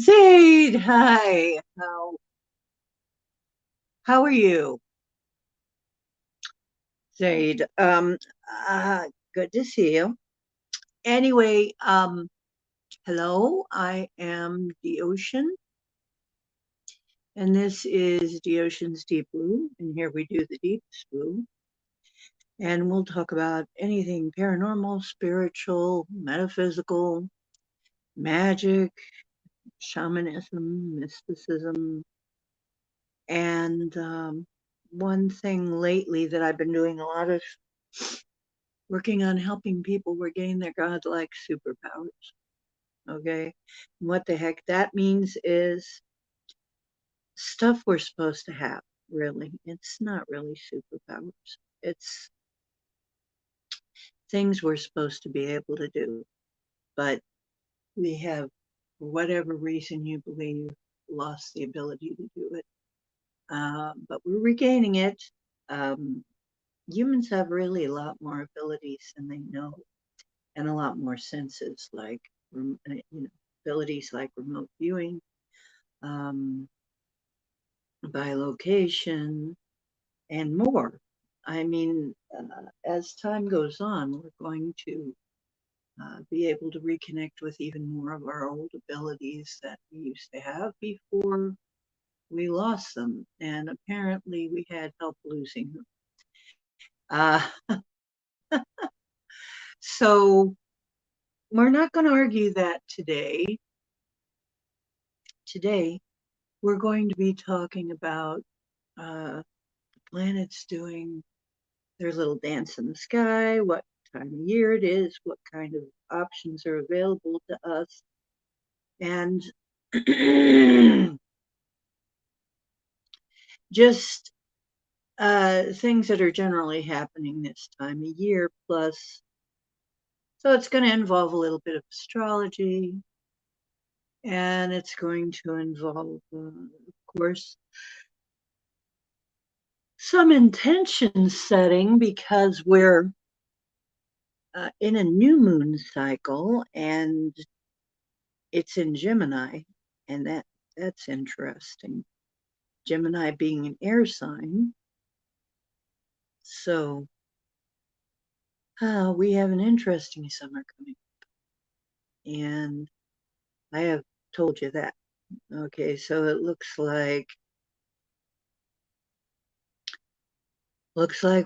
Zaid, hi. How are you? Zaid, good to see you. Anyway, hello, I am the ocean, and this is the ocean's deep blue, and here we do the deepest blue, and we'll talk about anything paranormal, spiritual, metaphysical, magic, shamanism, mysticism, and one thing lately that I've been doing a lot of working on helping people regain their godlike superpowers. Okay. And what the heck that means is stuff we're supposed to have, really. It's not really superpowers, it's things we're supposed to be able to do. But we have, for whatever reason you believe, lost the ability to do it. But we're regaining it. Um, Humans have really a lot more abilities than they know, and a lot more senses, like abilities like remote viewing, um, by location, and more. I mean, as time goes on, we're going to be able to reconnect with even more of our old abilities that we used to have before we lost them. And apparently, we had help losing them. Uh, so, we're not going to argue that today. Today, we're going to be talking about the planets doing their little dance in the sky, what time of year it is, what kind of options are available to us, and just things that are generally happening this time of year. Plus, so it's going to involve a little bit of astrology, and it's going to involve, of course, some intention setting because we're in a new moon cycle and it's in Gemini, and that's interesting. Gemini being an air sign, so we have an interesting summer coming, and I have told you that. Okay, so it looks like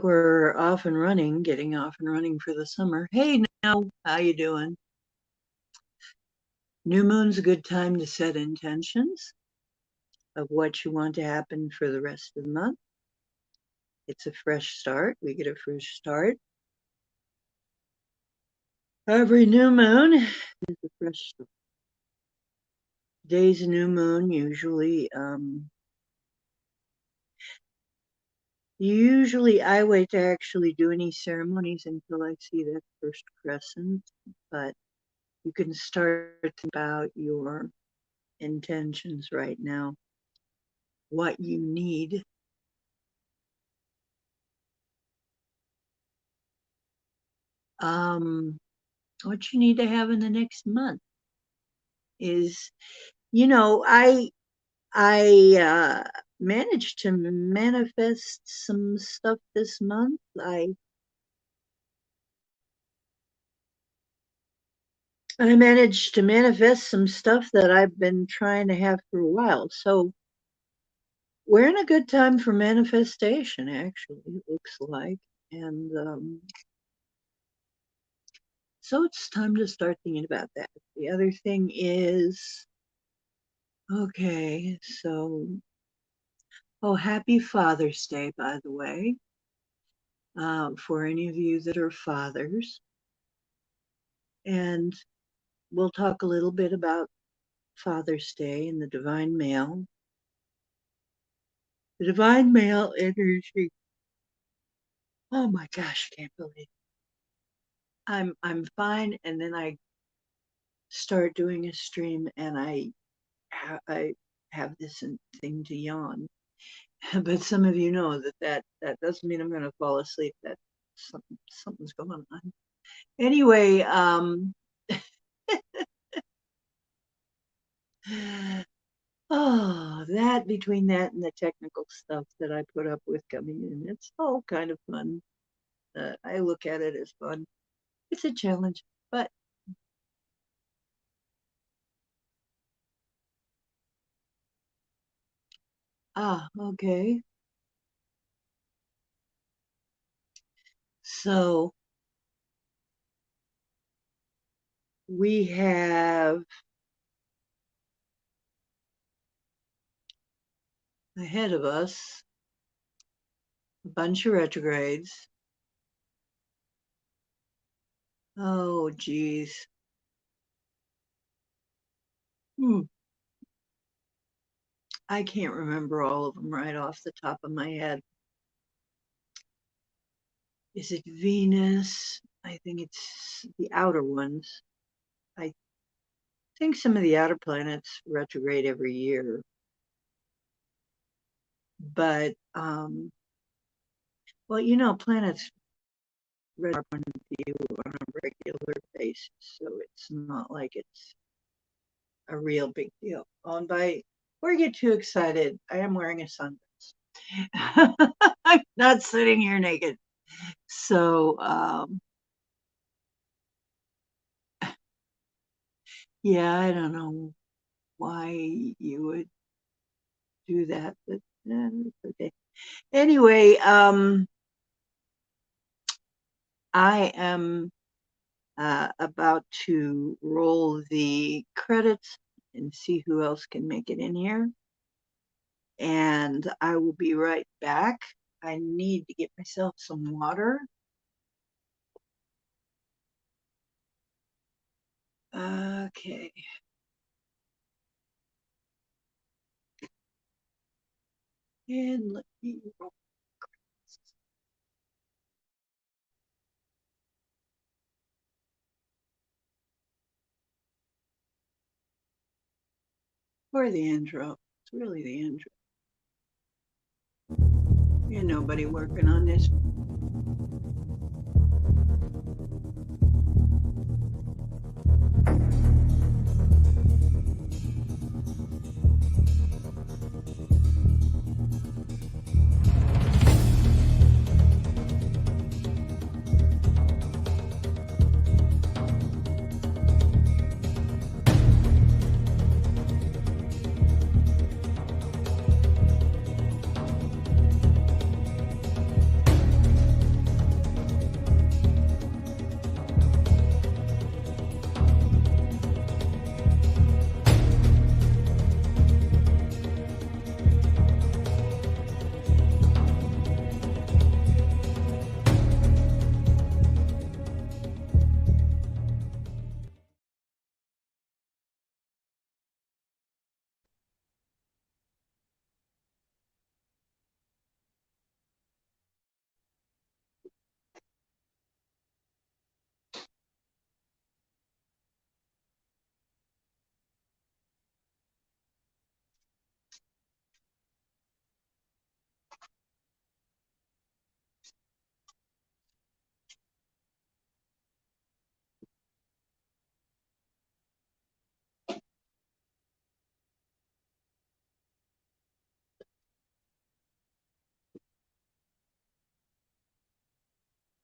we're off and running, getting off and running for the summer. Hey, now, how you doing? New moon's a good time to set intentions of what you want to happen for the rest of the month. It's a fresh start. We get a fresh start. Every new moon is a fresh start. Today's a new moon. Usually I wait to actually do any ceremonies until I see that first crescent, but you can start about your intentions right now, what you need. Um, what you need to have in the next month is, you know, I managed to manifest some stuff this month. I managed to manifest some stuff that I've been trying to have for a while. So we're in a good time for manifestation, actually, it looks like. And so it's time to start thinking about that. The other thing is, okay, so, oh, happy Father's Day, by the way, for any of you that are fathers. And we'll talk a little bit about Father's Day and the divine male. The divine male energy. Oh my gosh, I can't believe it. I'm fine, and then I start doing a stream, and I have this thing to yawn. But some of you know that doesn't mean I'm going to fall asleep. That something's going on. Anyway, Oh, that between that and the technical stuff that I put up with coming in, it's all kind of fun. I look at it as fun. It's a challenge, but okay. So we have ahead of us a bunch of retrogrades. Oh, geez. Hmm. I can't remember all of them right off the top of my head. Is it Venus? I think it's the outer ones. I think some of the outer planets retrograde every year, but well, planets retrograde our point of view on a regular basis, so it's not like it's a real big deal. Oh, and before I get too excited, I am wearing a sundress. I'm not sitting here naked. So, yeah, I don't know why you would do that, but it's okay. Anyway, I am about to roll the credits and see who else can make it in here. And I will be right back. I need to get myself some water. Okay. And let me roll for the intro. It's really the intro. Ain't nobody working on this.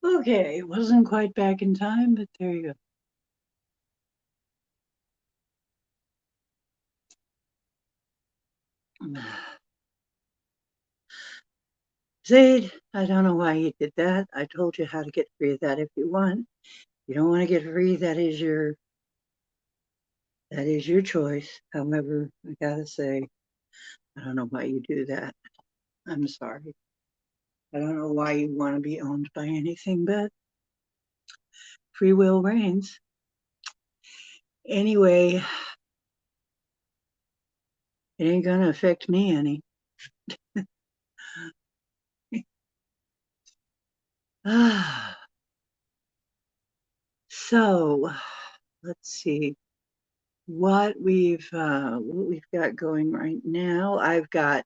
Okay, it wasn't quite back in time, but there you go. Zaid, I don't know why you did that. I told you how to get free of that if you want. You don't want to get free, that is your choice. However, I gotta say, I don't know why you do that. I'm sorry. I don't know why you want to be owned by anything, but free will reigns. Anyway, it ain't gonna affect me any. So let's see what we've got going right now. I've got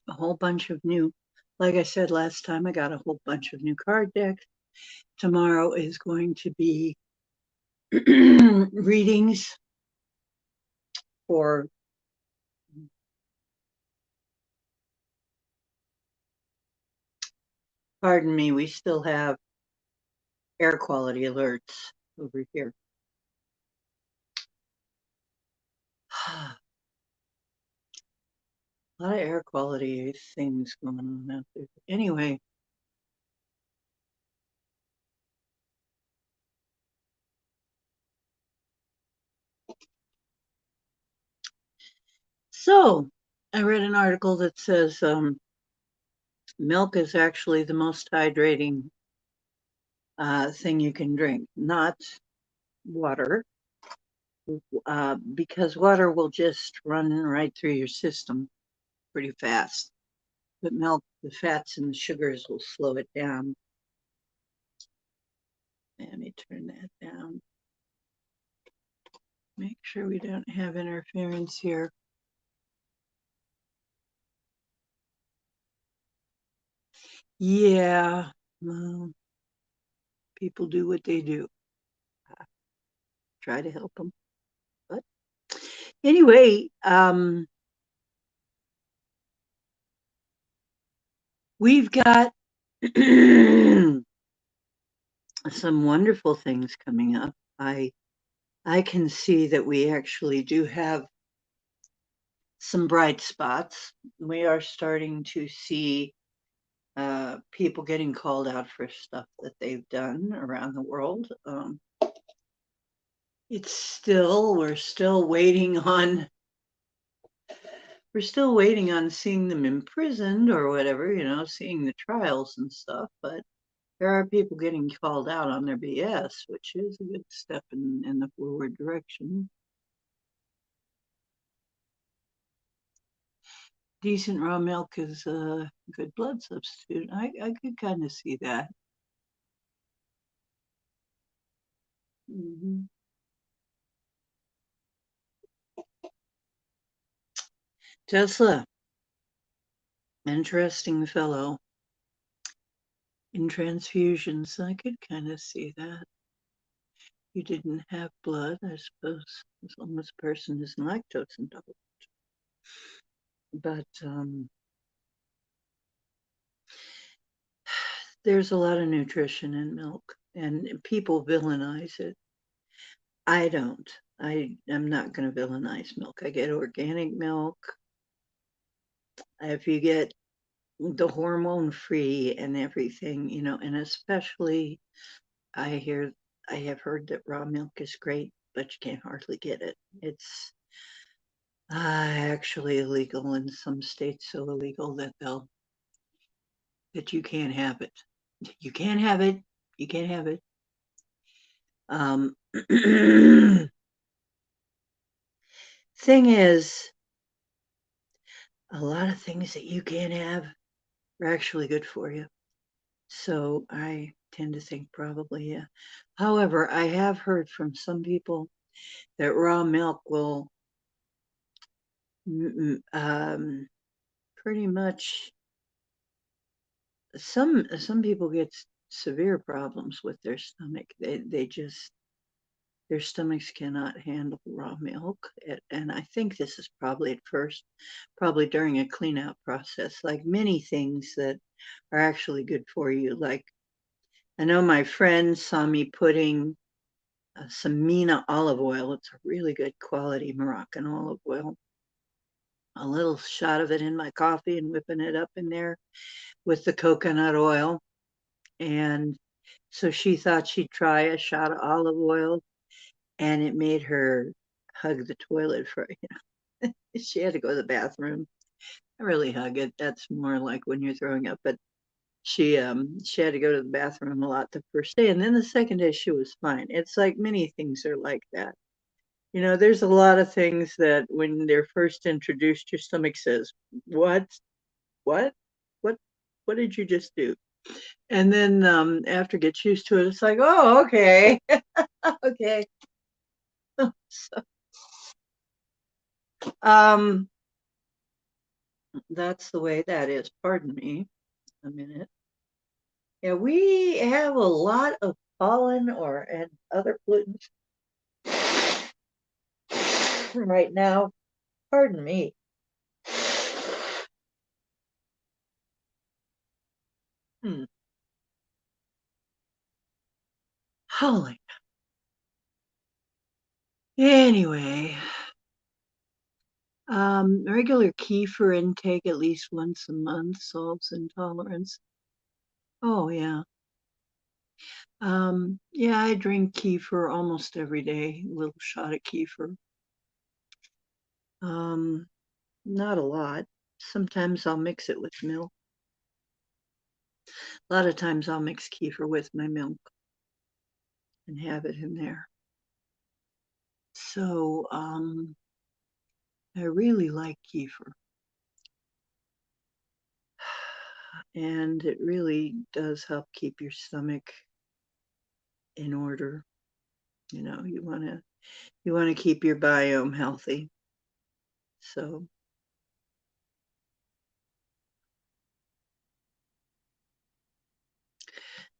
a whole bunch of new, like I said last time, I got a whole bunch of new card decks. Tomorrow is going to be readings for pardon me, we still have air quality alerts over here. A lot of air quality things going on out there. Anyway, so I read an article that says milk is actually the most hydrating thing you can drink, not water, because water will just run right through your system pretty fast. But milk, the fats and the sugars will slow it down. Let me turn that down. Make sure we don't have interference here. Yeah, well, people do what they do. Try to help them. But anyway, we've got some wonderful things coming up. I can see that we actually do have some bright spots. We are starting to see people getting called out for stuff that they've done around the world. We're still waiting on seeing them imprisoned or whatever, seeing the trials and stuff. But there are people getting called out on their BS, which is a good step in the forward direction. Decent raw milk is a good blood substitute. I could kind of see that. Mm-hmm. Tesla, interesting fellow. In transfusions, I could kind of see that. You didn't have blood, I suppose, as long as a person is lactose intolerant. But there's a lot of nutrition in milk, and people villainize it. I don't. I'm not going to villainize milk. I get organic milk. If you get the hormone free and everything, and especially I have heard that raw milk is great, but you can't hardly get it. It's actually illegal in some states, so illegal that you can't have it. You can't have it. You can't have it. Thing is, a lot of things that you can't have are actually good for you. So I tend to think probably, yeah. However, I have heard from some people that raw milk will pretty much, some people get severe problems with their stomach. They just, their stomachs cannot handle raw milk. And I think this is probably at first, probably during a clean out process, like many things that are actually good for you. Like, I know my friend saw me putting some Mina olive oil. It's a really good quality Moroccan olive oil. A little shot of it in my coffee and whipping it up in there with the coconut oil. And so she thought she'd try a shot of olive oil, and it made her hug the toilet for, she had to go to the bathroom. I really hug it. That's more like when you're throwing up. But she had to go to the bathroom a lot the first day, and then the second day she was fine. It's like many things are like that. There's a lot of things that when they're first introduced, your stomach says, what, what, what, what did you just do? And then after it gets used to it, it's like, oh, okay, okay. So, that's the way that is. Pardon me a minute. Yeah, we have a lot of pollen and other pollutants right now. Pardon me. Hmm. Holy. Anyway, regular kefir intake at least once a month solves intolerance. Oh yeah. Yeah, I drink kefir almost every day, a little shot of kefir. Um, Not a lot. Sometimes I'll mix it with milk. A lot of times I'll mix kefir with my milk and have it in there. So, I really like kefir. And it really does help keep your stomach in order. You want to keep your biome healthy. So,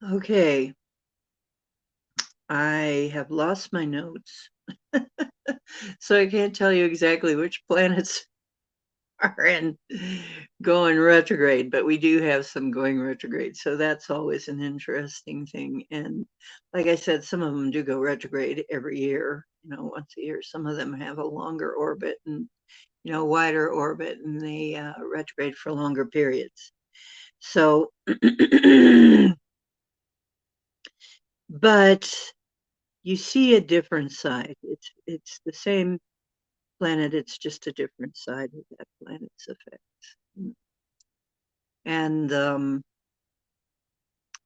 okay, I have lost my notes. So I can't tell you exactly which planets are in going retrograde, but we do have some going retrograde. So that's always an interesting thing. And like I said, some of them do go retrograde every year, once a year. Some of them have a longer orbit and, wider orbit, and they retrograde for longer periods. So, but you see a different side. It's the same planet, it's just a different side of that planet's effects. And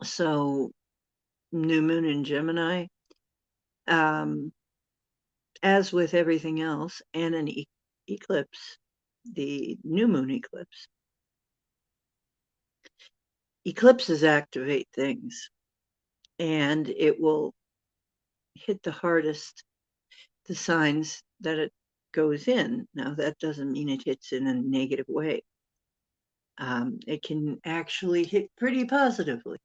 so new moon in Gemini, um, as with everything else, and an eclipse, the new moon eclipses activate things, and it will hit the hardest the signs that it goes in. Now, that doesn't mean it hits in a negative way. It can actually hit pretty positively.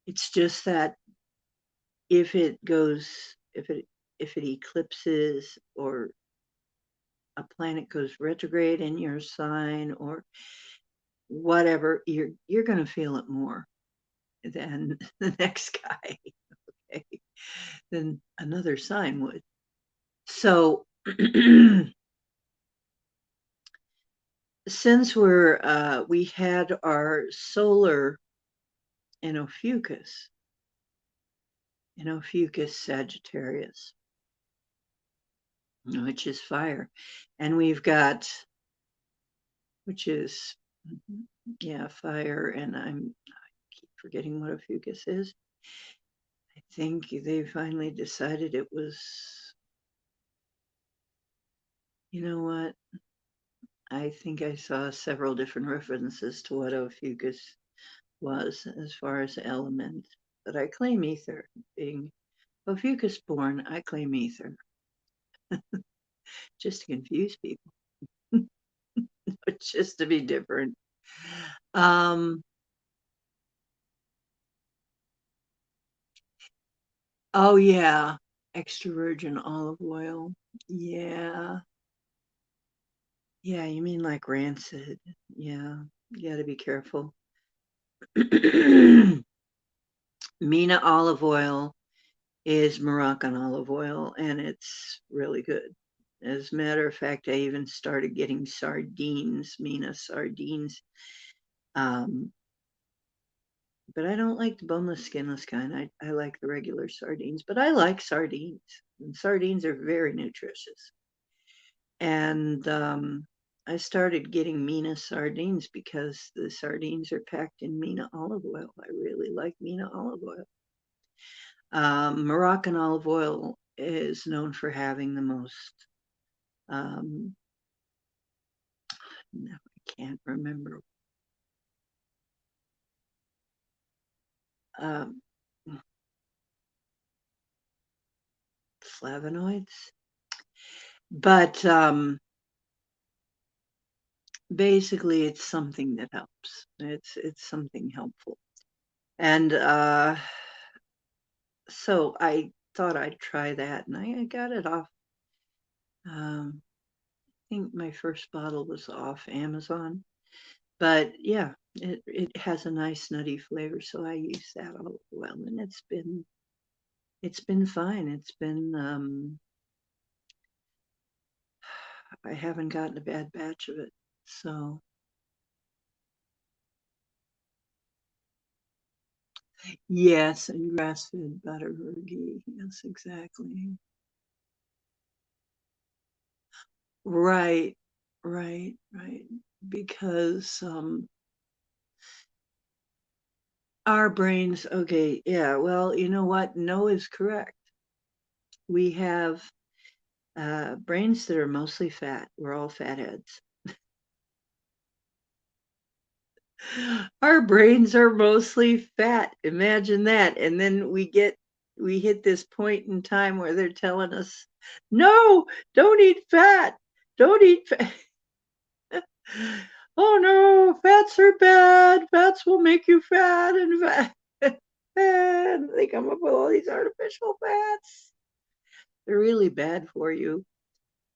It's just that if it goes, if it eclipses or a planet goes retrograde in your sign or whatever, you're going to feel it more than the next guy, okay, than another sign would. So since we had our solar in Ophiuchus Sagittarius, which is fire, and we've got, which is, yeah, fire, and I keep forgetting what Ophiuchus is. I think they finally decided it was, you know what? I think I saw several different references to what Ophiuchus was as far as element, but I claim ether. Being Ophiuchus born, I claim ether, just to confuse people, just to be different. Um, oh yeah, extra virgin olive oil. Yeah. Yeah, you mean like rancid. Yeah, you got to be careful. Mina olive oil is Moroccan olive oil, and it's really good. As a matter of fact, I even started getting sardines, Mina sardines. Um, but I don't like the boneless, skinless kind. I like the regular sardines, but I like sardines. And sardines are very nutritious. And I started getting Mina sardines because the sardines are packed in Mina olive oil. I really like Mina olive oil. Moroccan olive oil is known for having the most, um, no, I can't remember, um, flavonoids, but basically it's something that helps. It's something helpful. And so I thought I'd try that, and I got it off. I think my first bottle was off Amazon. But yeah, it has a nice nutty flavor, so I use that all well, and it's been fine. I haven't gotten a bad batch of it. So yes, and grass-fed butter or ghee. Yes, exactly. Right, right. Because our brains, okay, yeah, well, you know what? No is correct. We have brains that are mostly fat. We're all fatheads. Our brains are mostly fat. Imagine that. And then we hit this point in time where they're telling us, no, don't eat fat. Don't eat fat. Oh no, fats are bad. Fats will make you fat and fat. And they come up with all these artificial fats. They're really bad for you.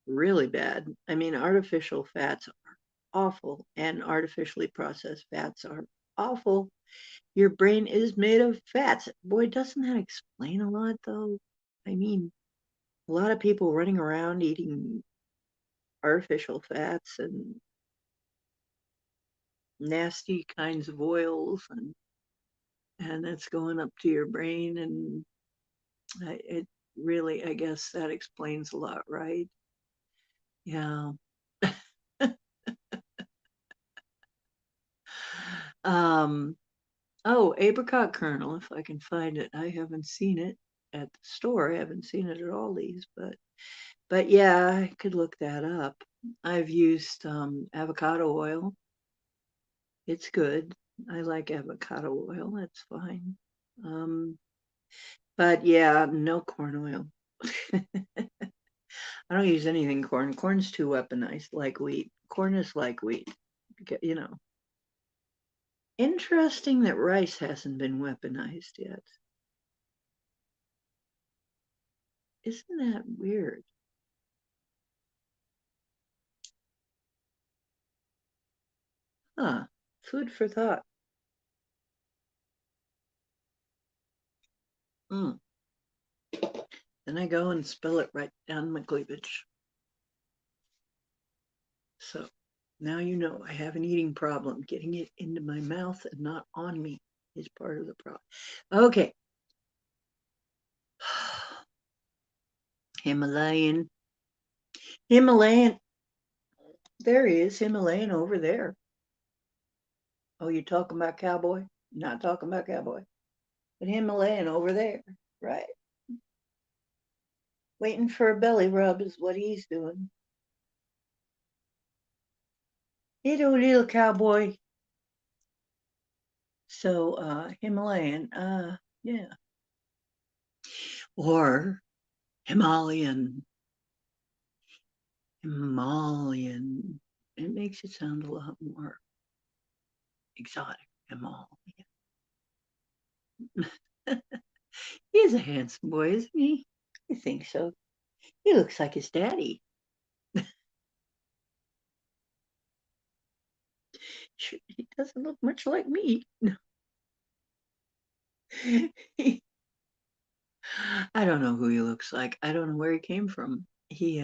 Really bad. I mean, artificial fats are awful, and artificially processed fats are awful. Your brain is made of fats. Boy, doesn't that explain a lot, though? I mean, a lot of people running around eating artificial fats and nasty kinds of oils, and it's going up to your brain, and it really, I guess that explains a lot, right? Yeah. Um, oh, apricot kernel, if I can find it. I haven't seen it at the store. I haven't seen it at Aldi's, but yeah, I could look that up. I've used avocado oil. It's good. I like avocado oil. That's fine. Um, but yeah, no corn oil. I don't use anything corn. Corn's too weaponized, like wheat. Corn is like wheat. You know. Interesting that rice hasn't been weaponized yet. Isn't that weird? Huh. Food for thought. Mm. Then I go and spill it right down my cleavage. So now you know I have an eating problem. Getting it into my mouth and not on me is part of the problem. Okay. Himalayan. Himalayan. There he is, Himalayan over there. Oh, you're talking about cowboy? Not talking about cowboy. But Himalayan over there, right? Waiting for a belly rub is what he's doing. Little cowboy. So Himalayan, yeah. Or Himalayan. Himalayan. It makes it sound a lot more exotic. Himalayan. He's a handsome boy, isn't he? I think so. He looks like his daddy. He doesn't look much like me. I don't know who he looks like. I don't know where he came from. He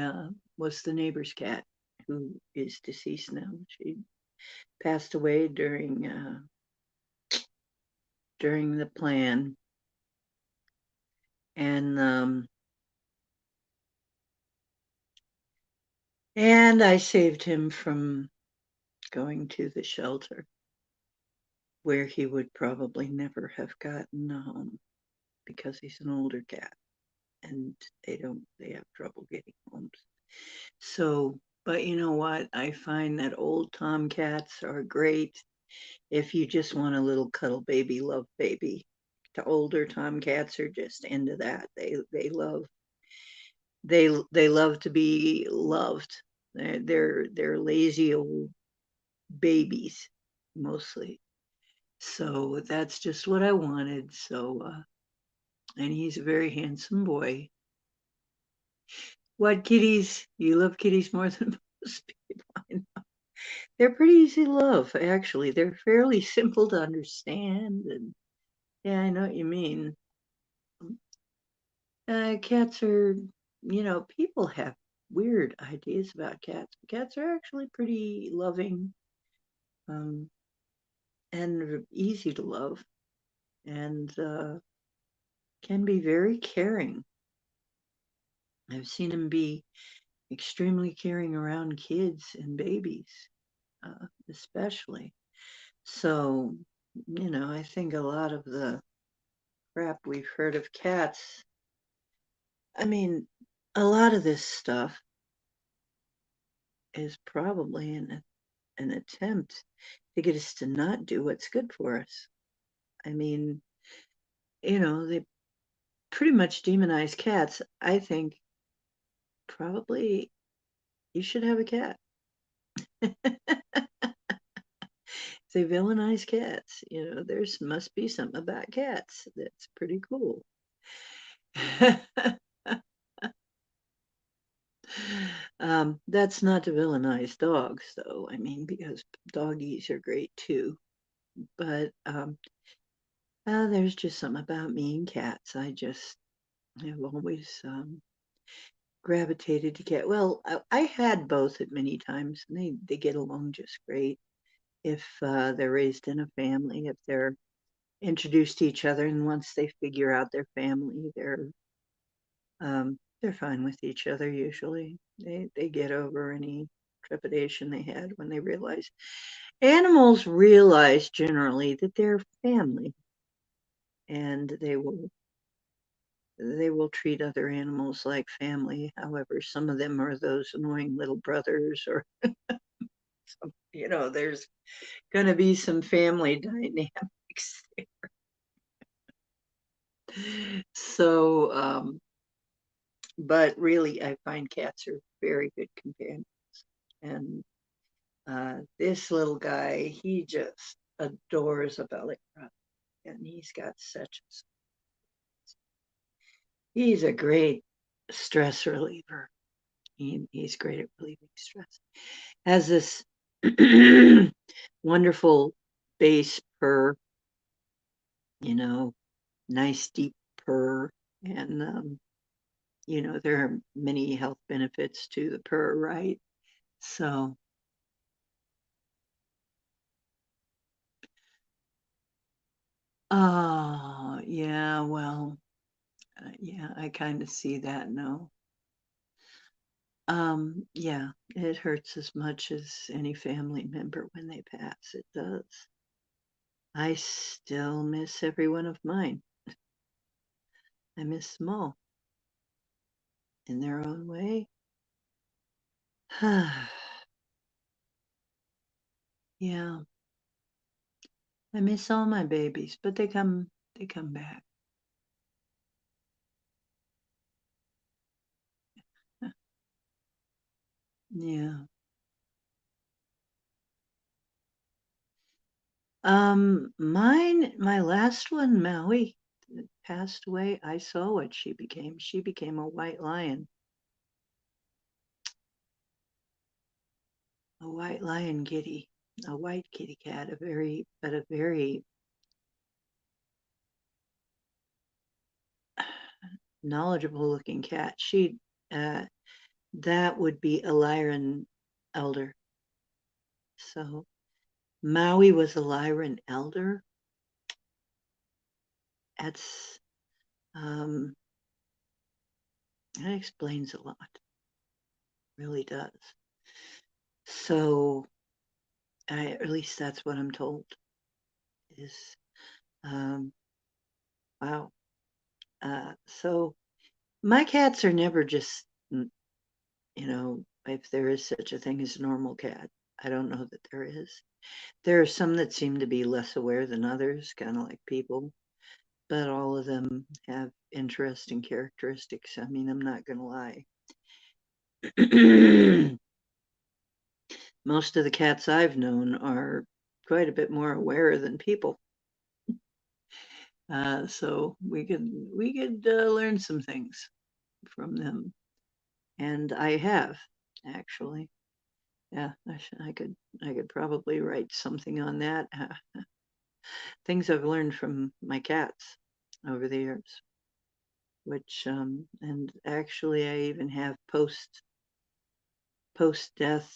was the neighbor's cat who is deceased now. She passed away during the plan, and I saved him from going to the shelter where he would probably never have gotten a home because he's an older cat and they have trouble getting homes. So, but you know what? I find that old tomcats are great if you just want a little cuddle baby, love baby. The older tomcats are just into that. They love to be loved. They're lazy old babies mostly. So that's just what I wanted. So and he's a very handsome boy. What kitties? You love kitties more than most people I know. They're pretty easy to love, actually. They're fairly simple to understand, and yeah, I know what you mean. Cats are, people have weird ideas about cats. Cats are actually pretty loving, um, and easy to love, and can be very caring. I've seen them be extremely caring around kids and babies, especially. So, I think a lot of the crap we've heard of cats, I mean, a lot of this stuff is probably an attempt to get us to not do what's good for us. I mean, they pretty much demonize cats. I think probably you should have a cat. They villainize cats. There's must be something about cats that's pretty cool. That's not to villainize dogs, though. I mean, because doggies are great too. But there's just something about me and cats. I just have always gravitated to cat. Well, I had both at many times, and they get along just great if they're raised in a family, if they're introduced to each other, and once they figure out their family, they're fine with each other usually. They get over any trepidation they had when they realize animals realize generally that they're family, and they will treat other animals like family. However, some of them are those annoying little brothers, or there's going to be some family dynamics. So, but really, I find cats are very good companions. And this little guy, he just adores a belly rub, and he's a great stress reliever. He's great at relieving stress. Has this wonderful bass purr, you know, nice deep purr, and there are many health benefits to the purr, right? So, yeah, well, yeah, I kind of see that now. Yeah, it hurts as much as any family member when they pass. It does. I still miss every one of mine. I miss them all in their own way. Yeah, I miss all my babies, but they come back. Yeah. My last one, Maui, passed away. I saw what she became. She became a white lion, a white lion kitty, a white kitty cat, a very knowledgeable looking cat. Uh, that would be a Lyran elder. So Maui was a Lyran elder. That's um, that explains a lot. Really does. So at least that's what I'm told. Is um, wow. So my cats are never just, if there is such a thing as a normal cat. I don't know that there is. There are some that seem to be less aware than others, kind of like people, but all of them have interesting characteristics. I mean, I'm not going to lie. Most of the cats I've known are quite a bit more aware than people. So we could learn some things from them, and I have actually. Yeah, I could probably write something on that. Things I've learned from my cats over the years, which and actually I even have post death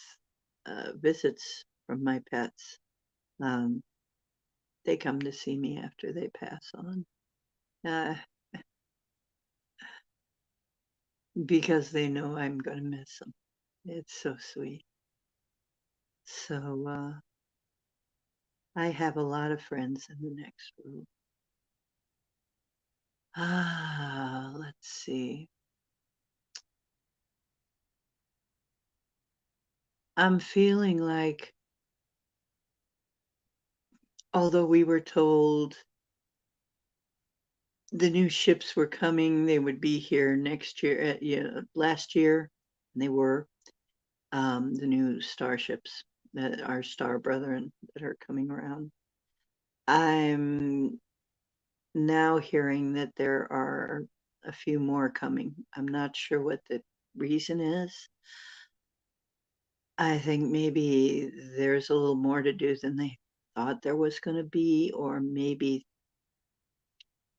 visits from my pets. Um, they come to see me after they pass on uh, because they know I'm going to miss them. It's so sweet. So I have a lot of friends in the next world. Let's see. I'm feeling like, although we were told the new ships were coming, they would be here next year, last year, and they were the new starships that are star brethren that are coming around. I'm now hearing that there are a few more coming. I'm not sure what the reason is. I think maybe there's a little more to do than they thought there was going to be, or maybe,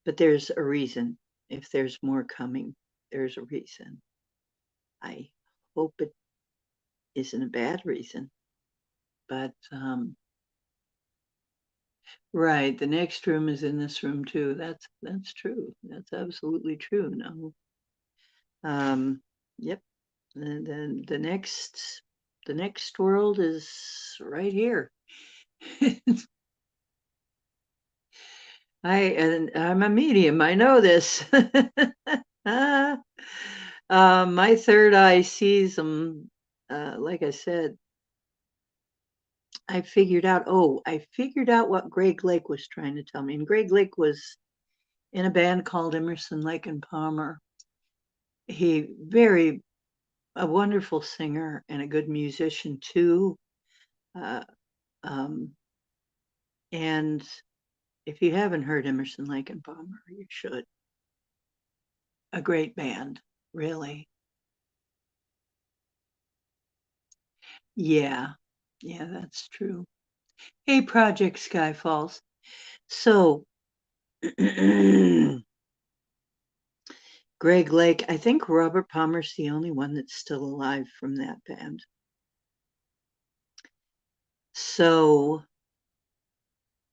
but there's a reason. If there's more coming, there's a reason. I hope it isn't a bad reason, but right, the next room is in this room too. That's true. That's absolutely true. No, yep. And then the next world is right here. And I'm a medium. I know this. Ah, my third eye sees them. Like I said, I figured out what Greg Lake was trying to tell me. And Greg Lake was in a band called Emerson, Lake and Palmer. He very a wonderful singer and a good musician too. Uh, um, and if you haven't heard Emerson, Lake and Palmer, you should. A great band, really. Yeah, yeah, that's true. Hey, Project Skyfalls. So, Greg Lake, I think Robert Palmer's the only one that's still alive from that band. So,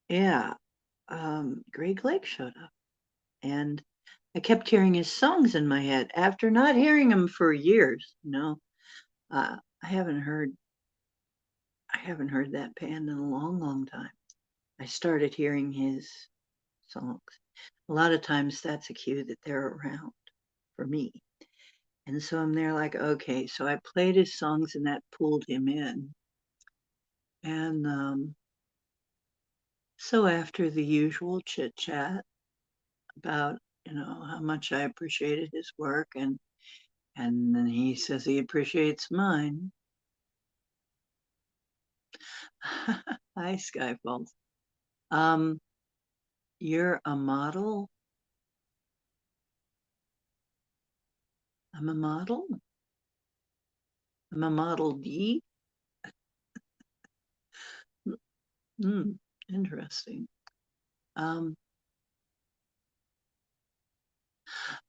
yeah, Greg Lake showed up, and I kept hearing his songs in my head after not hearing him for years. I haven't heard that band in a long, long time. I started hearing his songs. A lot of times that's a cue that they're around for me. And so I'm there like, okay, so I played his songs and that pulled him in. And so after the usual chit chat about, how much I appreciated his work and then he says he appreciates mine. Hi, Skyfalls. Um, you're a model? I'm a model? I'm a model D? Hmm, interesting. Um,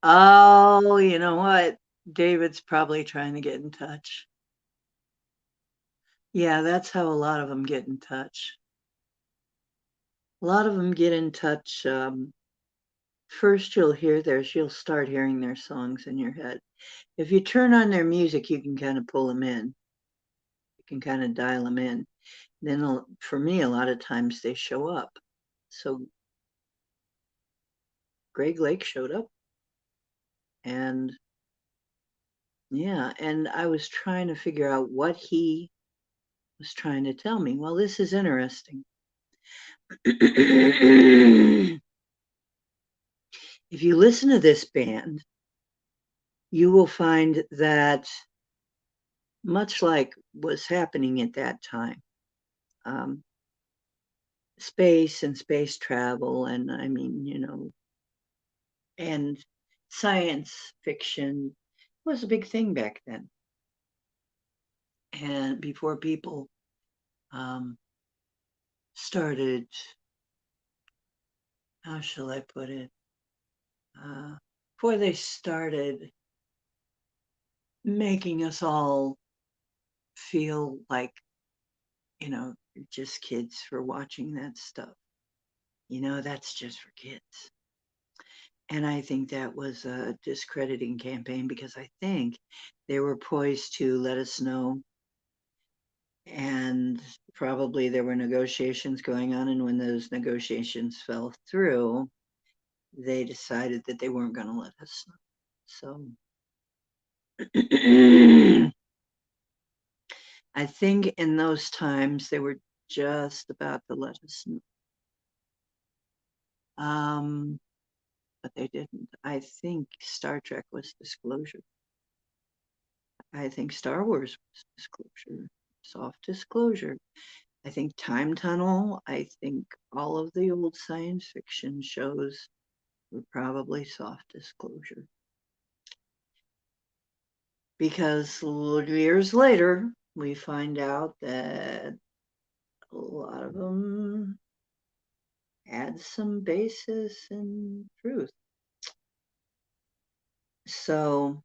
oh, you know what? David's probably trying to get in touch. Yeah, that's how a lot of them get in touch. A lot of them get in touch. First, you'll start hearing their songs in your head. If you turn on their music, you can kind of pull them in. You can kind of dial them in. Then, for me, a lot of times they show up. So Greg Lake showed up, and yeah, and I was trying to figure out what he was trying to tell me. Well, this is interesting. If you listen to this band, you will find that much like was happening at that time, um, space and space travel, and I mean, and science fiction was a big thing back then. And before people started, how shall I put it? Before they started making us all feel like, just kids for watching that stuff. That's just for kids. And I think that was a discrediting campaign because I think they were poised to let us know. And probably there were negotiations going on. And when those negotiations fell through, they decided that they weren't going to let us know. So I think in those times they were just about to let us know. But they didn't. I think Star Trek was disclosure. I think Star Wars was disclosure, soft disclosure. I think Time Tunnel, I think all of the old science fiction shows were probably soft disclosure. Because years later, we find out that a lot of them had some basis in truth. So,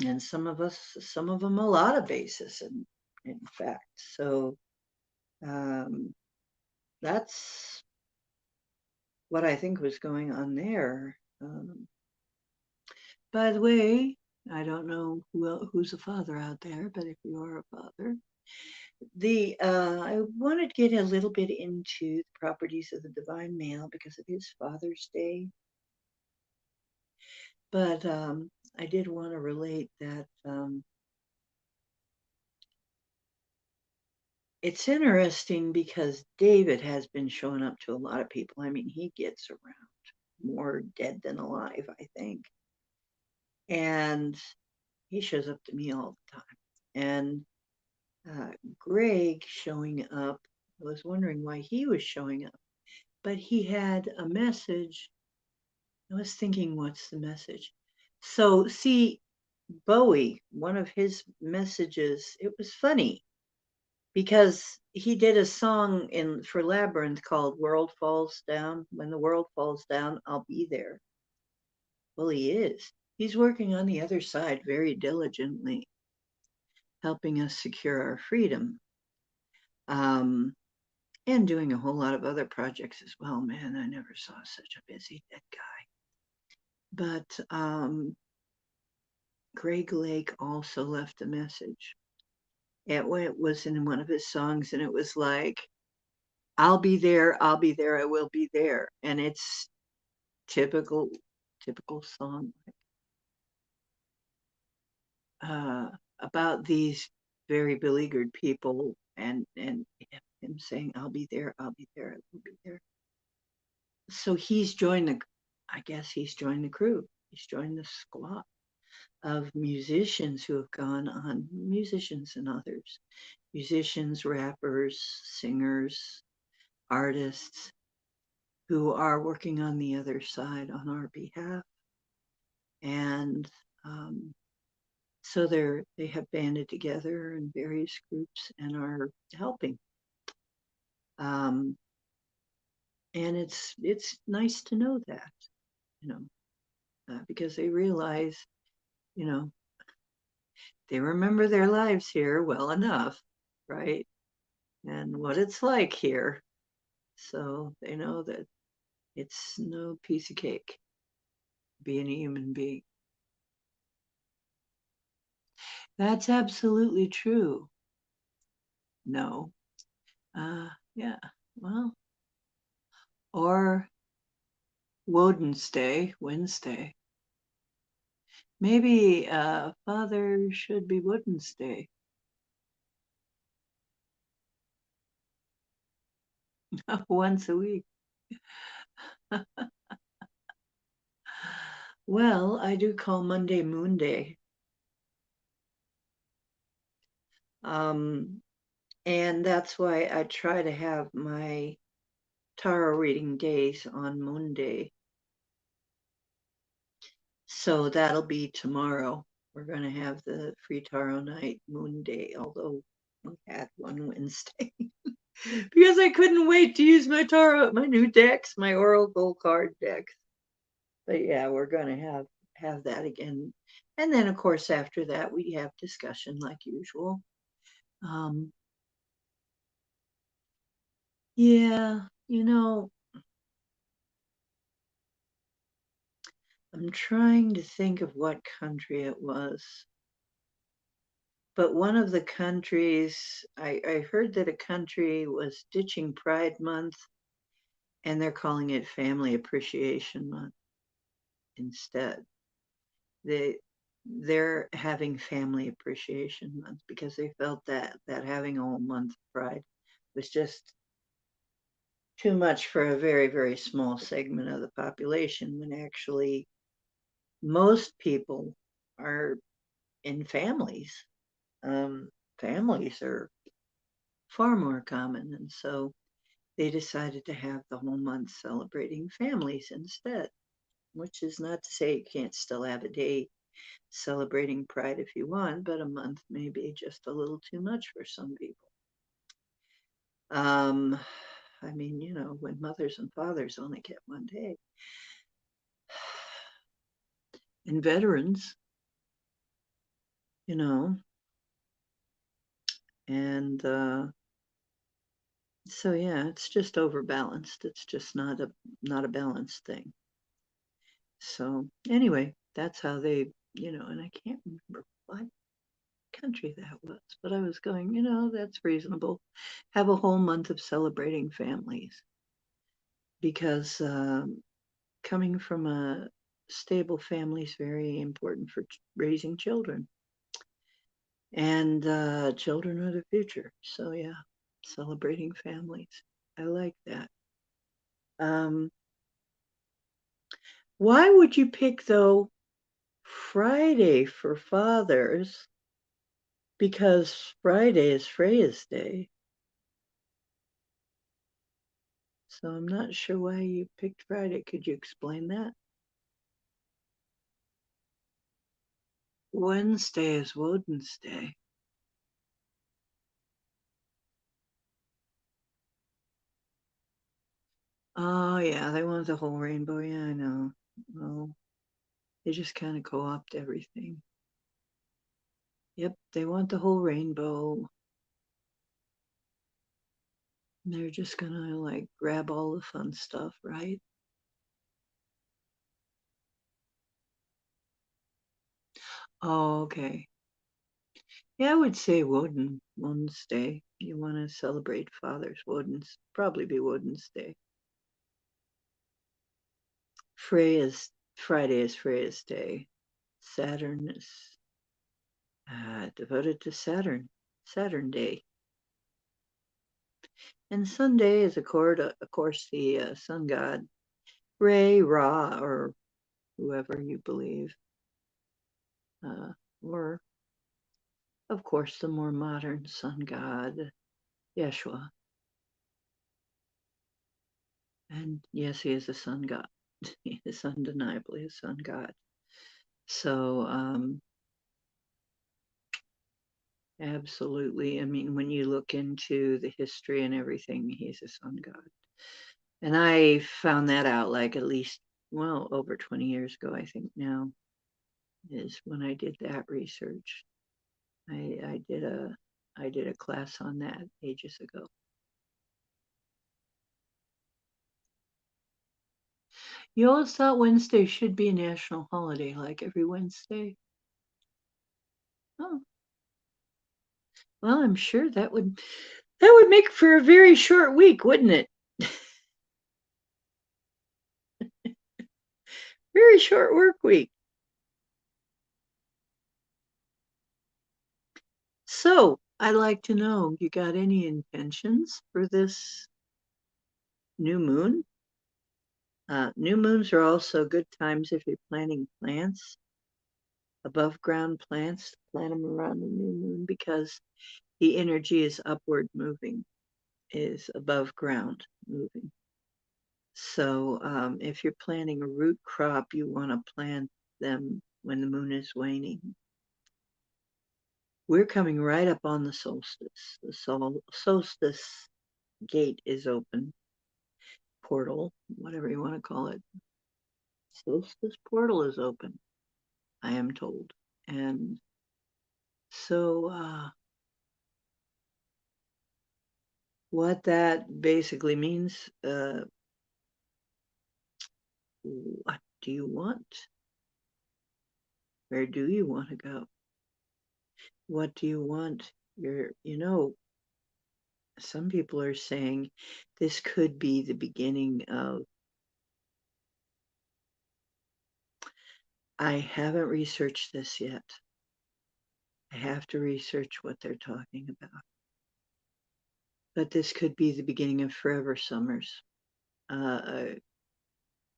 and some of them, a lot of basis in fact. So, that's what I think was going on there. By the way, I don't know who's a father out there, but if you are a father, I wanted to get a little bit into the properties of the divine male because it is Father's Day. But I did want to relate that it's interesting because David has been showing up to a lot of people. I mean, he gets around more dead than alive, I think. And he shows up to me all the time. And Greg showing up, I was wondering why he was showing up, but he had a message. I was thinking, what's the message? So, see, Bowie, one of his messages, it was funny because he did a song for Labyrinth called World Falls Down. When the world falls down, I'll be there. Well, he is. He's working on the other side very diligently, helping us secure our freedom. And doing a whole lot of other projects as well. Man, I never saw such a busy dead guy. But Greg Lake also left a message. It was in one of his songs, and it was like, I'll be there, I will be there. And it's typical song about these very beleaguered people and him saying, I'll be there, I will be there. So I guess he's joined the crew. He's joined the squad of musicians who have gone on, musicians and others, musicians, rappers, singers, artists who are working on the other side on our behalf. And so they have banded together in various groups and are helping. And it's nice to know that, because they realize, they remember their lives here well enough, right? And what it's like here. So they know that it's no piece of cake being a human being. That's absolutely true. No. Yeah. Well, or Woden's Day, Wednesday. Maybe Father should be Woden's Day. Once a week. Well, I do call Monday Moon Day. And that's why I try to have my tarot reading days on Moon Day. So that'll be tomorrow. we're going to have the free tarot night moon day, although we had one Wednesday because I couldn't wait to use my tarot, my new decks, my oracle card decks. But yeah, we're going to have that again. And then of course after that we have discussion like usual. Um yeah, I'm trying to think of what country it was. But one of the countries, I heard that a country was ditching Pride Month and they're calling it Family Appreciation Month instead. They they're having Family Appreciation Month because they felt that having a whole month of Pride was just too much for a very, very small segment of the population when actually most people are in families. Families are far more common. And so they decided to have the whole month celebrating families instead, which is not to say you can't still have a day celebrating Pride if you want, but a month may be just a little too much for some people. Um, I mean, when mothers and fathers only get one day, and veterans, you know, and so yeah, it's just overbalanced. It's just not a balanced thing. So anyway, that's how they, and I can't remember what country that was, but I was going, that's reasonable. Have a whole month of celebrating families because coming from a stable family is very important for raising children, and children are the future. So yeah, celebrating families. I like that. Um, why would you pick though Friday for fathers? Because Friday is Freya's day. So I'm not sure why you picked Friday. Could you explain that? Wednesday is Woden's day. Oh yeah, they want the whole rainbow. Yeah, I know. Well, they just kind of co-opt everything. Yep, they want the whole rainbow. They're just gonna like grab all the fun stuff, right? Oh, okay. Yeah, I would say Woden's day. You want to celebrate fathers. Woden's probably be Woden's day. Freya's Friday is Freya's day. Saturn is devoted to Saturn day. And Sunday is, of course, the sun god, Ra, or whoever you believe. Or, of course, the more modern sun god, Yeshua. And yes, he is a sun god. He is undeniably a sun god. So, absolutely. I mean, when you look into the history and everything, he's a sun god. And I found that out like at least, well, over 20 years ago, I think now is when I did that research. I did a class on that ages ago. You always thought Wednesday should be a national holiday, like every Wednesday. Oh, well, I'm sure that would make for a very short week, wouldn't it? Very short work week. So I'd like to know, you got any intentions for this new moon? New moons are also good times if you're planting plants, above ground plants, plant them around the new moon because the energy is upward moving, is above ground moving. So if you're planting a root crop, you want to plant them when the moon is waning. we're coming right up on the solstice. The solstice gate is open, portal, whatever you want to call it. Solstice portal is open, I am told. And so what that basically means, what do you want? Where do you want to go? What do you want? Some people are saying this could be the beginning of, I haven't researched this yet. I have to research what they're talking about. But this could be the beginning of forever summers.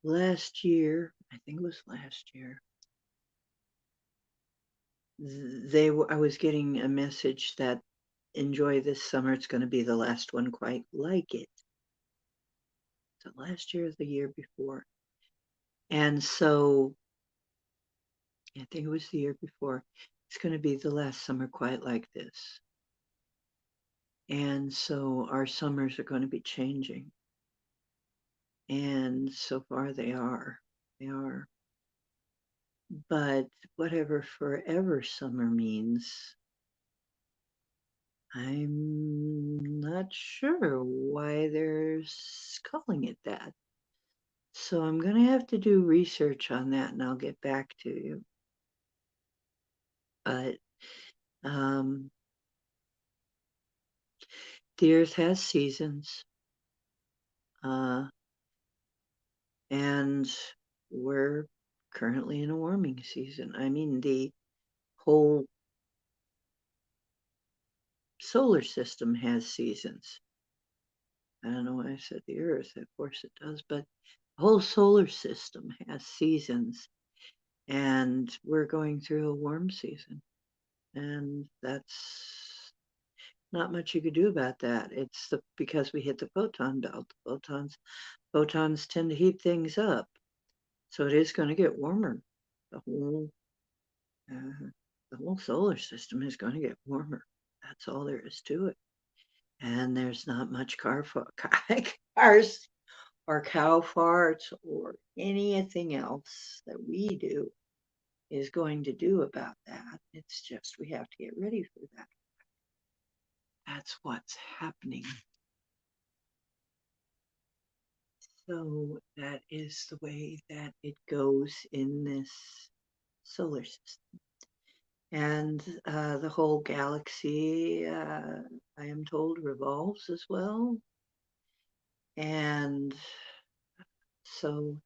Last year, I think it was last year, I was getting a message that enjoy this summer. It's going to be the last one quite like it. So last year or the year before. And so I think it was the year before. It's going to be the last summer quite like this. And so our summers are going to be changing. And so far they are. They are. But whatever forever summer means, I'm not sure why they're calling it that. So I'm going to have to do research on that and I'll get back to you. But the earth has seasons. And we're currently in a warming season. I mean, the whole solar system has seasons. I don't know why I said the earth. Of course it does, but the whole solar system has seasons. And we're going through a warm season. And that's not much you could do about that. It's because we hit the photon belt. Photons tend to heat things up. So it is going to get warmer. The whole the whole solar system is going to get warmer. That's all there is to it. And there's not much cars or cow farts or anything else that we do is going to do about that. It's just we have to get ready for that. That's what's happening. So that is the way that it goes in this solar system. And the whole galaxy, I am told, revolves as well. And so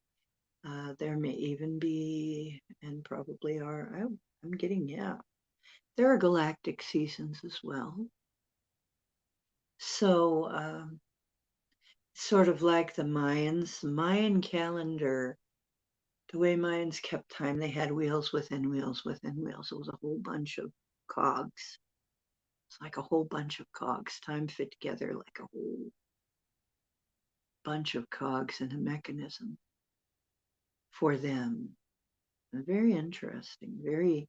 there may even be, and probably are, I'm getting, yeah, there are galactic seasons as well. So sort of like the Mayan calendar, the way Mayans kept time, they had wheels within wheels within wheels. It was a whole bunch of cogs. It's like a whole bunch of cogs. Time fit together like a whole bunch of cogs in a mechanism for them. And very interesting, very,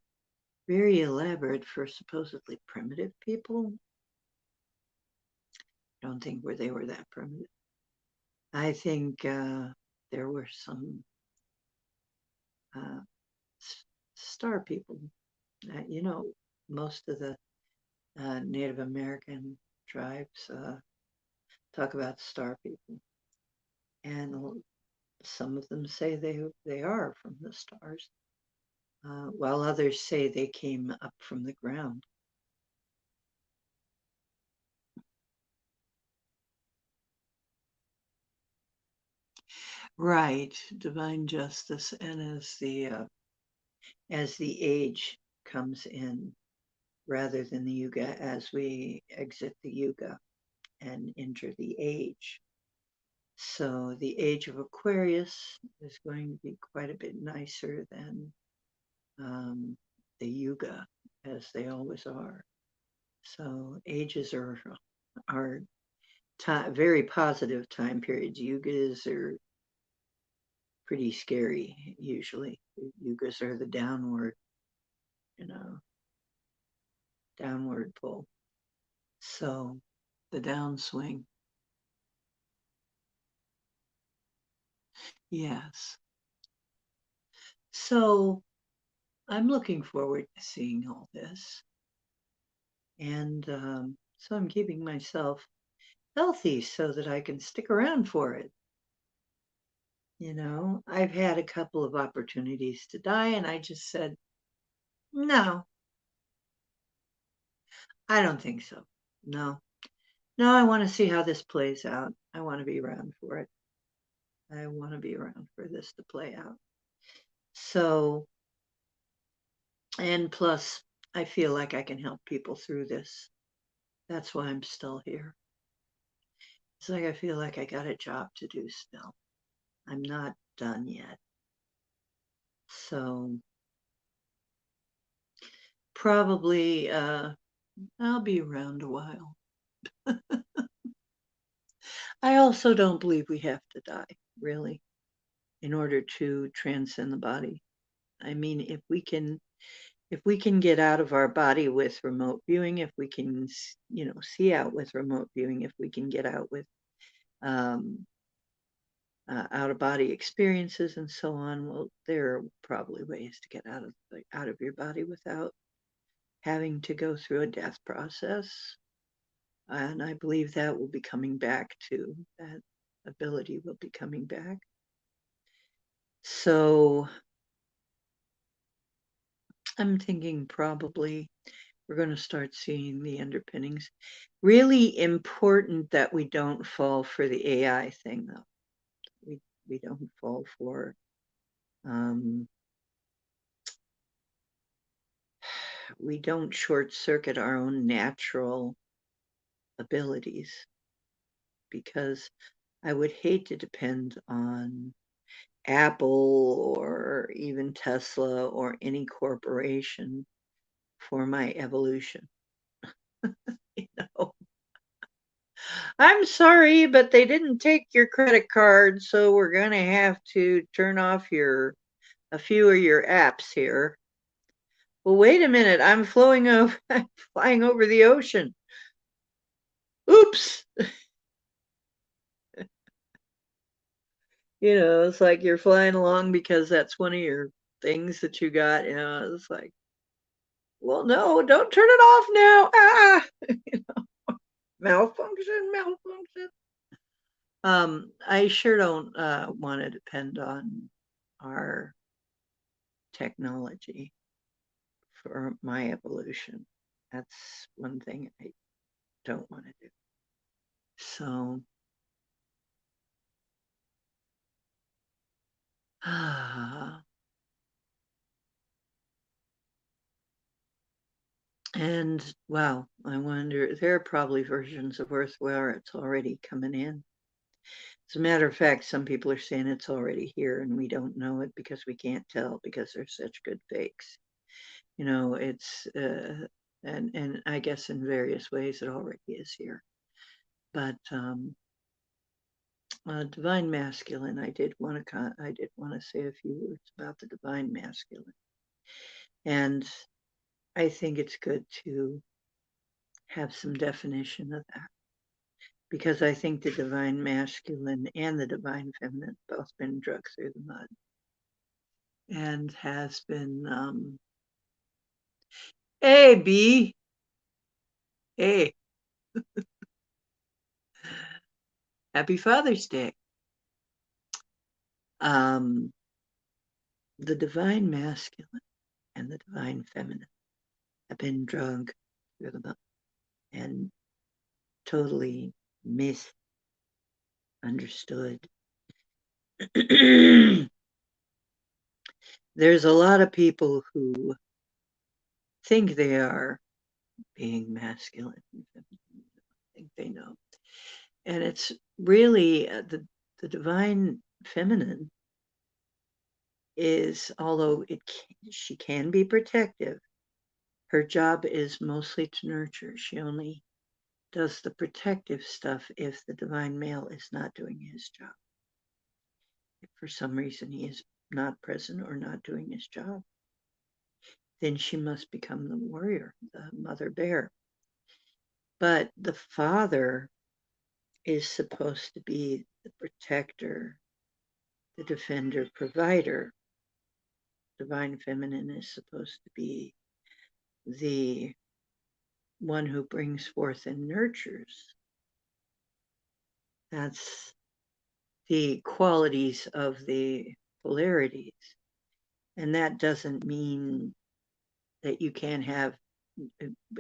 very elaborate for supposedly primitive people. I don't think they were that primitive. I think there were some uh, star people. Most of the Native American tribes talk about star people, and some of them say they are from the stars, while others say they came up from the ground. Right, divine justice, and as the age comes in, rather than the yuga, as we exit the yuga and enter the age. So the age of Aquarius is going to be quite a bit nicer than the yuga, as they always are. So ages are very positive time periods. Yugas are pretty scary usually. Yugas are the downward, you know. downward pull. So the downswing. Yes. So I'm looking forward to seeing all this. And so I'm keeping myself healthy so that I can stick around for it. You know, I've had a couple of opportunities to die, and I just said, no, I don't think so. No, no, I want to see how this plays out. I want to be around for it. I want to be around for this to play out. So, and plus, I feel like I can help people through this. That's why I'm still here. It's like I feel like I got a job to do still. I'm not done yet. So, probably I'll be around a while. I also don't believe we have to die, really, in order to transcend the body. I mean, if we can get out of our body with remote viewing, if we can, see out with remote viewing, if we can get out with um, out of body experiences and so on, well, there are probably ways to get out of your body without having to go through a death process. And I believe that will be coming back too. That ability will be coming back. So I'm thinking probably we're going to start seeing the underpinnings. Really important that we don't fall for the AI thing, though. We don't fall for we don't short circuit our own natural abilities, because I would hate to depend on Apple or even Tesla or any corporation for my evolution. You know, I'm sorry, but they didn't take your credit card, so we're going to have to turn off a few of your apps here. Well, wait a minute, I'm flying over the ocean. Oops. It's like you're flying along because that's one of your things that you got. It's like, well, no, don't turn it off now. Malfunction, malfunction. I sure don't want to depend on our technology for my evolution. That's one thing I don't want to do. So, and wow, I wonder, there are probably versions of Earth where it's already coming in. As a matter of fact, some people are saying it's already here and we don't know it because we can't tell because they're such good fakes. It's and I guess in various ways it already is here. But divine masculine, I did want to say a few words about the divine masculine, and I think it's good to have some definition of that, because I think the divine masculine and the divine feminine both been drugged through the mud and has been hey B, hey, happy Father's Day. Um, the divine masculine and the divine feminine have been drugged through the mud and totally misunderstood. There's a lot of people who think they are being masculine and feminine. I think they know. And it's really the divine feminine is, although she can be protective, her job is mostly to nurture. She only does the protective stuff if the divine male is not doing his job. If for some reason he is not present or not doing his job. then she must become the warrior, the mother bear. But the father is supposed to be the protector, the defender, provider. Divine feminine is supposed to be the one who brings forth and nurtures. That's the qualities of the polarities. And that doesn't mean that you can't have,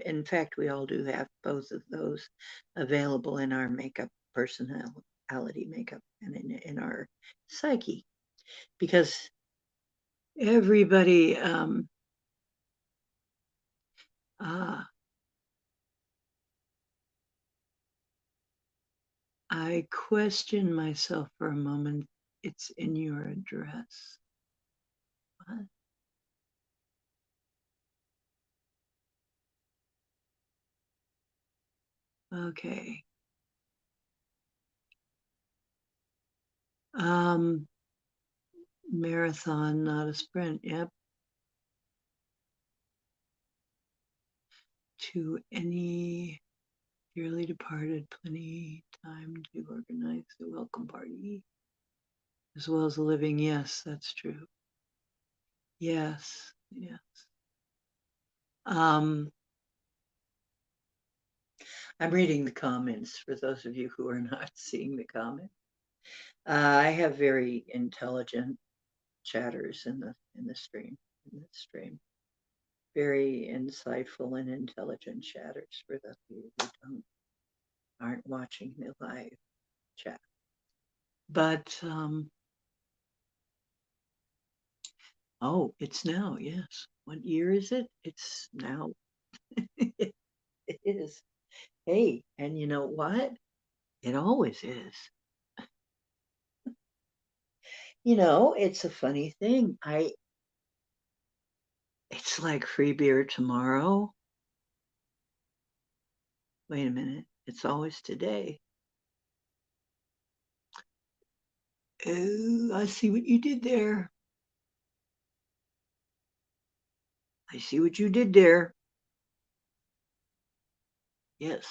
in fact, we all do have both of those available in our makeup, personality makeup, and in our psyche. Because everybody, I question myself for a moment. It's in your address. What? Okay. Marathon, not a sprint. Yep. To any dearly departed, plenty time to organize the welcome party, as well as the living. Yes, that's true. Yes, yes. I'm reading the comments for those of you who are not seeing the comment. I have very intelligent chatters in the stream. In the stream, very insightful and intelligent chatters for those of you who aren't watching the live chat. But oh, it's now. Yes. What year is it? It's now. It is. Hey, and you know what? It always is. It's a funny thing. It's like free beer tomorrow. Wait a minute. It's always today. Oh, I see what you did there. I see what you did there. Yes.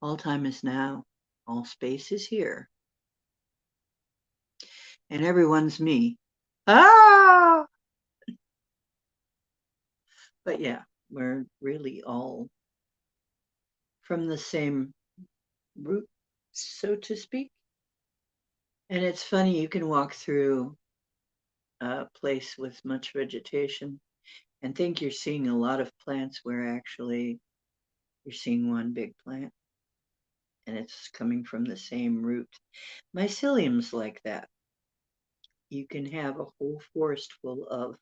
All time is now. All space is here. And everyone's me. Ah! But yeah, we're really all from the same root, so to speak. And it's funny, you can walk through a place with much vegetation and think you're seeing a lot of plants where actually you're seeing one big plant and it's coming from the same root. Mycelium's like that. You can have a whole forest full of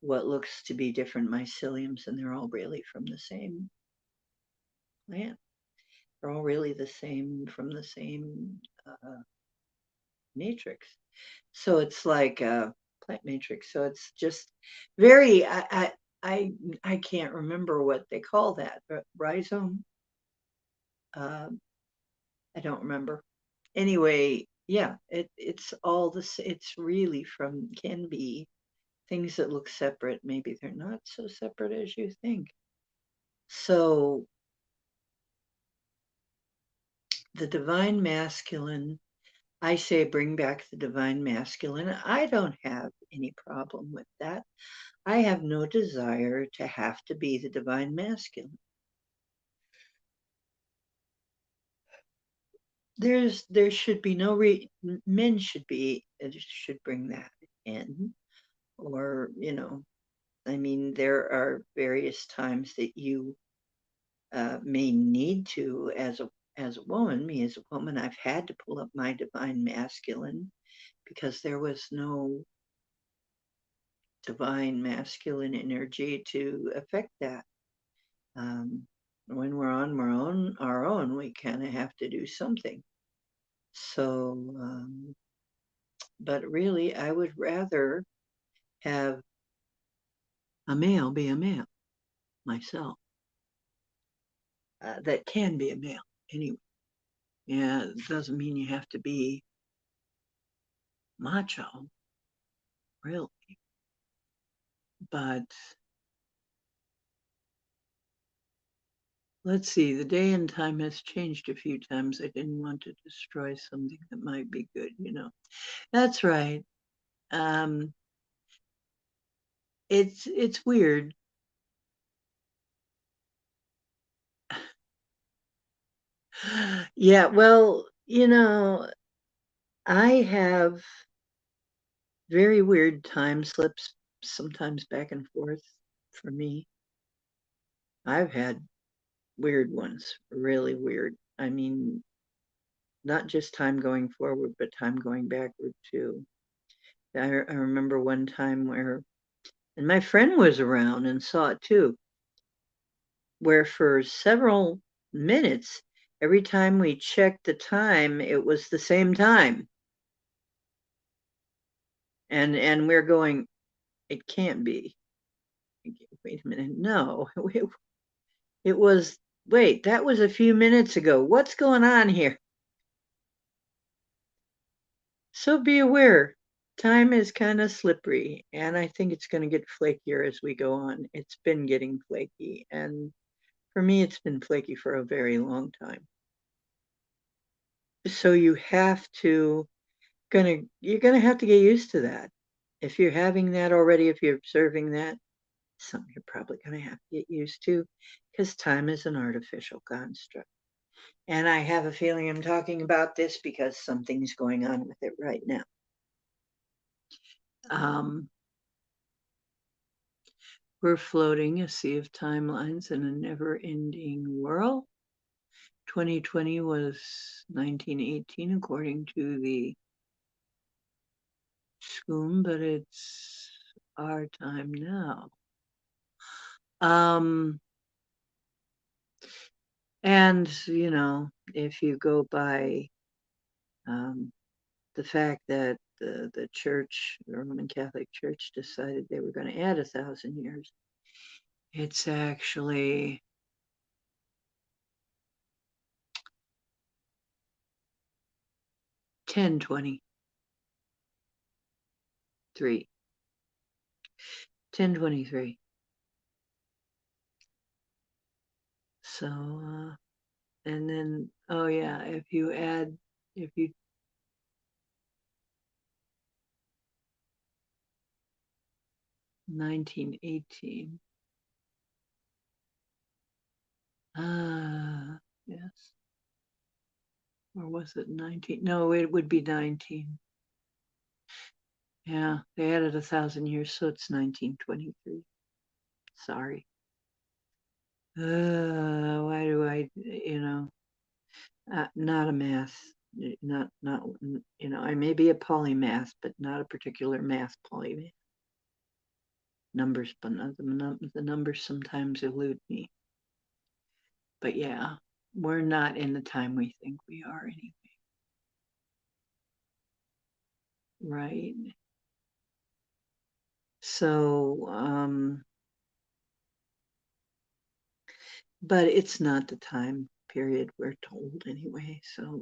what looks to be different myceliums, and they're all really from the same plant. They're all really the same from the same matrix. So it's like a plant matrix. So it's just very. I can't remember what they call that, but rhizome. I don't remember. Anyway, yeah, it's all this. It's really can be things that look separate. Maybe they're not so separate as you think. So the divine masculine, I say bring back the divine masculine. I don't have any problem with that. I have no desire to have to be the divine masculine. There should be no men should bring that in, or I mean, there are various times that you may need to, as a woman, me as a woman, I've had to pull up my divine masculine because there was no divine masculine energy to affect that. When we're on our own, we kind of have to do something. So, but really, I would rather have a male be a male myself. That can be a male anyway. Yeah, it doesn't mean you have to be macho, really. But let's see, the day and time has changed a few times. I didn't want to destroy something that might be good. That's right. Um, it's weird. Yeah, well, I have very weird time slips, sometimes back and forth for me. I've had weird ones, really weird. I mean, not just time going forward, but time going backward too. I remember one time where, and my friend was around and saw it too, where for several minutes, every time we checked the time, it was the same time. And we're going, it can't be. Wait a minute, no. It was, wait, that was a few minutes ago. What's going on here? So be aware, time is kind of slippery, and I think it's going to get flakier as we go on. It's been getting flaky, and for me, it's been flaky for a very long time. So you're gonna have to get used to that. If you're having that already, if you're observing that, something you're probably gonna have to get used to, because time is an artificial construct. And I have a feeling I'm talking about this because something's going on with it right now. Um, we're floating a sea of timelines in a never-ending whirl. 2020 was 1918 according to the school, but it's our time now. Um, and if you go by um, the fact that the church, the Roman Catholic Church, decided they were going to add 1,000 years, it's actually 1023. 1023. So, and then, oh yeah, if you 1918. Yes. Or was it 19? No, it would be 19. Yeah, they added 1,000 years, so it's 1923. Sorry. Why do not a math, not, I may be a polymath, but not a particular math polymath. Numbers, but the numbers sometimes elude me. But yeah, we're not in the time we think we are anyway. Right. So, but it's not the time period we're told anyway. So,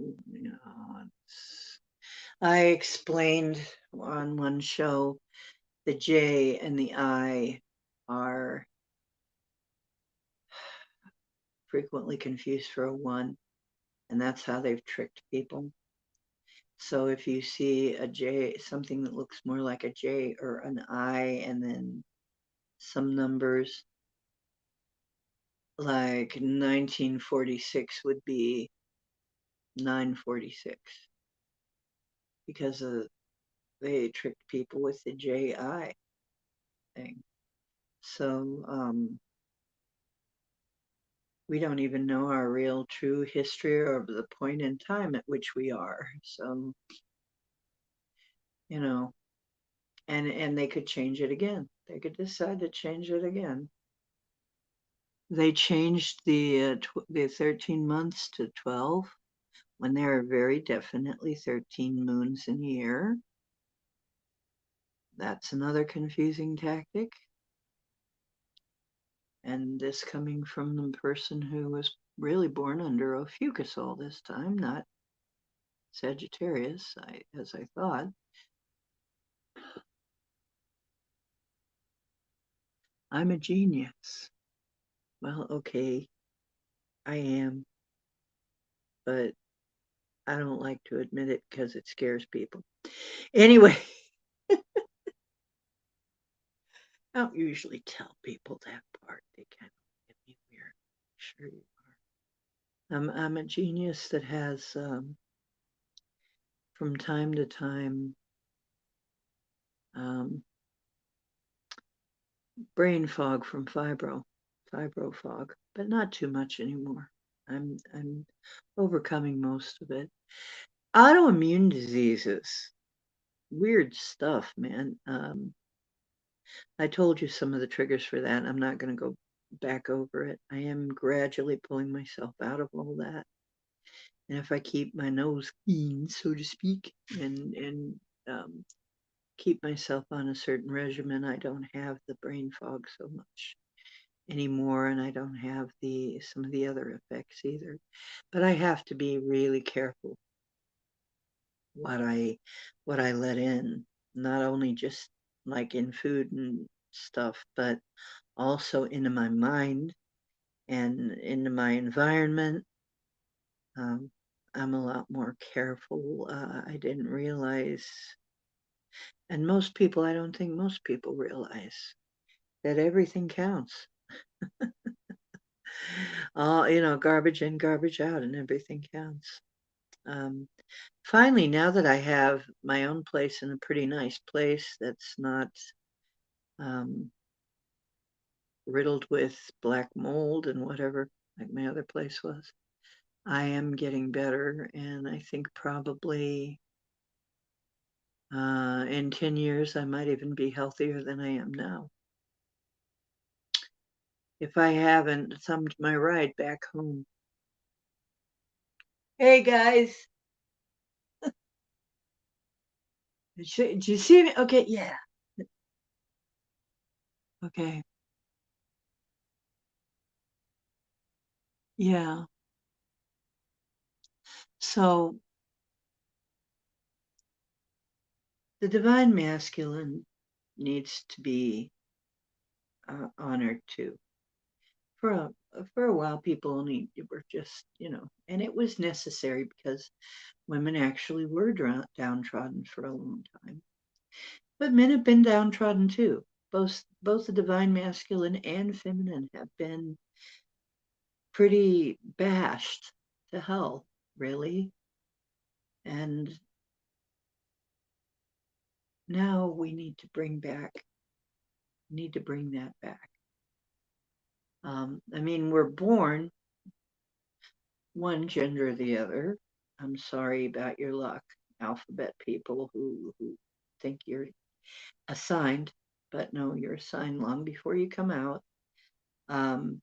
I explained on one show the J and the I are frequently confused for a one, and that's how they've tricked people. So if you see a J, something that looks more like a J or an I, and then some numbers, like 1946 would be 946, because they tricked people with the JI thing. So we don't even know our real true history or the point in time at which we are. So, you know, and they could change it again. They could decide to change it again. They changed the 13 months to 12 when there are very definitely 13 moons in a year. That's another confusing tactic. And this coming from the person who was really born under Ophiuchus all this time, not Sagittarius, as I thought. I'm a genius. Well, okay, I am, but I don't like to admit it because it scares people. Anyway, I don't usually tell people that part. They kind of look at me weird. Sure you are. I'm a genius that has, from time to time, um, brain fog from fibro fog, but not too much anymore. I'm overcoming most of it. Autoimmune diseases, weird stuff, man. I told you some of the triggers for that. I'm not going to go back over it. I am gradually pulling myself out of all that. And if I keep my nose clean, so to speak, and um, keep myself on a certain regimen, I don't have the brain fog so much anymore, and I don't have the some of the other effects either. But I have to be really careful what I let in, not only just like in food and stuff, but also into my mind and into my environment. Um, I'm a lot more careful. I didn't realize, and most people, I don't think most people realize that everything counts. Garbage in, garbage out, and everything counts. Um, Finally, now that I have my own place in a pretty nice place that's not um, riddled with black mold and whatever, like my other place was, I am getting better. And I think probably in 10 years, I might even be healthier than I am now. If I haven't thumbed my ride back home. Hey guys, did you see me? Okay, yeah. Okay, yeah. So the divine masculine needs to be honored too. For for a while, people only were just, and it was necessary because women actually were downtrodden for a long time. But men have been downtrodden too. Both the divine masculine and feminine have been pretty bashed to hell, really. And now we need to bring that back. I mean, we're born one gender or the other. I'm sorry about your luck, alphabet people who think you're assigned, but no, you're assigned long before you come out. Um,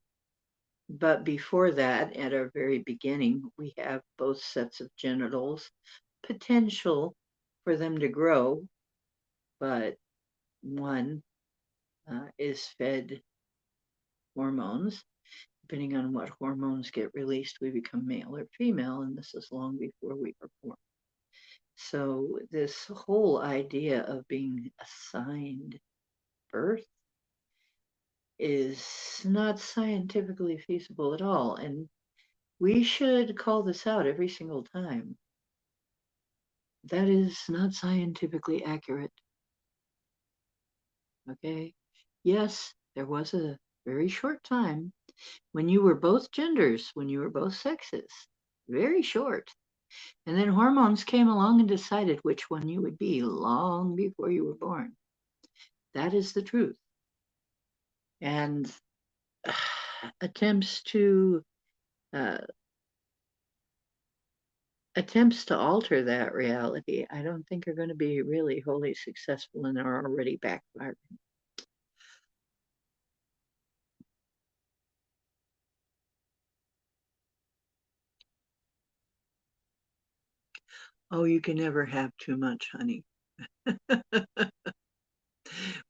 but before that, at our very beginning, we have both sets of genitals, potential for them to grow, but one is fed hormones. Depending on what hormones get released, we become male or female, and this is long before we were born. So, this whole idea of being assigned birth is not scientifically feasible at all. And we should call this out every single time. That is not scientifically accurate. Okay. Yes, there was a very short time when you were both genders, when you were both sexes. Very short. And then hormones came along and decided which one you would be long before you were born. That is the truth. And attempts to uh, attempts to alter that reality, I don't think are going to be really wholly successful and are already backfiring. Oh, you can never have too much, honey.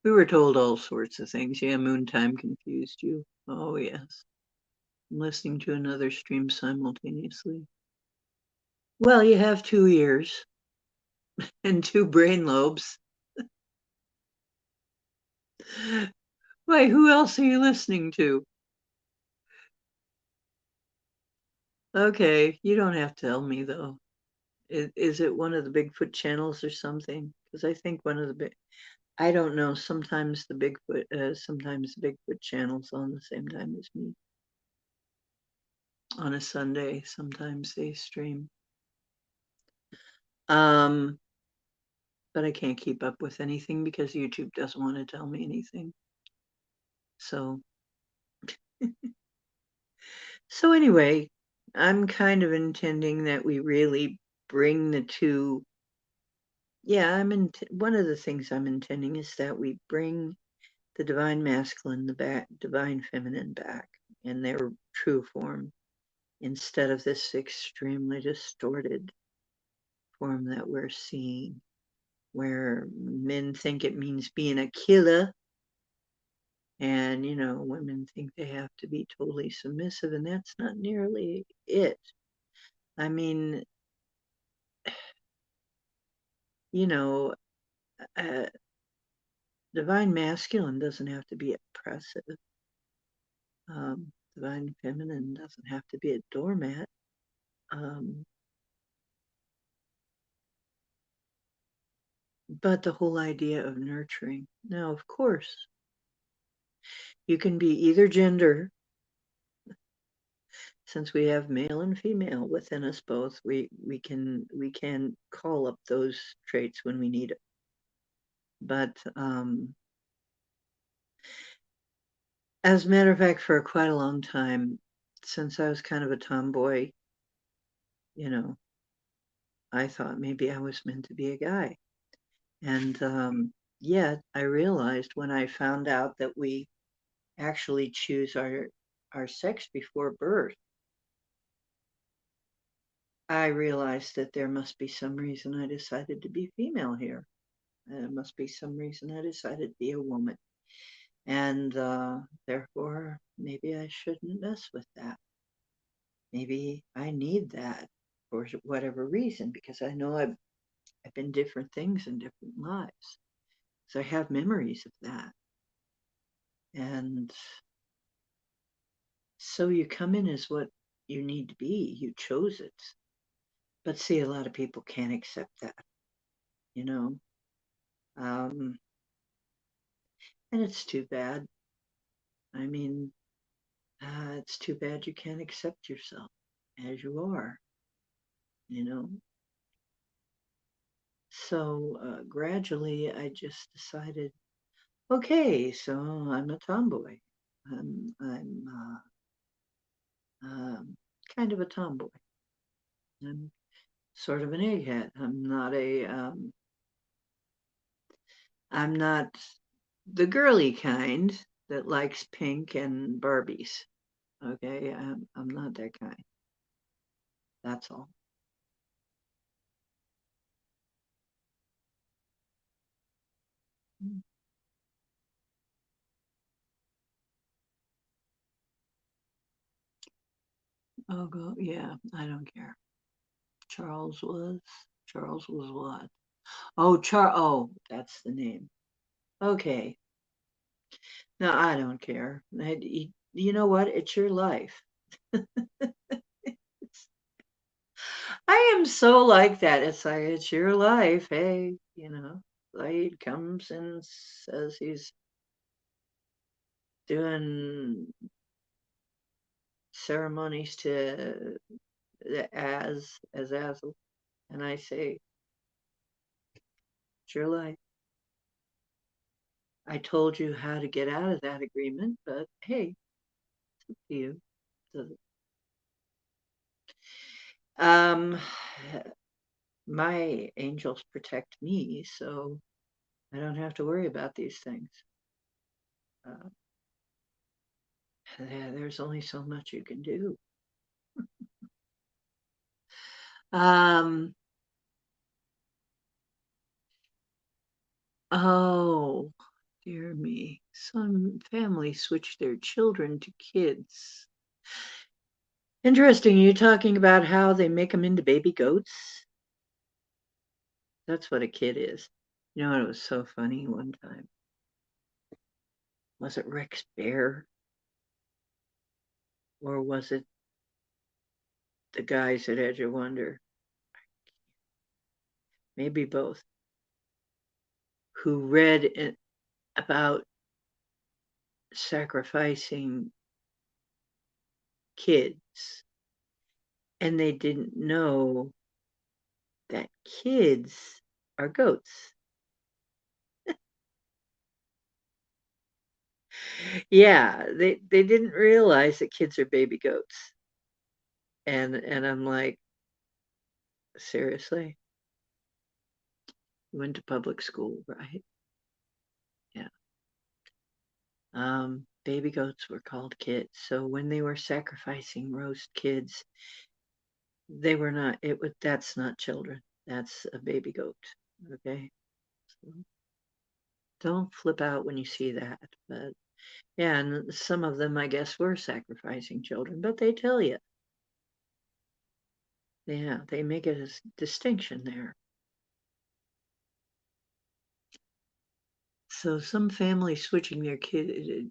We were told all sorts of things. Yeah, moon time confused you. Oh, yes. I'm listening to another stream simultaneously. Well, you have 2 ears and two brain lobes. Wait, who else are you listening to? Okay, you don't have to tell me though. Is it one of the Bigfoot channels or something? Because I think one of the big, I don't know. Sometimes the Bigfoot channel's on the same time as me on a Sunday. Sometimes they stream. Um, but I can't keep up with anything because YouTube doesn't want to tell me anything. So, so anyway, I'm kind of intending that we really bring the two. Yeah, one of the things I'm intending is that we bring the divine masculine, divine feminine back in their true form instead of this extremely distorted form that we're seeing, where men think it means being a killer, and women think they have to be totally submissive, and that's not nearly it. I mean, you know, uh, divine masculine doesn't have to be oppressive. Divine feminine doesn't have to be a doormat. Um, but the whole idea of nurturing. Now, of course, you can be either gender. Since we have male and female within us both, we can call up those traits when we need it. But as a matter of fact, for quite a long time, since I was kind of a tomboy, you know, I thought maybe I was meant to be a guy. And yet I realized when I found out that we actually choose our sex before birth, I realized that there must be some reason I decided to be female here. There must be some reason I decided to be a woman. And therefore, maybe I shouldn't mess with that. Maybe I need that for whatever reason, because I know I've been different things in different lives. So I have memories of that. And so you come in as what you need to be. You chose it. But see, a lot of people can't accept that, you know? Um, and it's too bad. I mean, it's too bad you can't accept yourself as you are, you know? So gradually, I just decided, okay, so I'm a tomboy. I'm kind of a tomboy. I'm sort of an egghead. I'm not the girly kind that likes pink and Barbies. Okay, I'm not that kind. That's all. Oh, go, yeah, I don't care. Charles was. Charles was what? Oh, Oh, that's the name. Okay. No, I don't care. You know what? It's your life. I am so like that. It's like, it's your life. Hey, Slade comes and says he's doing ceremonies to the as Azel. And I say, it's your life. I told you how to get out of that agreement, but hey, it's up to you. Um, my angels protect me, so I don't have to worry about these things. Uh, there's only so much you can do. Um, oh, dear me. Some families switch their children to kids. Interesting. You're talking about how they make them into baby goats? That's what a kid is. You know, it was so funny one time. Was it Rex Bear? Or was it the guys at Edge of Wonder? Maybe both. Who read about sacrificing kids, and they didn't know that kids are goats. Yeah, they didn't realize that kids are baby goats. And I'm like, seriously? You went to public school, right? Yeah. Baby goats were called kids. So when they were sacrificing roast kids, they were not, it was, that's not children. That's a baby goat. Okay. So don't flip out when you see that. But yeah, and some of them, I guess, were sacrificing children, but they tell you. Yeah, they make a distinction there. So some families switching their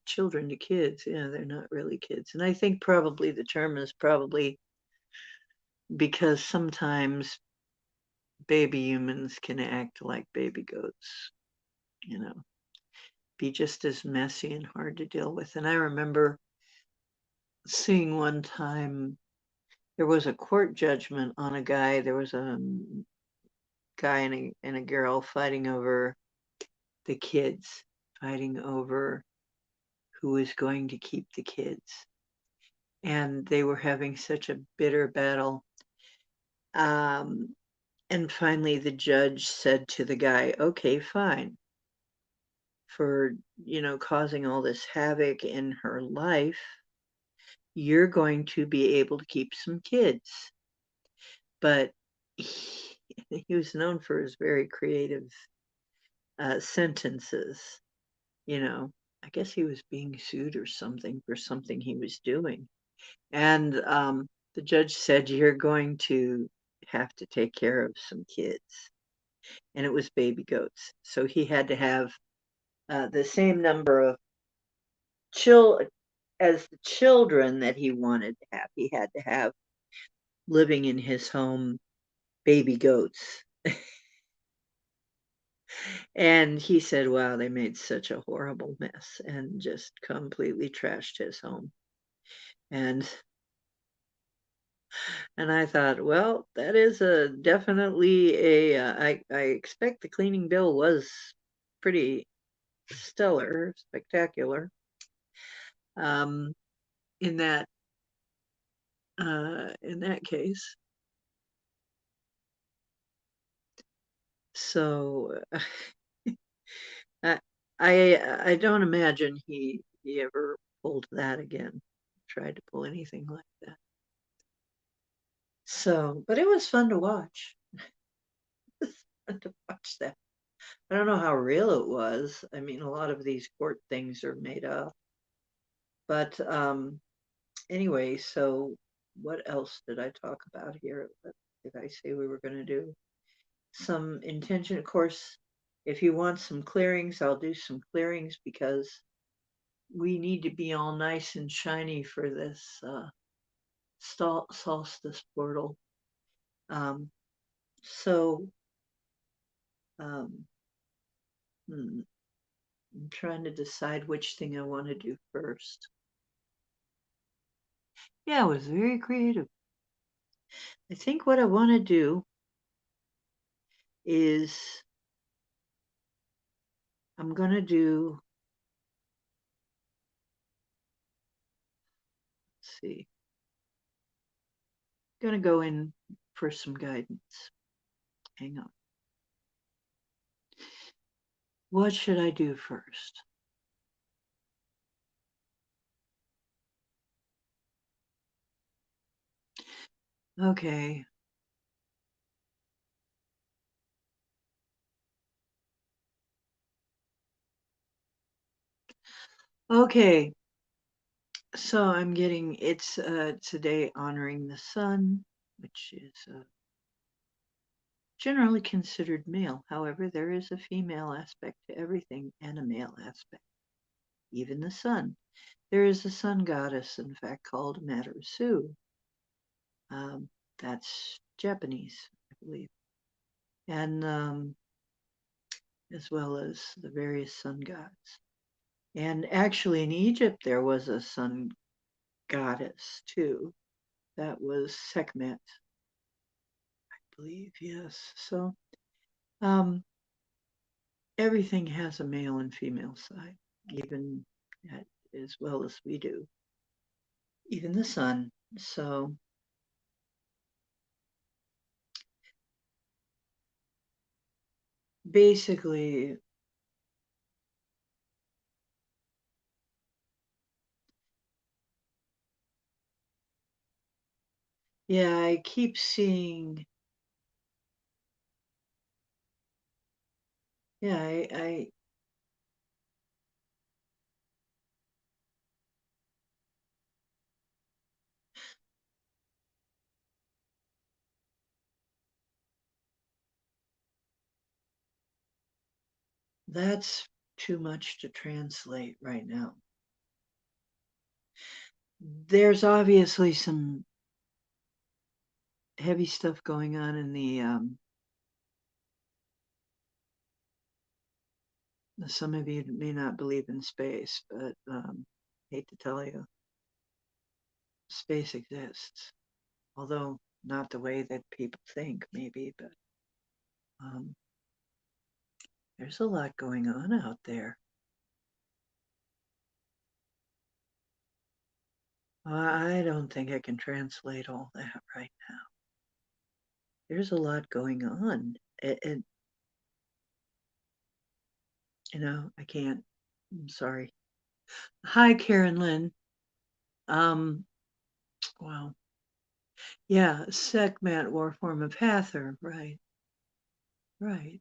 children to kids, yeah, they're not really kids. And I think probably the term is probably because sometimes baby humans can act like baby goats, you know, be just as messy and hard to deal with. And I remember seeing one time there was a court judgment on a guy. There was a guy and a girl fighting over the kids, fighting over who was going to keep the kids. And they were having such a bitter battle. Um, and finally, the judge said to the guy, okay, fine, for, causing all this havoc in her life, you're going to be able to keep some kids. But he was known for his very creative sentences. You know, I guess he was being sued or something for something he was doing. And the judge said, you're going to have to take care of some kids. And it was baby goats. So he had to have the same number of as the children that he wanted to have. He had to have living in his home baby goats. And he said, wow, they made such a horrible mess and just completely trashed his home. And I thought, well, that is a definitely I expect the cleaning bill was pretty stellar, spectacular. Um, in that case. So I I don't imagine he ever pulled that again. Tried to pull anything like that. So, but it was fun to watch. It was fun to watch that. I don't know how real it was. I mean, a lot of these court things are made up. But anyway, so what else did I talk about here? What did I say we were going to do? Some intention, of course. If you want some clearings, I'll do some clearings because we need to be all nice and shiny for this solstice portal. Um, so um, I'm trying to decide which thing I want to do first. Yeah, it was very creative. I think what I want to do is I'm going to do, let's see, going to go in for some guidance. Hang on. What should I do first? Okay. Okay. So I'm getting it's today honoring the sun, which is generally considered male. However, there is a female aspect to everything and a male aspect. even the sun. There is a sun goddess, in fact, called Mattersu. Um, that's Japanese, I believe, and as well as the various sun gods. And actually, in Egypt, there was a sun goddess too. That was Sekhmet, I believe. Yes. So um, everything has a male and female side, even at, as well as we do, even the sun. So basically, yeah, I keep seeing, yeah, I that's too much to translate right now. There's obviously some heavy stuff going on in some of you may not believe in space, but hate to tell you, space exists. Although not the way that people think, maybe, but um, there's a lot going on out there. I don't think I can translate all that right now. There's a lot going on. And I can't. I'm sorry. Hi, Karen Lynn. Um, well, yeah, Sekhmet war form of Hathor, right, right,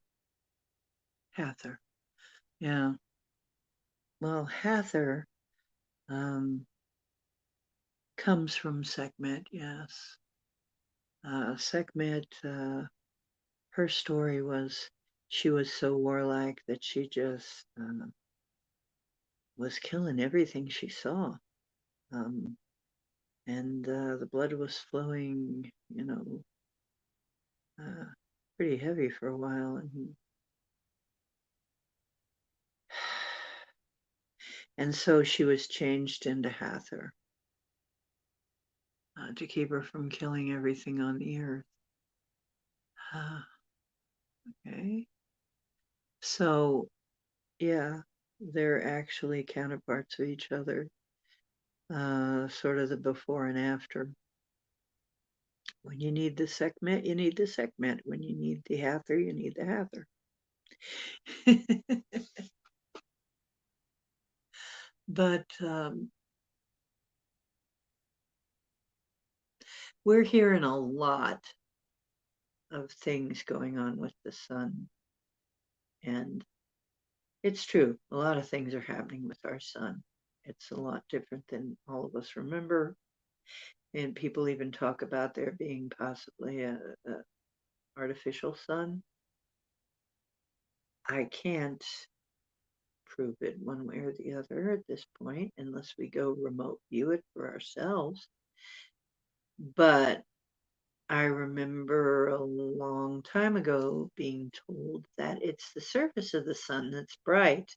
Hathor. Yeah. Well, Hathor um, comes from Sekhmet, yes. Sekhmet, her story was she was so warlike that she just was killing everything she saw. Um, and the blood was flowing, uh, pretty heavy for a while. And so she was changed into Hathor to keep her from killing everything on the earth. Okay. So, yeah, they're actually counterparts of each other, sort of the before and after. When you need the Sekhmet, you need the Sekhmet. When you need the Hathor, you need the Hathor. But we're hearing a lot of things going on with the sun. And it's true, a lot of things are happening with our sun. It's a lot different than all of us remember. And people even talk about there being possibly a artificial sun. I can't prove it one way or the other at this point unless we go remote view it for ourselves. But I remember a long time ago being told that it's the surface of the sun that's bright.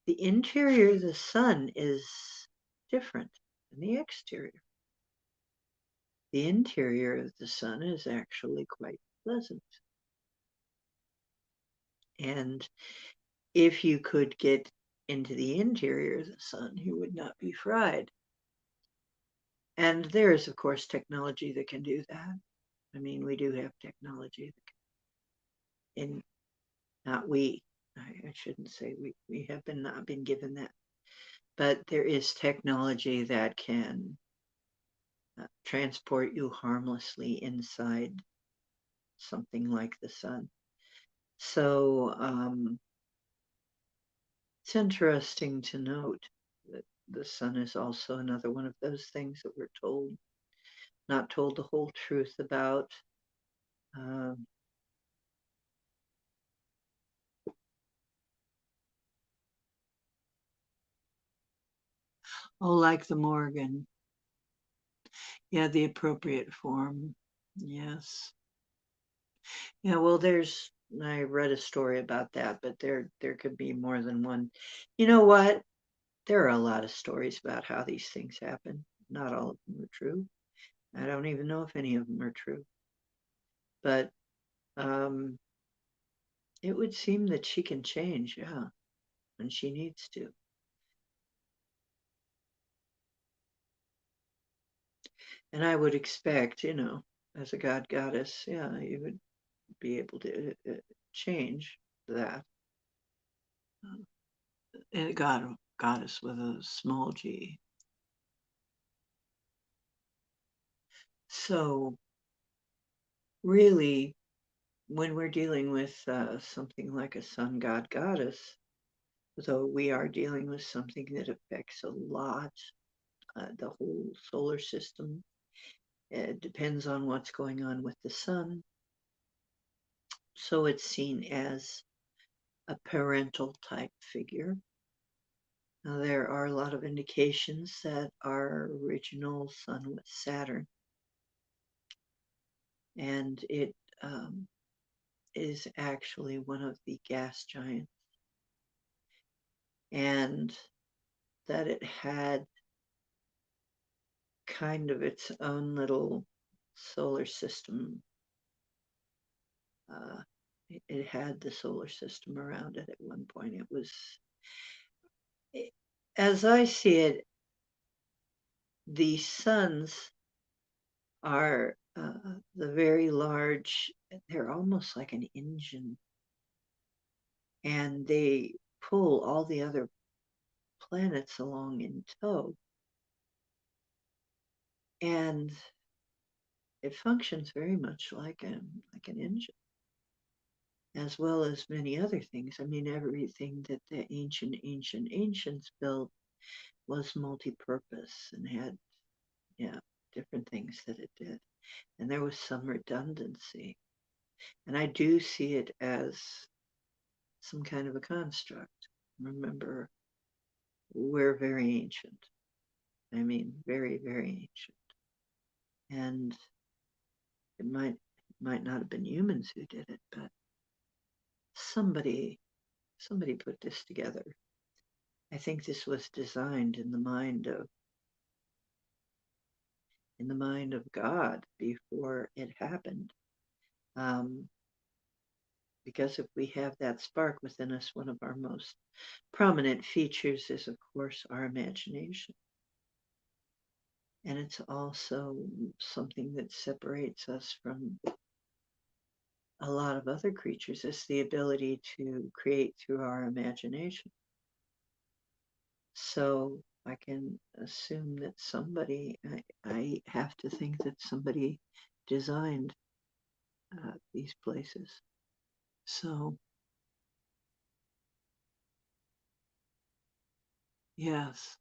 The interior of the sun is different than the exterior. The interior of the sun is actually quite pleasant. And if you could get into the interior of the sun, you would not be fried. And there is, of course, technology that can do that. I mean, we do have technology that can, not we, I shouldn't say we have been not been given that, but there is technology that can transport you harmlessly inside something like the sun. So it's interesting to note that the sun is also another one of those things that we're not told the whole truth about. Um, Oh, like the Morgan. Yeah, the appropriate form. Yes. Yeah, well, I read a story about that, but there could be more than one. You know what? There are a lot of stories about how these things happen. Not all of them are true. I don't even know if any of them are true. But um, it would seem that she can change, yeah, when she needs to. And I would expect, as a god goddess, yeah, you would be able to change that. And goddess with a small g. So really, when we're dealing with something like a sun god goddess, though we are dealing with something that affects a lot, the whole solar system. It depends on what's going on with the sun. So it's seen as a parental type figure. Now, there are a lot of indications that our original sun was Saturn, and it is actually one of the gas giants, and that it had kind of its own little solar system. Uh, it had the solar system around it at one point. As I see it, the suns are the very large, they're almost like an engine, and they pull all the other planets along in tow. And it functions very much like an engine, as well as many other things. I mean, everything that the ancients built was multi-purpose and had, yeah, different things that it did. And there was some redundancy. And I do see it as some kind of a construct. Remember, we're very ancient. I mean, very, very ancient. And it might not have been humans who did it, but somebody somebody put this together. I think this was designed in the mind of God before it happened. Um, because if we have that spark within us, one of our most prominent features is, of course, our imagination. And it's also something that separates us from a lot of other creatures, is the ability to create through our imagination. So I can assume that I have to think that somebody designed these places. So, yes.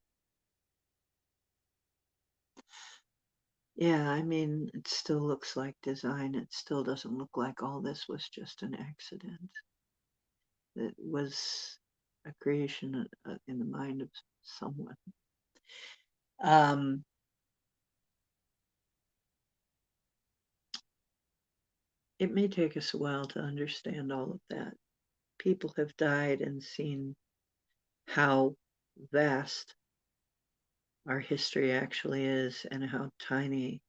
Yeah, I mean, it still looks like design. It still doesn't look like all this was just an accident. It was a creation in the mind of someone. Um, it may take us a while to understand all of that. People have died and seen how vast our history actually is and how tiny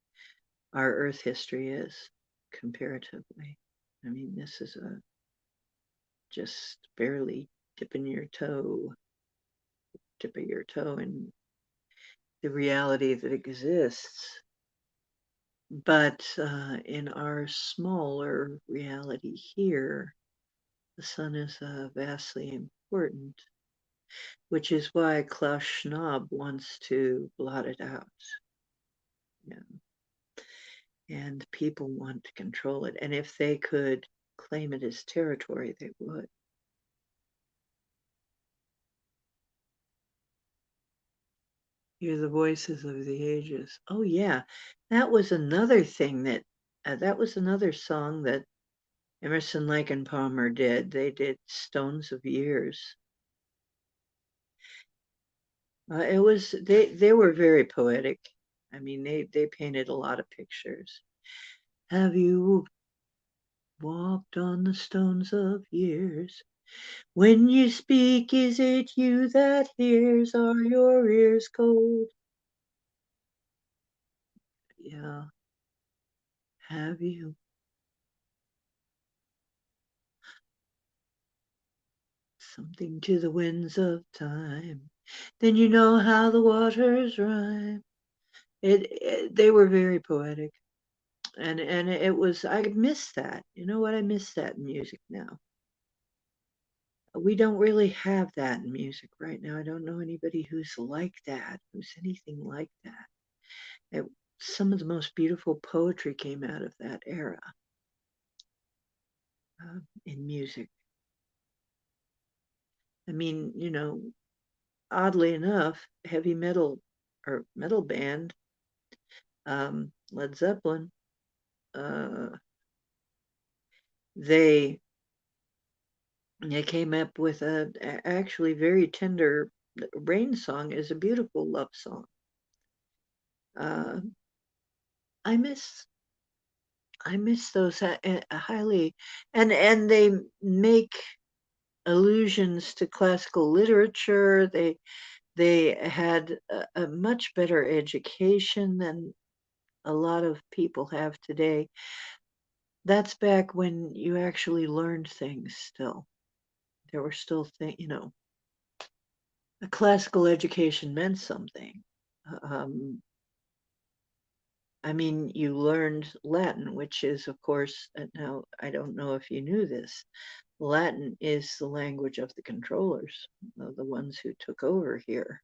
our Earth history is comparatively. I mean, this is just barely dipping your toe in the reality that exists. But in our smaller reality here, the sun is vastly important, which is why Klaus Schwab wants to blot it out. Yeah. And people want to control it. And if they could claim it as territory, they would. Hear the voices of the ages. Oh yeah, that was another song that Emerson, Lake and Palmer did. They did Stones of Years. It was they were very poetic. I mean, they painted a lot of pictures. Have you walked on the stones of years? When you speak, is it you that hears? Are your ears cold? Yeah. Have you something to the winds of time? Then you know how the waters rhyme. They were very poetic, and it was. I miss that. You know what? I miss that in music now. We don't really have that in music right now. I don't know anybody who's like that, who's anything like that. It, some of the most beautiful poetry came out of that era in music. I mean, oddly enough, heavy metal or metal band, Led Zeppelin, uh, they they came up with a actually very tender. Rain Song is a beautiful love song. Uh, I miss I miss those highly, and they make allusions to classical literature. They had a much better education than a lot of people have today. That's back when you actually learned things still. There were still things. A classical education meant something. Um, I mean, you learned Latin, which is, of course, now I don't know if you knew this. Latin is the language of the controllers, the ones who took over here.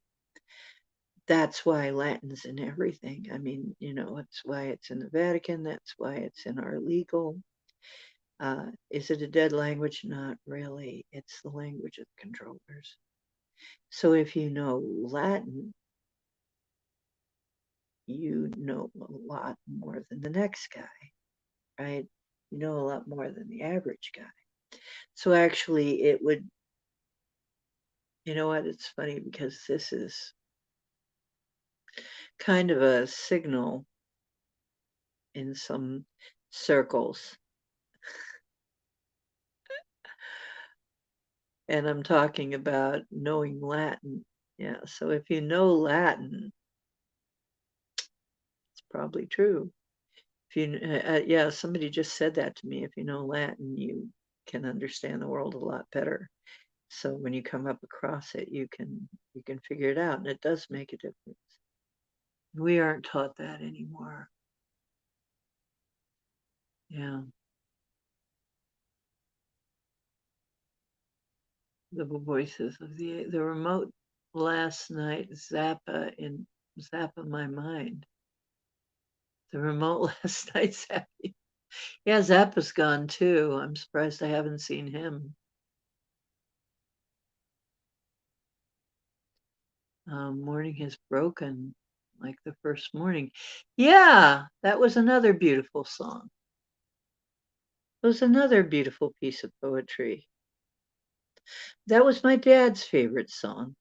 That's why Latin's in everything. I mean, it's why it's in the Vatican. That's why it's in our legal. Is it a dead language? Not really. It's the language of the controllers. So if you know Latin, you know a lot more than the next guy, right? You know a lot more than the average guy. So actually, it would, you know what? It's funny because this is kind of a signal in some circles. And I'm talking about knowing Latin. Yeah, so if you know Latin, it's probably true. If you, yeah, somebody just said that to me. If you know Latin, you can understand the world a lot better. So when you come up across it, you can figure it out, and it does make a difference. We aren't taught that anymore. Yeah, the voices of the remote last night. Zappa my mind. The remote last night Zappa. Yeah, Zappa's gone too. I'm surprised I haven't seen him. Morning has broken like the first morning. Yeah, that was another beautiful song. It was another beautiful piece of poetry. That was my dad's favorite song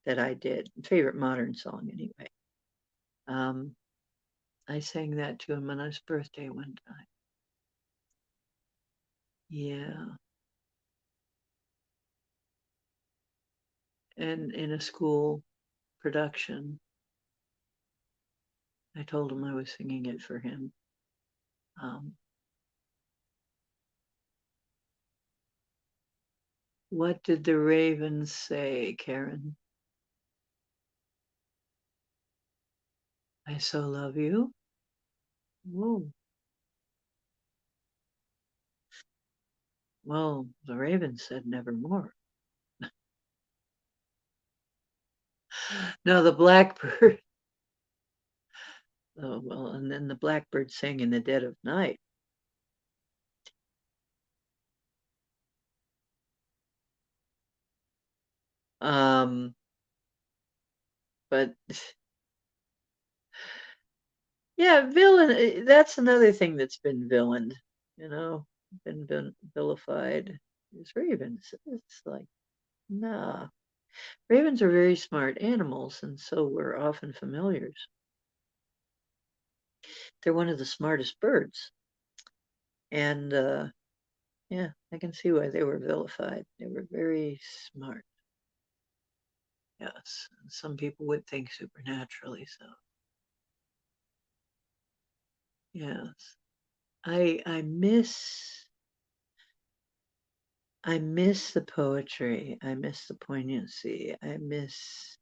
that I did, favorite modern song anyway. Um, I sang that to him on his birthday one time. Yeah, and in a school production, I told him I was singing it for him. Um, what did the ravens say, Karen? I so love you. Whoa. Well, the raven said nevermore. No, the blackbird. Oh, well, and then the blackbird sang in the dead of night. Um, but yeah, villain. That's another thing that's been villained. You know, been vilified. It's ravens. It's like, nah. Ravens are very smart animals, and so we're often familiars. They're one of the smartest birds. And yeah, I can see why they were vilified. They were very smart. Yes. And some people would think supernaturally so. Yes. I miss the poetry. I miss the poignancy. I miss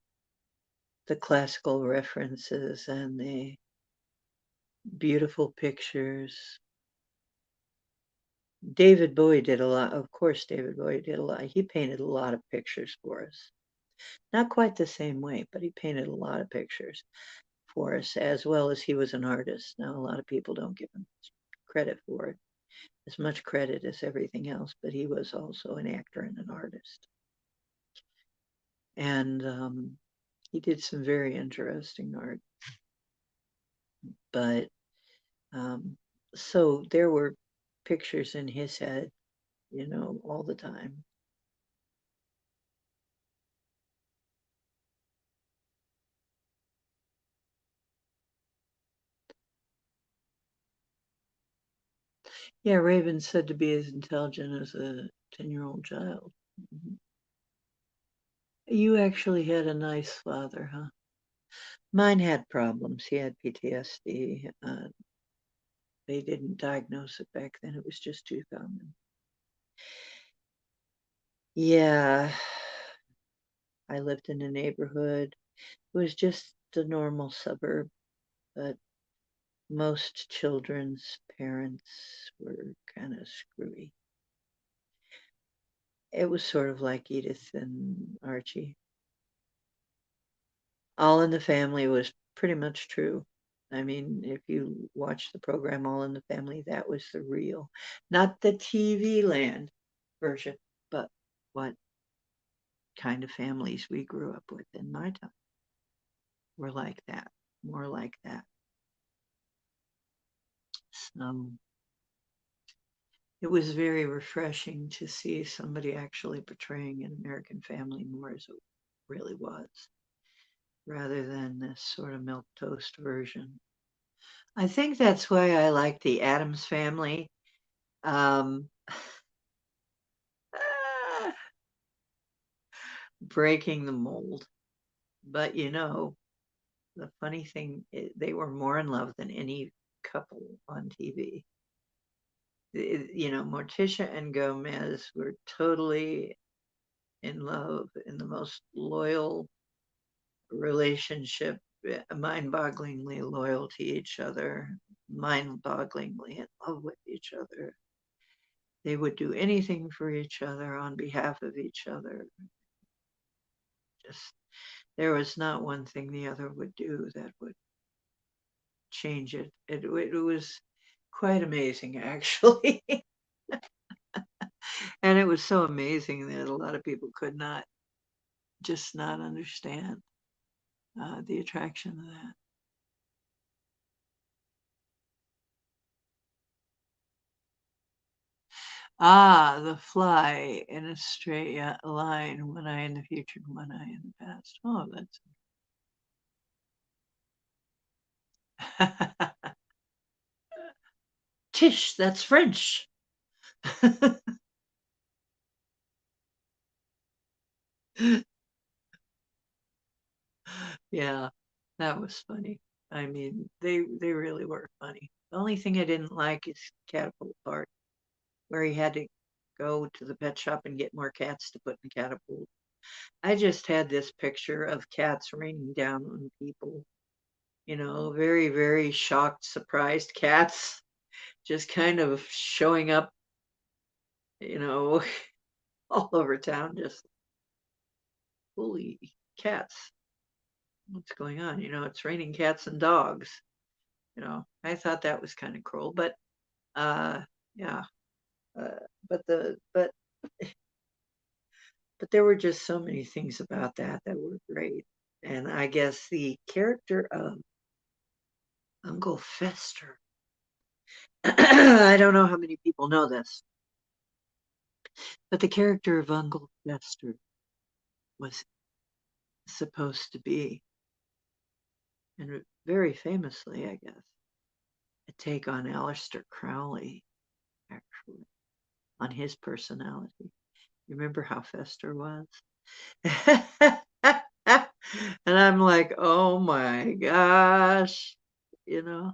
the classical references and the beautiful pictures. David Bowie did a lot. Of course, David Bowie did a lot. He painted a lot of pictures for us. Not quite the same way, but he painted a lot of pictures for us, as well as he was an artist. Now, a lot of people don't give him credit for it, as much credit as everything else, but he was also an actor and an artist. And he did some very interesting art. But so there were pictures in his head, all the time. Yeah, Raven's said to be as intelligent as a 10-year-old child. Mhm. You actually had a nice father, huh? Mine had problems. He had PTSD. They didn't diagnose it back then. It was just too common. Yeah, I lived in a neighborhood. It was just a normal suburb, but most children's parents were kind of screwy. It was sort of like Edith and Archie. All in the Family was pretty much true. I mean, if you watch the program All in the Family, that was the real, not the TV land version, but what kind of families we grew up with in my time were like that, more like that. So it was very refreshing to see somebody actually portraying an American family more as it really was, rather than this sort of milquetoast version. I think that's why I like the Addams Family. Um, breaking the mold. But the funny thing, they were more in love than any couple on TV. Morticia and Gomez were totally in love in the most loyal relationship, mind-bogglingly loyal to each other, mind-bogglingly in love with each other. They would do anything for each other on behalf of each other. Just there was not one thing the other would do that would change it. It was quite amazing, actually. And it was so amazing that a lot of people could not understand the attraction of that. Ah, the fly in a straight line, one eye in the future, one eye in the past. Oh, that's Tish, that's French. Yeah, that was funny. I mean, they really were funny. The only thing I didn't like is Catapult part, where he had to go to the pet shop and get more cats to put in Catapult. I just had this picture of cats raining down on people, very, very shocked, surprised cats just kind of showing up, you know, all over town, just holy cats. What's going on? It's raining cats and dogs. I thought that was kind of cruel, but uh, yeah, uh, but there were just so many things about that were great, and I guess the character of Uncle Fester. I don't know how many people know this, but the character of Uncle Fester was supposed to be. And very famously, I guess, a take on Aleister Crowley, actually, on his personality. You remember how Fester was? And I'm like, oh my gosh, you know.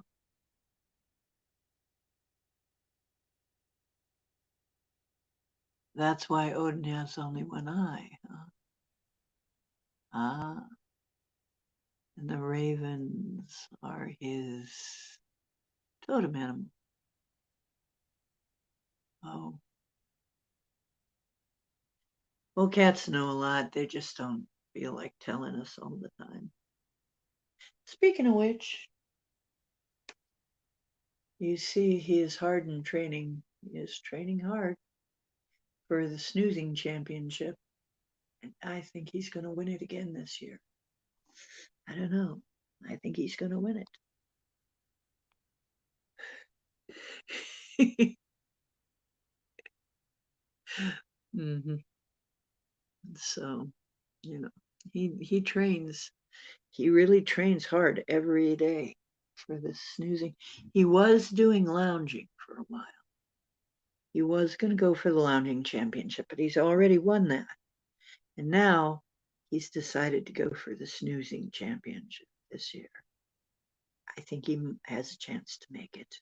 That's why Odin has only one eye. Huh? Ah, and the ravens are his totem animal. Oh, well, cats know a lot. They just don't feel like telling us all the time. Speaking of which, you see, he is hard in training. He is training hard for the snoozing championship. And I think he's going to win it again this year. I don't know. I think he's going to win it. hmm So, you know, he trains. He really trains hard every day for this snoozing. He was doing lounging for a while. He was going to go for the lounging championship, but he's already won that. And now he's decided to go for the snoozing championship this year. I think he has a chance to make it.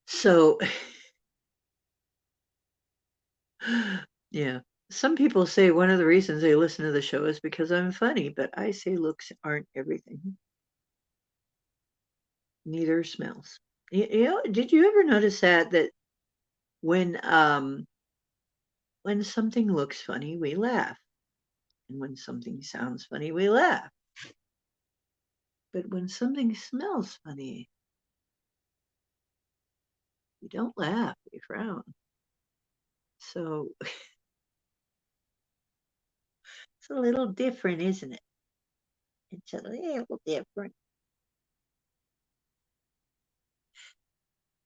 So, yeah. Some people say one of the reasons they listen to the show is because I'm funny, but I say looks aren't everything. Neither smells. You know, did you ever notice that when when something looks funny, we laugh. And when something sounds funny, we laugh. But when something smells funny, we don't laugh, we frown. So it's a little different, isn't it? It's a little different.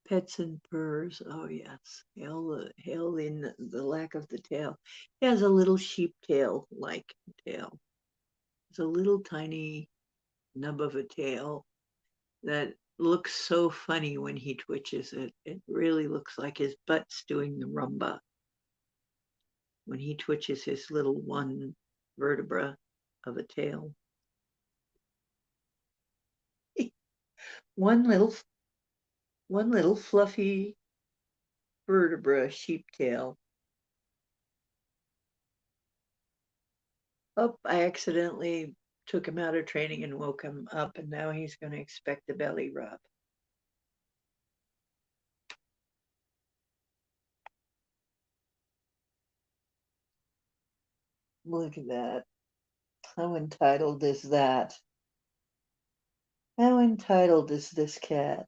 Pets and purrs. Oh yes. Hail in the lack of the tail. He has a little sheep tail like tail. It's a little tiny nub of a tail that looks so funny when he twitches it. It really looks like his butt's doing the rumba when he twitches his little one vertebra of a tail. one little one little fluffy vertebra sheep tail. Oh, I accidentally took him out of training and woke him up, and now he's going to expect a belly rub. Look at that. How entitled is that? How entitled is this cat?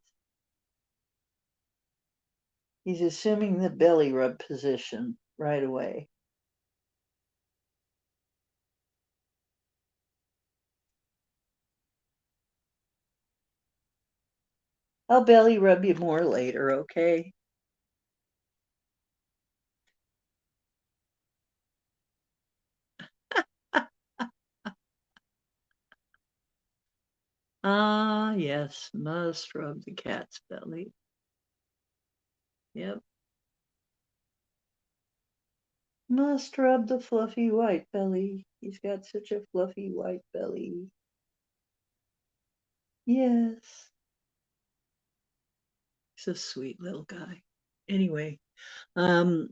He's assuming the belly rub position right away. I'll belly rub you more later, okay? Ah, yes, must rub the cat's belly. Yep. Must rub the fluffy white belly. He's got such a fluffy white belly. Yes. He's a sweet little guy. Anyway, um,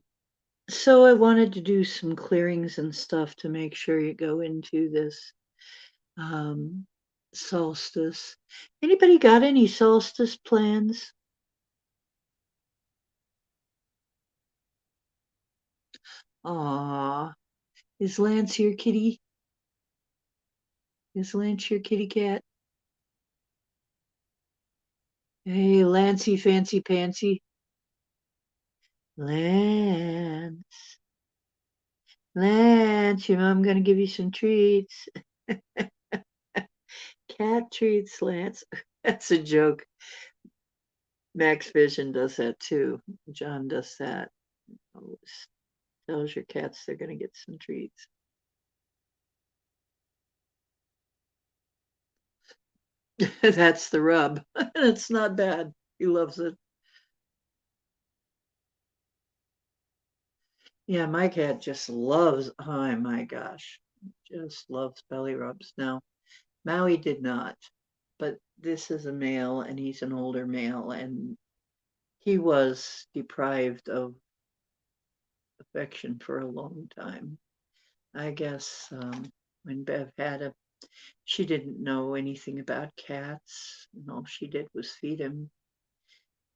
so I wanted to do some clearings and stuff to make sure you go into this um solstice. Anybody got any solstice plans? Aw, is Lance your kitty? Is Lance your kitty cat? Hey, Lancey Fancy Pantsy. Lance. Lance, your mom gonna give you some treats. Cat treats, Lance. That's a joke. Max Vision does that too. John does that. Always tells your cats they're going to get some treats. That's the rub. It's not bad. He loves it. Yeah, my cat just loves, oh my gosh, just loves belly rubs. Now, Maui did not, but this is a male and he's an older male and he was deprived of affection for a long time. I guess when Bev had him, she didn't know anything about cats, and all she did was feed him.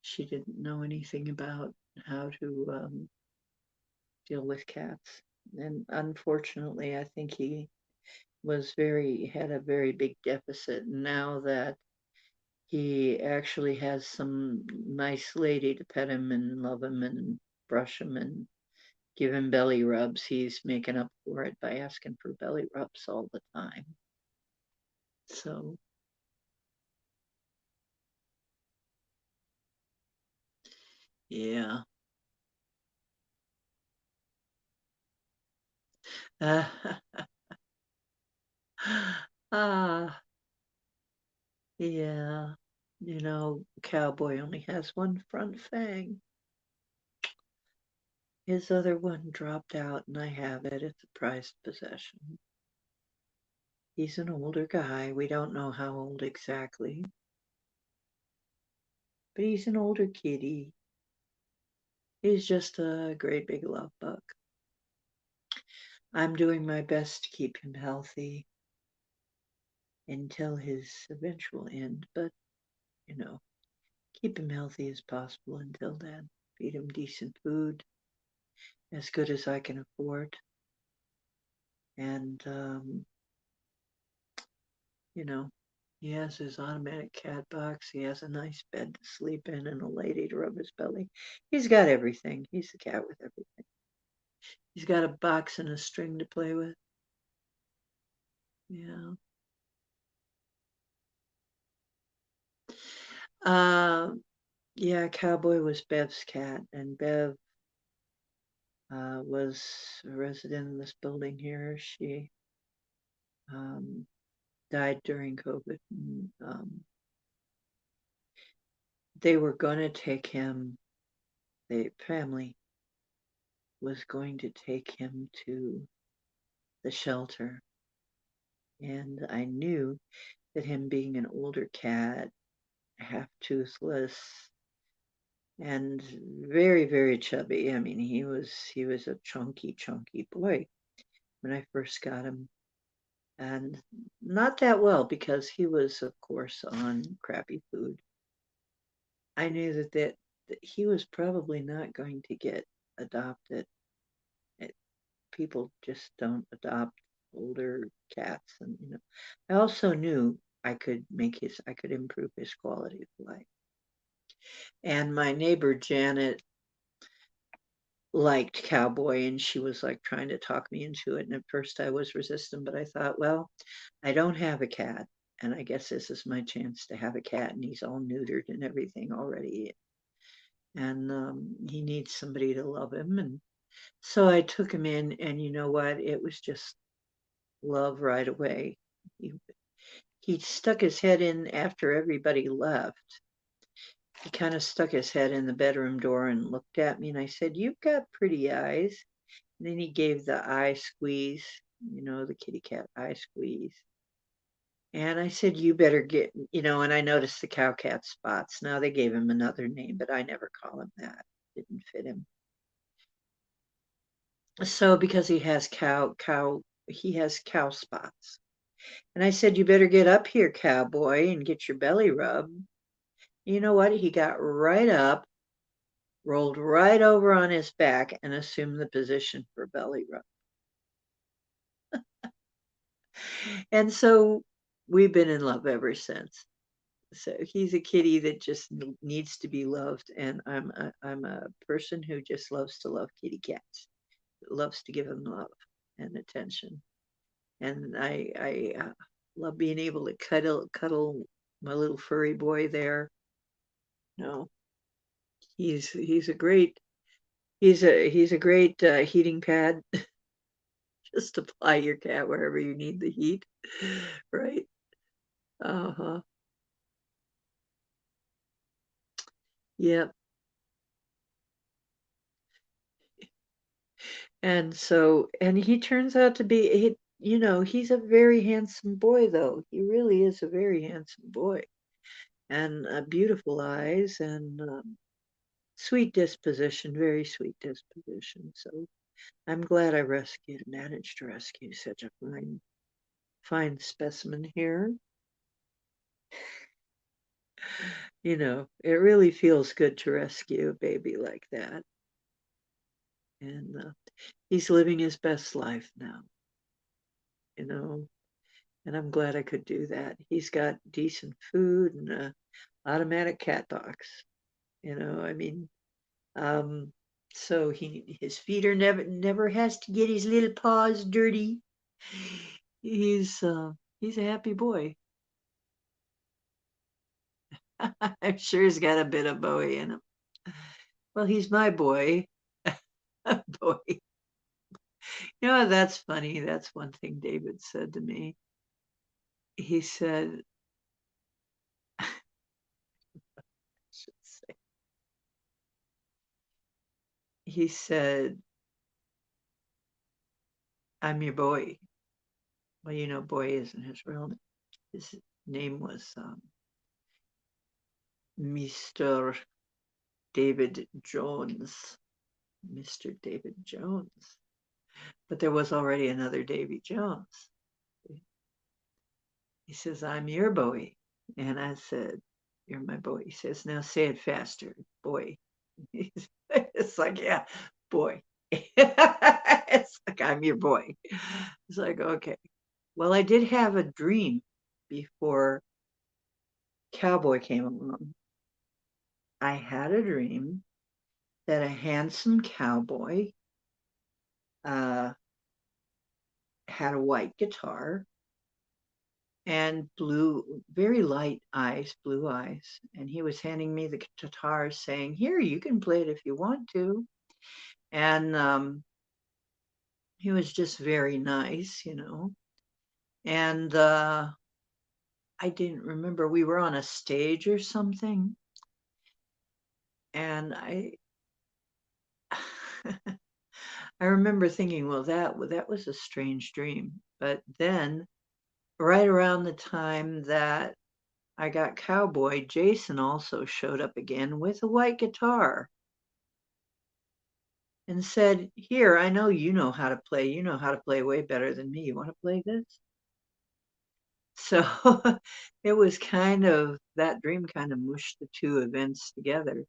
She didn't know anything about how to deal with cats. And unfortunately, I think he had a very big deficit. Now that he actually has some nice lady to pet him and love him and brush him and give him belly rubs, he's making up for it by asking for belly rubs all the time. So, yeah. Ah, yeah. Cowboy only has one front fang. His other one dropped out, and I have it. It's a prized possession. He's an older guy. We don't know how old exactly, but he's an older kitty. He's just a great big love bug. I'm doing my best to keep him healthy until his eventual end, but you know, keep him healthy as possible until then. Feed him decent food, as good as I can afford, and you know, he has his automatic cat box. He has a nice bed to sleep in and a lady to rub his belly. He's got everything. He's the cat with everything. He's got a box and a string to play with. Yeah. Um, yeah, Cowboy was Bev's cat, and Bev was a resident in this building here. She um, died during COVID. And, they were going to take him, the family was going to take him to the shelter. And I knew that him being an older cat, half toothless, and very, very chubby. I mean, he was a chunky boy when I first got him. And not that well because he was, of course, on crappy food. I knew that he was probably not going to get adopted. It, people just don't adopt older cats, and I also knew I could improve his quality of life. And my neighbor Janet liked Cowboy and she was like trying to talk me into it. And at first I was resistant, but I thought, well, I don't have a cat. And I guess this is my chance to have a cat. And he's all neutered and everything already. And he needs somebody to love him. And so I took him in, and you know what? It was just love right away. He, he stuck his head in after everybody left. He kind of stuck his head in the bedroom door and looked at me, and I said, "You've got pretty eyes." And then he gave the eye squeeze, the kitty cat eye squeeze. And I said, "You better and I noticed the cow cat spots. Now they gave him another name, but I never call him that. Didn't fit him. So because he has cow spots. And I said, "You better get up here, cowboy, and get your belly rubbed." You know what? He got right up, rolled right over on his back, and assumed the position for belly rub. And so we've been in love ever since. So he's a kitty that just needs to be loved, and I'm a person who just loves to love kitty cats, loves to give them love and attention, and I love being able to cuddle my little furry boy there. No, he's a great He's a great heating pad. Just apply your cat wherever you need the heat, right? Uh-huh. Yep. And he turns out to be, he's a very handsome boy, though. He really is a very handsome boy, and beautiful eyes, and sweet disposition, very sweet disposition. So I'm glad I managed to rescue such a fine specimen here. It really feels good to rescue a baby like that. And he's living his best life now, you know, and I'm glad I could do that. He's got decent food and automatic cat box, I mean, um, so his feet are never has to get his little paws dirty. He's a happy boy. I'm sure he's got a bit of Bowie in him. Well, he's my boy. Boy. That's funny. That's one thing David said to me. He said, I should say, he said, I'm your boy. Well, boy isn't his real name. His name was Mr. David Jones. Mr. David Jones. But there was already another Davy Jones. He says, I'm your boy. And I said, you're my boy. He says, now say it faster, boy. It's like, yeah, boy. It's like, I'm your boy. It's like, okay. Well, I did have a dream before Cowboy came along. I had a dream that a handsome cowboy uh, had a white guitar and very light eyes, blue eyes. And he was handing me the guitar saying, here, you can play it if you want to. And he was just very nice. And I didn't remember, we were on a stage or something. And I remember thinking, well, that was a strange dream. But then, right around the time that I got Cowboy, Jason also showed up again with a white guitar and said, here, I know you know how to play. You know how to play way better than me. You want to play this? So it was that dream kind of mushed the two events together.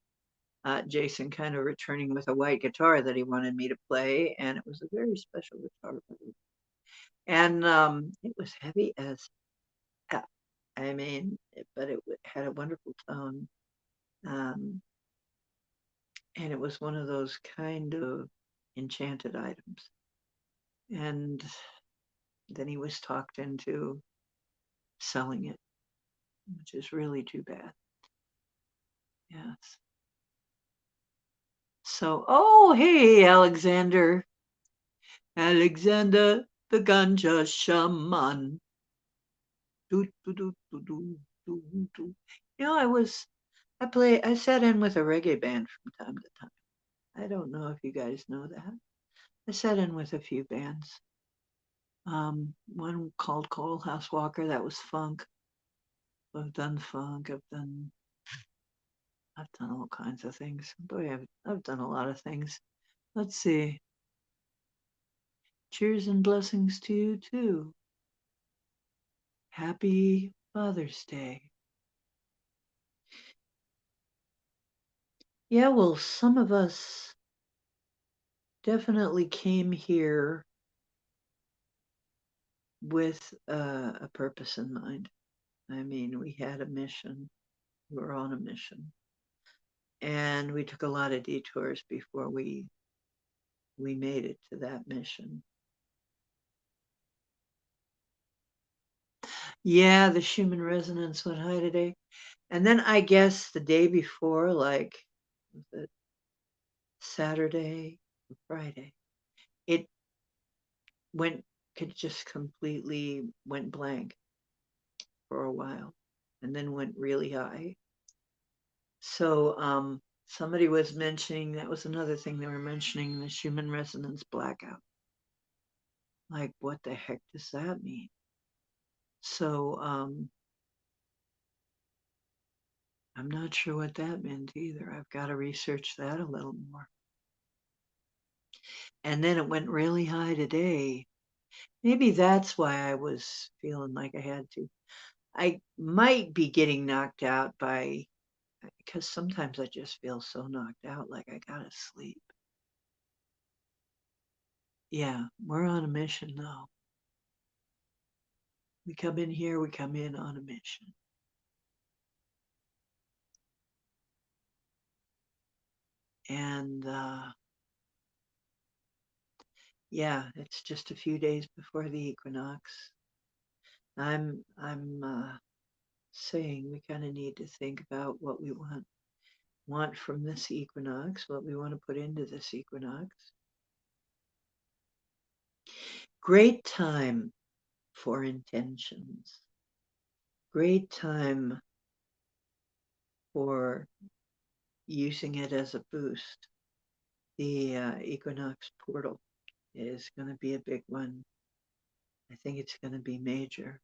Jason kind of returning with a white guitar that he wanted me to play, and it was a very special guitar. And it was heavy as F. I mean, but it had a wonderful tone. Um, and it was one of those kind of enchanted items. And then he was talked into selling it, which is really too bad. Yes. So, oh, hey, Alexander. Alexander, the ganja shaman. Do, do, do, do, do, do, do. I sat in with a reggae band from time to time. I don't know if you guys know that. I sat in with a few bands. One called Coal House Walker, that was funk. I've done funk, I've done all kinds of things. Boy, I've done a lot of things. Let's see. Cheers and blessings to you too. Happy Father's Day. Yeah, well, some of us definitely came here with a purpose in mind. I mean, we had a mission. We were on a mission. And we took a lot of detours before we made it to that mission. Yeah, the Schumann resonance went high today. And then I guess the day before, like Saturday, Friday. It went, it just completely went blank for a while and then went really high. So somebody was mentioning, that was another thing they were mentioning, the Schumann resonance blackout. Like, what the heck does that mean? So I'm not sure what that meant either. I've got to research that a little more. And then it went really high today. Maybe that's why I was feeling like I had to. I might be getting knocked out by, because sometimes I just feel so knocked out, like I gotta sleep. Yeah, we're on a mission though. We come in here, we come in on a mission. And yeah, it's just a few days before the equinox. I'm saying we kind of need to think about what we want from this equinox, what we want to put into this equinox. Great time for intentions. Great time for using it as a boost. The equinox portal is going to be a big one. I think it's going to be major.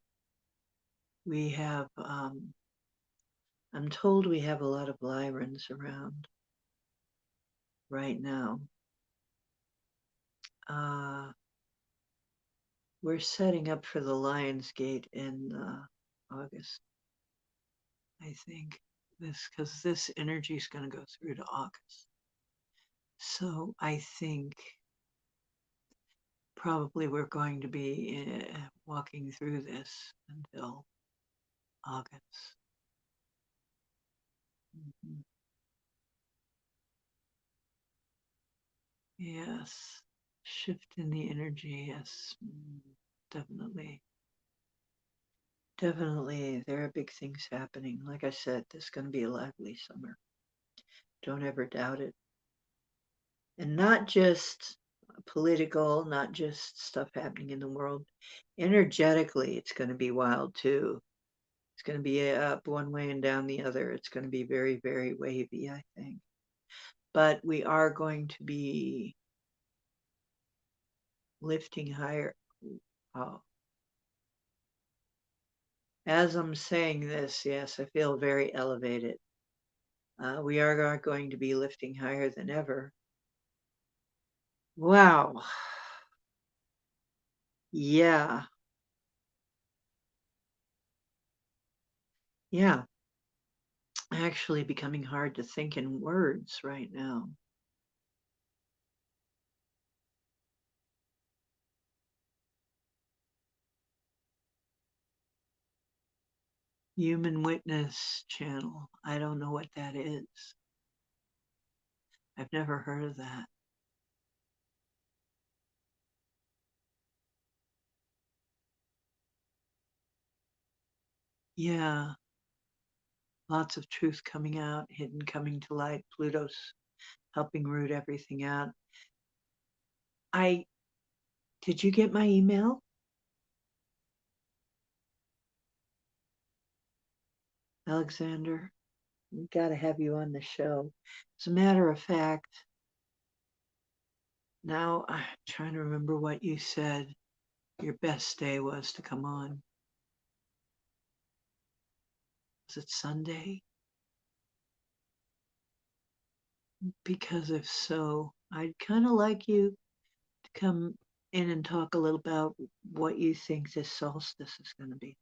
We have, I'm told we have a lot of Lyrans around right now. We're setting up for the Lion's Gate in August, I think. Because this energy is going to go through to August. So I think probably we're going to be walking through this until August. Mm-hmm. Yes, shift in the energy. Yes, definitely. Definitely, there are big things happening. Like I said, this is going to be a lively summer. Don't ever doubt it. And not just political, not just stuff happening in the world. Energetically, it's going to be wild too. It's going to be up one way and down the other. It's going to be very, very wavy, I think. But we are going to be lifting higher. Oh. As I'm saying this, yes, I feel very elevated. We are going to be lifting higher than ever. Wow. Yeah. Yeah. Actually becoming hard to think in words right now. Human Witness Channel. I don't know what that is. I've never heard of that. Yeah. Lots of truth coming out, hidden coming to light. Pluto's helping root everything out. Did you get my email? Alexander, we got to have you on the show. As a matter of fact, now I'm trying to remember what you said your best day was to come on. Was it Sunday? Because if so, I'd kind of like you to come in and talk a little about what you think this solstice is going to be.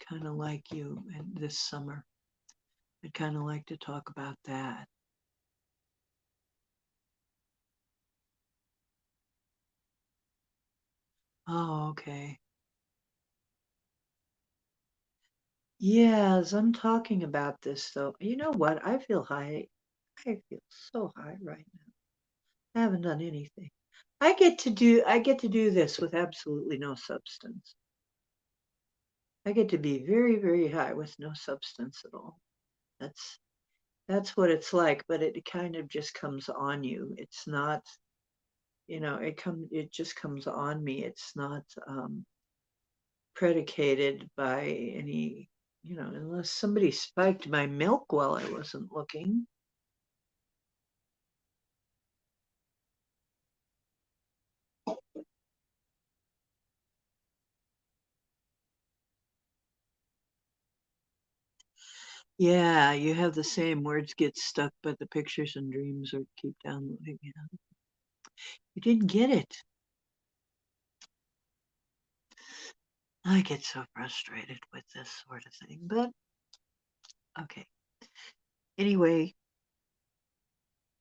Kind of like you and this summer. I'd kind of like to talk about that. Oh, okay. Yeah, as I'm talking about this though, you know what? I feel high. I feel so high right now. I haven't done anything. I get to do this with absolutely no substance. I get to be very, very high with no substance at all. That's That's what it's like, but it kind of just comes on you. It's not, it just comes on me. It's not predicated by any, unless somebody spiked my milk while I wasn't looking. Yeah, you have the same words get stuck, but the pictures and dreams are keep downloading. Yeah. You didn't get it. I get so frustrated with this sort of thing, but okay. Anyway,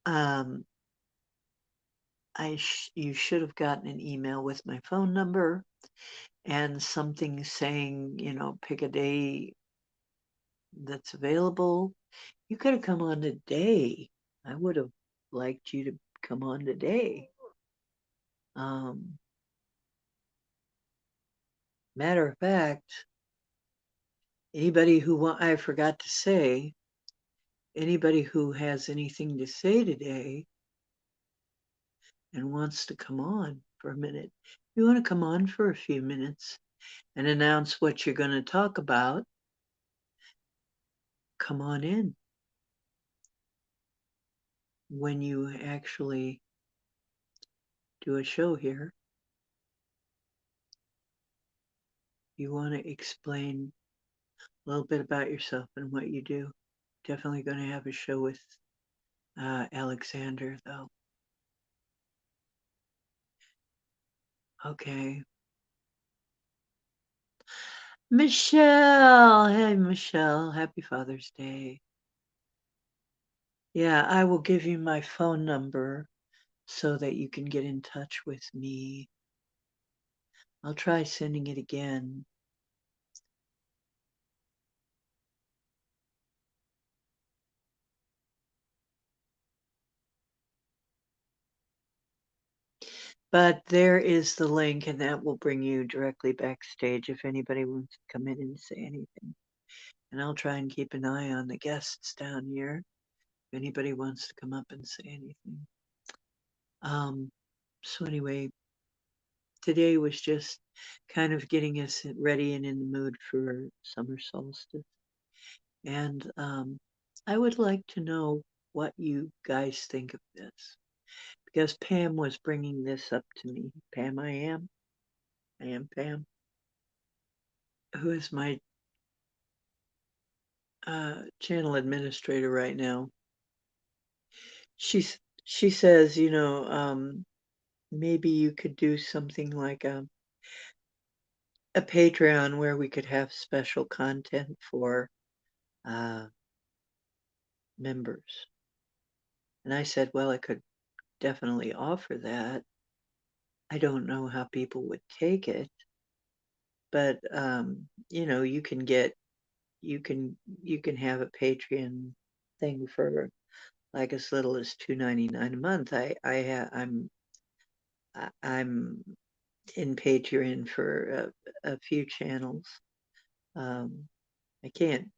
um, you should have gotten an email with my phone number and something saying, pick a day that's available. You could have come on today. I would have liked you to come on today. Um, Matter of fact, I forgot to say, anybody who has anything to say today and wants to come on for a minute, you want to come on for a few minutes and announce what you're going to talk about, come on in. When you actually do a show here, you want to explain a little bit about yourself and what you do. Definitely going to have a show with Alexander, though. Okay. Michelle. Hey, Michelle. Happy Father's Day. Yeah, I will give you my phone number so that you can get in touch with me. I'll try sending it again. But there is the link, and that will bring you directly backstage if anybody wants to come in and say anything. And I'll try and keep an eye on the guests down here if anybody wants to come up and say anything. So anyway, today was just kind of getting us ready and in the mood for summer solstice. And I would like to know what you guys think of this because Pam was bringing this up to me. Pam, I am Pam, who is my channel administrator right now. She says, maybe you could do something like a Patreon where we could have special content for uh, members. And I said, well, I could definitely offer that. I don't know how people would take it, but you can have a Patreon thing for like as little as $2.99 a month. I'm in Patreon for a few channels. Um, I can't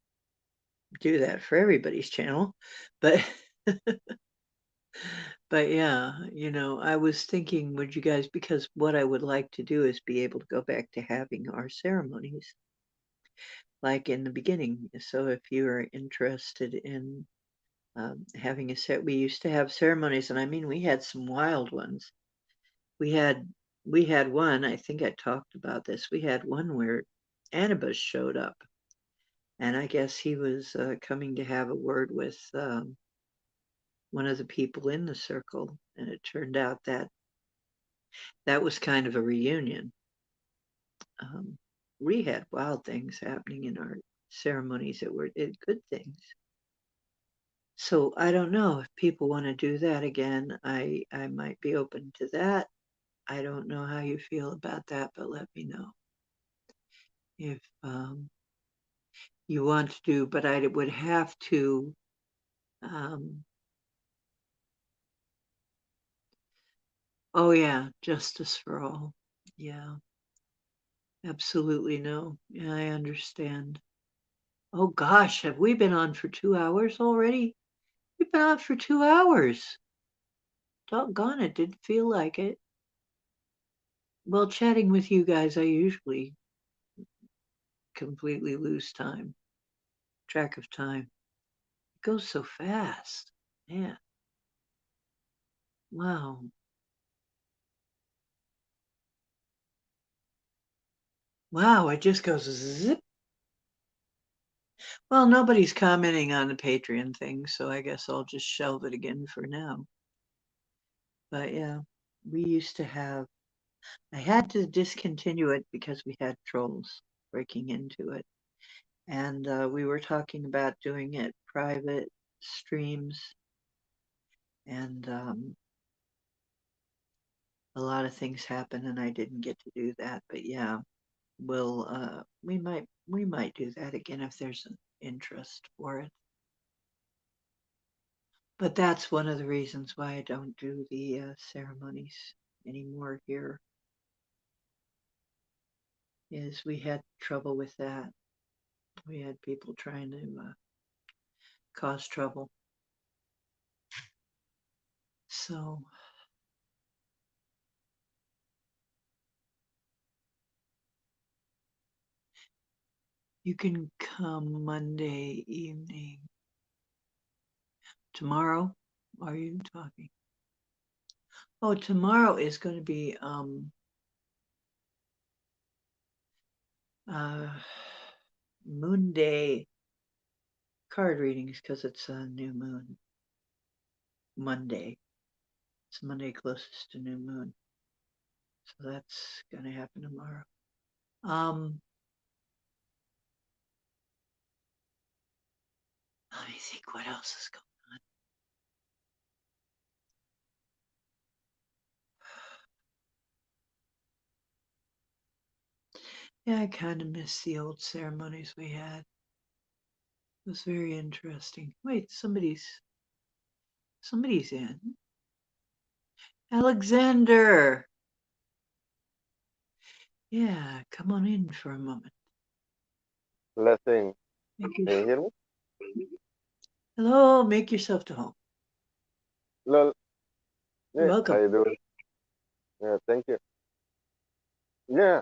do that for everybody's channel, but but yeah, I was thinking, would you guys, because what I would like to do is be able to go back to having our ceremonies like in the beginning. So if you are interested in having a set, we used to have ceremonies, and I mean, we had some wild ones. We had we had one, I think I talked about this. We had one where Anubis showed up, and I guess he was coming to have a word with one of the people in the circle, and it turned out that that was kind of a reunion. We had wild things happening in our ceremonies that were good things. So I don't know if people want to do that again. I might be open to that. I don't know how you feel about that, but let me know if you want to do. But I would have to. Um, oh yeah, justice for all. Yeah, absolutely no. Yeah, I understand. Oh gosh, have we been on for 2 hours already? We've been on for 2 hours. Doggone it, didn't feel like it. Well, chatting with you guys, I usually completely lose track of time. It goes so fast. Man, wow. Wow, it just goes zip. Well, nobody's commenting on the Patreon thing, so I guess I'll just shelve it again for now. But yeah, we used to have, I had to discontinue it because we had trolls breaking into it. And we were talking about doing it private streams, and a lot of things happened, and I didn't get to do that. But yeah, we might do that again if there's an interest for it. But that's one of the reasons why I don't do the ceremonies anymore here, is we had trouble with that. We had people trying to cause trouble. So you can come Monday evening. Tomorrow? Are you talking? Oh, tomorrow is going to be uh moon day card readings because it's a new moon. Monday. It's Monday closest to new moon. So that's gonna happen tomorrow. Um Let me think what else is going on. Yeah, I kind of miss the old ceremonies we had. It was very interesting. Wait, somebody's in. Alexander. Yeah, come on in for a moment. Blessing. Make Can you your, hear me? hello, make yourself to home. Lol. You're Yeah, how welcome. you doing? Yeah, thank you. Yeah,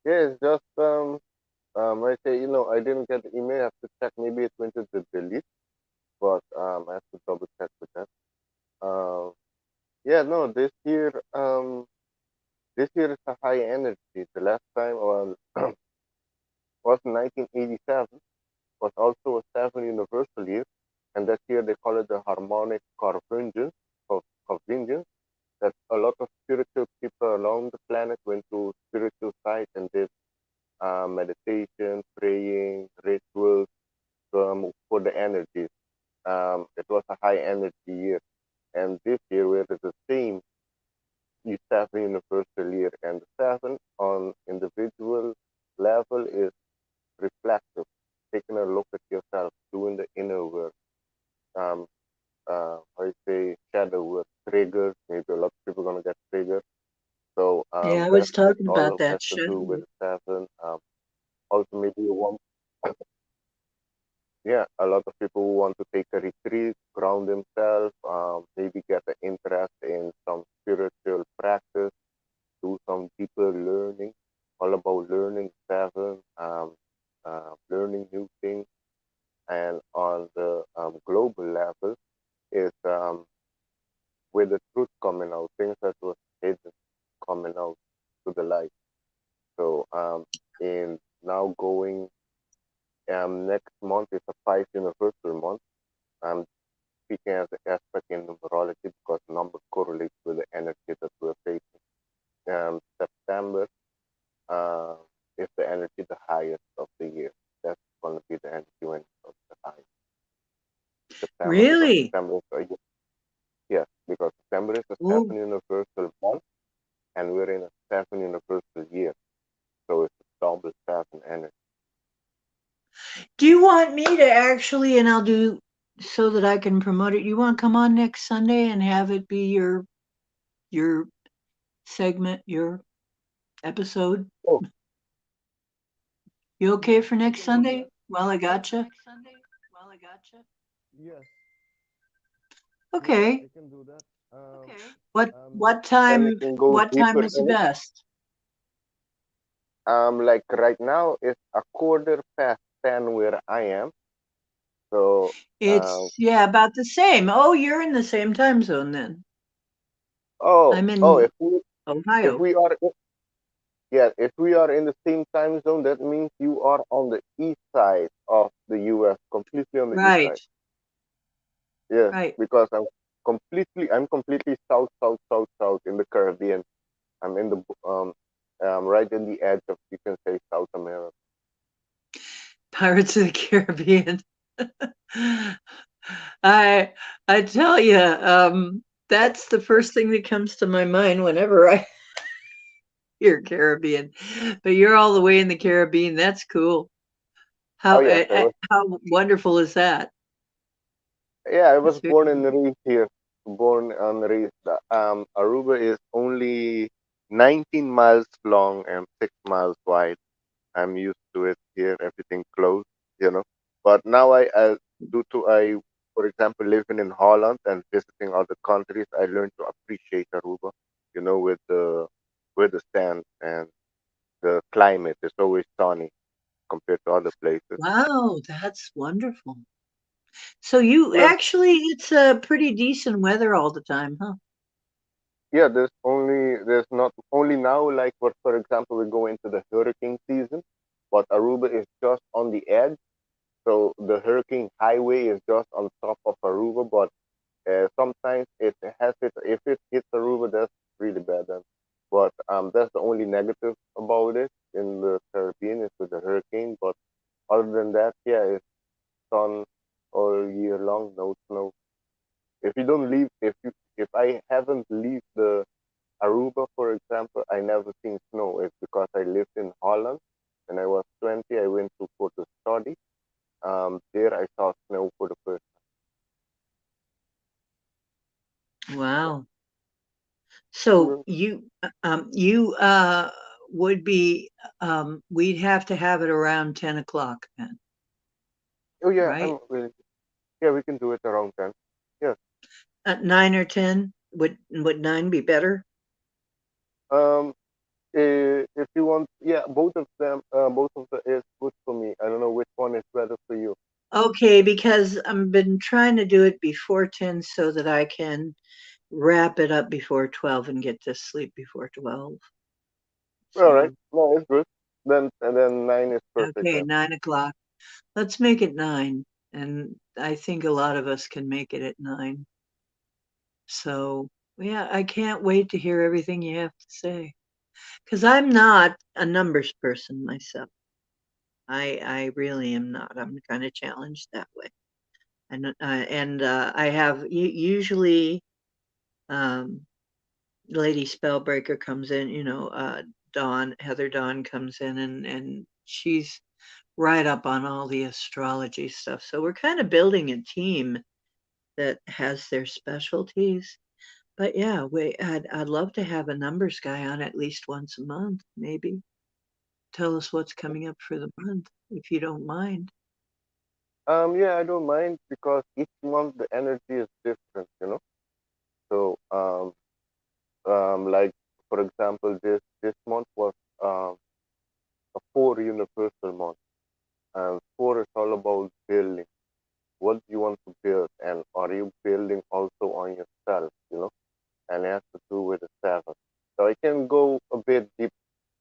yeah, it's just I say, I didn't get the email. I have to check. Maybe it went to the delete, but I have to double check with that. Yeah, no, this year is a high energy. The last time was 1987, was also a seven universal year, and that year they call it the harmonic convergence convergence. That a lot of spiritual people around the planet went to spiritual sites and did meditation, praying, rituals for the energies. It was a high energy year. And this year, where it's the same seven universal year, and the seven on individual level is reflective, taking a look at yourself, doing the inner work. Um, I say shadow work, triggers. Maybe a lot of people are gonna get triggered. So Yeah, I that's was talking all about of has that to do with shadow. the seven. Also, maybe you want, yeah, a lot of people who want to take a retreat, ground themselves, maybe get an interest in some spiritual practice, do some deeper learning, all about learning seven, learning new things, and on the global level is with the truth coming out, things that was hidden coming out to the light. So in now going next month is a five universal month. I'm speaking as an aspect in numerology because numbers correlate with the energy that we're facing. September uh, is the energy the highest of the year. That's going to be the energy when it's the highest. September, because Really? September is yes, because September is a Oh, seven universal month, and we're in a seven universal year, so it's a double seven energy. do you want me to actually, and I'll do so that I can promote it. You want to come on next Sunday and have it be your segment, your episode? Oh, You okay for next absolutely. Sunday? Well, I gotcha. Yes. Yeah, Okay. I can do that. What Um, what then we time can go what time deeper is the in it. best? Like right now, it's a quarter past 10 where I am. So, um, It's yeah, about the same. Oh, you're in the same time zone then. oh, I'm oh, in if Ohio. we are, yeah, if we are in the same time zone, that means you are on the east side of the U.S., completely on the east Right, side. Yes, right. because I'm completely south, south, south, south in the Caribbean. I'm in the, right in the edge of, you can say, South America. Pirates of the Caribbean. I I tell you, that's the first thing that comes to my mind whenever I hear Caribbean. But you're all the way in the Caribbean. That's cool. Oh yes, How wonderful is that? yeah, I was It's very born and raised here. Born and raised. Aruba is only 19 miles long and 6 miles wide. I'm used to it here, everything close, you know. But now due to for example, living in Holland and visiting other countries, I learned to appreciate Aruba, with the sand and the climate. It's always sunny compared to other places. wow, that's wonderful. So you Yeah, actually, it's a pretty decent weather all the time, huh? yeah. There's not only now, like for example, we go into the hurricane season, but Aruba is just on the edge. So the hurricane highway is just on top of Aruba, but sometimes it has it. If it hits Aruba, that's really bad. Then, but that's the only negative about it in the Caribbean is with the hurricane. But other than that, yeah, it's sun all year long, no snow. If you don't leave, if I haven't leave the Aruba, for example, I never seen snow. It's because I lived in Holland. When I was 20, I went to for to study. There I saw snow for the first Wow. time. So you would be, we'd have to have it around 10 o'clock then, Oh yeah, right? yeah, we can do it around 10. Yes. At 9 or 10, would 9 be better? Um, if you want, yeah, both of them, both of the is good for me. I don't know which one is better for you. Okay, because I've been trying to do it before 10 so that I can wrap it up before 12 and get to sleep before 12. All right, So, no, it's good. Then 9 is perfect okay, then. 9 o'clock. Let's make it 9. And I think a lot of us can make it at 9. So, yeah, I can't wait to hear everything you have to say. Because I'm not a numbers person myself. I really am not. I'm kind of challenged that way. And I have usually um, Lady Spellbreaker comes in, Dawn, Heather Dawn comes in and she's right up on all the astrology stuff. So we're kind of building a team that has their specialties. But yeah, I'd love to have a numbers guy on at least once a month, maybe. Tell us what's coming up for the month, if you don't mind. Yeah, I don't mind because each month the energy is different, you know. So, like for example, this month was um a 4 universal month, and 4 is all about building. What do you want to build, and are you building also on yourself, and it has to do with the 7. So I can go a bit deep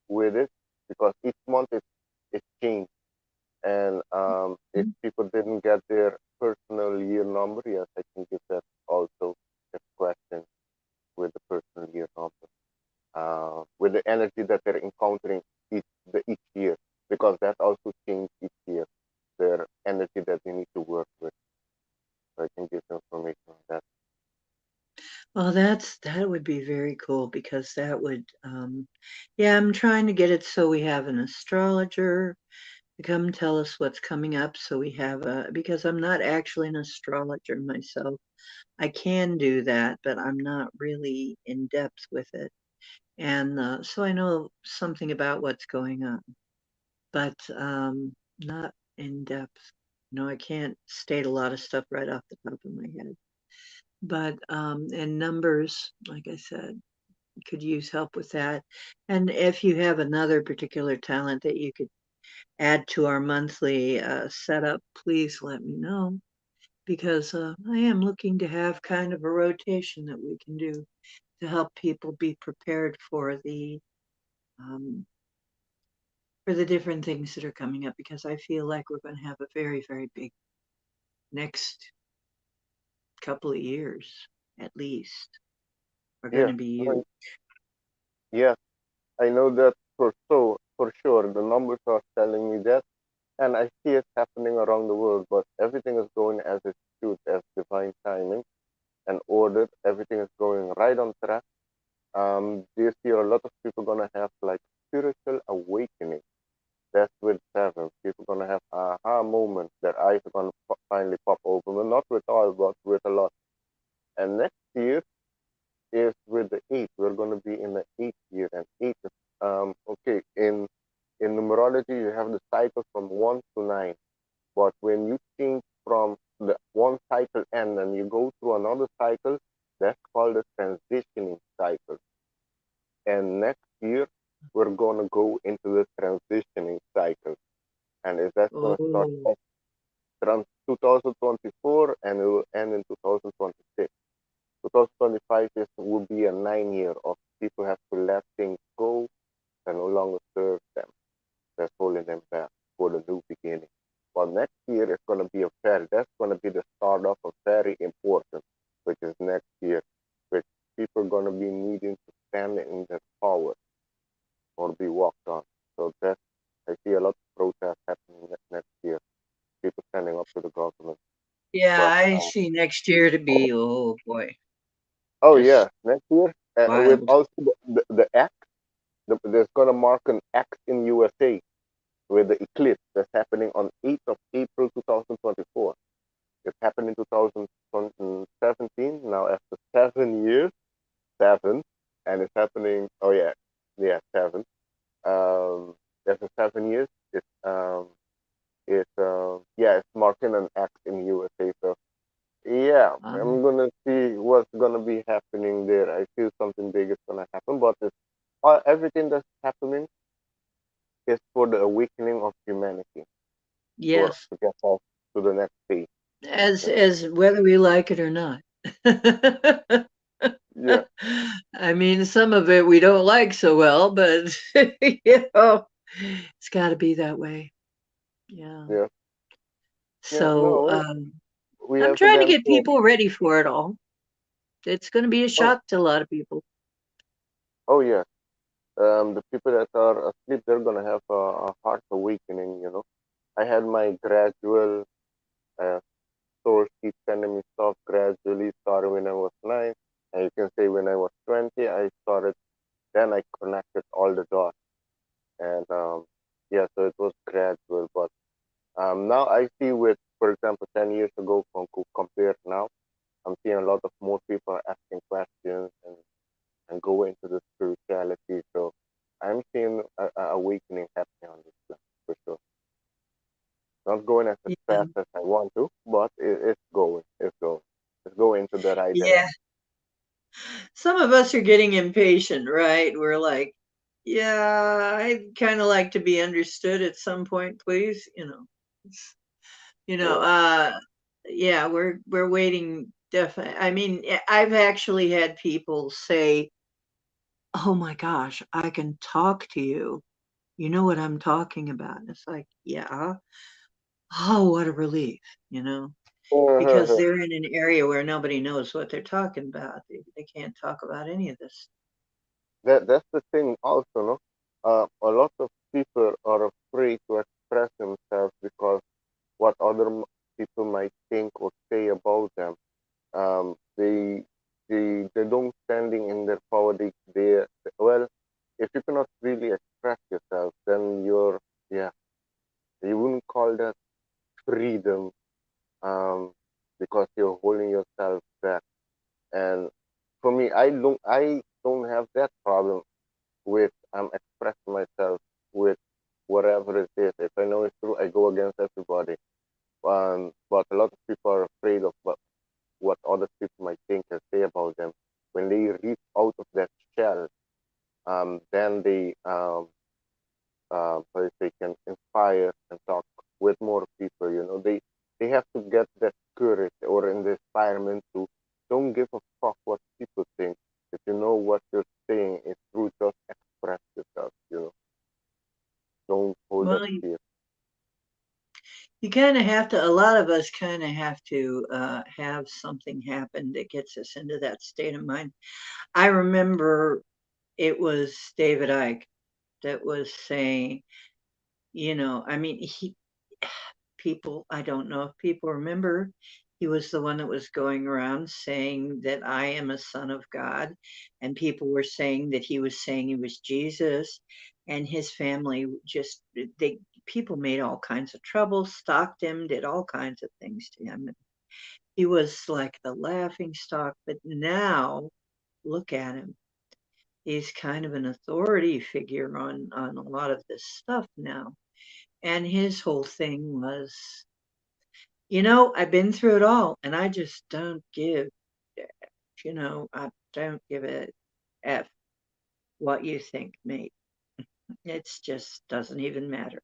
with it because each month it changed. And if people didn't get their personal year number, yes, I can give that also a question with the personal year number, with the energy that they're encountering each year, because that also changed each year, their energy that they need to work with. So I can give information on that. Well, that would be very cool because that would, yeah, I'm trying to get it so we have an astrologer to come tell us what's coming up. So we have because I'm not actually an astrologer myself. I can do that, but I'm not really in depth with it. And so I know something about what's going on, but not in depth. I can't state a lot of stuff right off the top of my head. but and numbers, like I said, could use help with that. And if you have another particular talent that you could add to our monthly setup, please let me know because I am looking to have kind of a rotation that we can do to help people be prepared um, for the different things that are coming up because I feel like we're going to have a very, very big next couple of years at least. Are going Yeah, to be I, huge. yeah, I know that for sure. The numbers are telling me that, and I see it happening around the world. But everything is going as it should, as divine timing and order. Everything is going right on track. This year, a lot of people gonna have like spiritual awakening. That's with seven. People gonna have aha moments. Their eyes are gonna finally pop open. Well, not with all, but with a lot. And next year is with the eight. We're gonna be in the eighth year, and eight is okay. In numerology, you have the cycle from one to nine. But when you change from the one cycle end and you go through another cycle, that's called a transitioning cycle. And next year, we're going to go into the transitioning cycle. And is that's going to start Oh, off from 2024 and it will end in 2026. 2025 will be a 9 year of people have to let things go and no longer serve them. That's holding them back for the new beginning. Well, next year is going to be that's going to be the start of a very important, which is next year, which people are going to be needing to stand in their power or be walked on. So that I see a lot of protests happening next year, people standing up to the government. yeah, But I see next year to be, oh boy, oh just yeah, next year with wild. also the X, there's gonna mark an X in USA with the eclipse that's happening on 8th of April 2024. It happened in 2017. Now after 7 years, seven, and it's happening. Oh yeah, yeah, seven. After 7 years, it's marking an X in USA. So yeah, I'm Um, gonna see what's gonna be happening there. I feel something big is gonna happen, but everything that's happening is for the awakening of humanity, for yes, to get us to the next stage. You know? as whether we like it or not. Yeah, I mean, some of it we don't like so well, but it's got to be that way. Yeah. yeah, yeah. So No, we I'm have to trying to dance get for. people ready for it all. It's going to be a Oh, shock to a lot of people. oh yeah. The people that are asleep, they're gonna have a heart awakening. I had my gradual uh, source keep sending me stuff gradually. Started when I was 9, and you can say when I was 20, I started. Then I connected all the dots, and yeah, so it was gradual. But now I see with, for example, 10 years ago, compared now, I'm seeing a lot of more people are asking questions and go into the spirituality. So I'm seeing a awakening happening on this planet for sure. Not going as Yeah. fast as I want to, but it's going. It's going. It's going to the right Yeah. direction. Some of us are getting impatient, right? We're like, yeah, I'd kind of like to be understood at some point, please. It's, you know, Yeah. uh, yeah, we're waiting. Definitely. I mean, I've actually had people say, "Oh my gosh, I can talk to you. You know what I'm talking about?" And it's like, yeah. Oh, what a relief, because they're in an area where nobody knows what they're talking about. They can't talk about any of this. That's the thing also, no? A lot of people are afraid to express themselves because what people might think or say about them. They don't standing in their power. Well, if you cannot really express yourself, then yeah, you wouldn't call that freedom, um, because you're holding yourself back. And for me, I don't have that problem with expressing myself with whatever it is. If I know it's true, I go against everybody. But a lot of people are afraid of what other people might think and say about them. When they reach out of that shell, then so they can inspire and talk with more people. They have to get that courage or in the inspirement to don't give a fuck what people think. If you know what you're saying is true, just express yourself. Don't hold that Well, fear. you kind of have to, a lot of us kind of have to have something happen that gets us into that state of mind. I remember it was David Icke that was saying, I mean, people, I don't know if people remember, he was the one that was going around saying that I am a son of God. And people were saying that he was saying he was Jesus. And his family just, people made all kinds of trouble, stalked him, did all kinds of things to him. He was like the laughing stock. But now, look at him. He's kind of an authority figure on a lot of this stuff now. And his whole thing was, I've been through it all and I just don't give, I don't give a F what you think, mate. It's just doesn't even matter.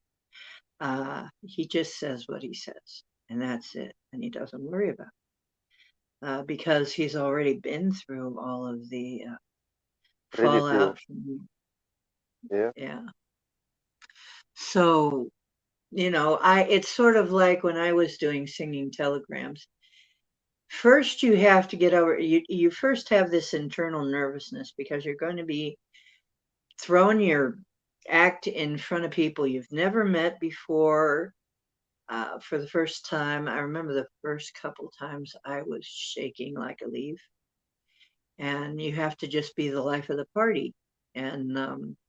He just says what he says and that's it. And he doesn't worry about because he's already been through all of the Ridicule. fallout from, Yeah. yeah. So, it's sort of like when I was doing singing telegrams. First, you have to get over, you first have this internal nervousness because you're going to be throwing your act in front of people you've never met before for the first time. I remember the first couple times I was shaking like a leaf, and you have to just be the life of the party. And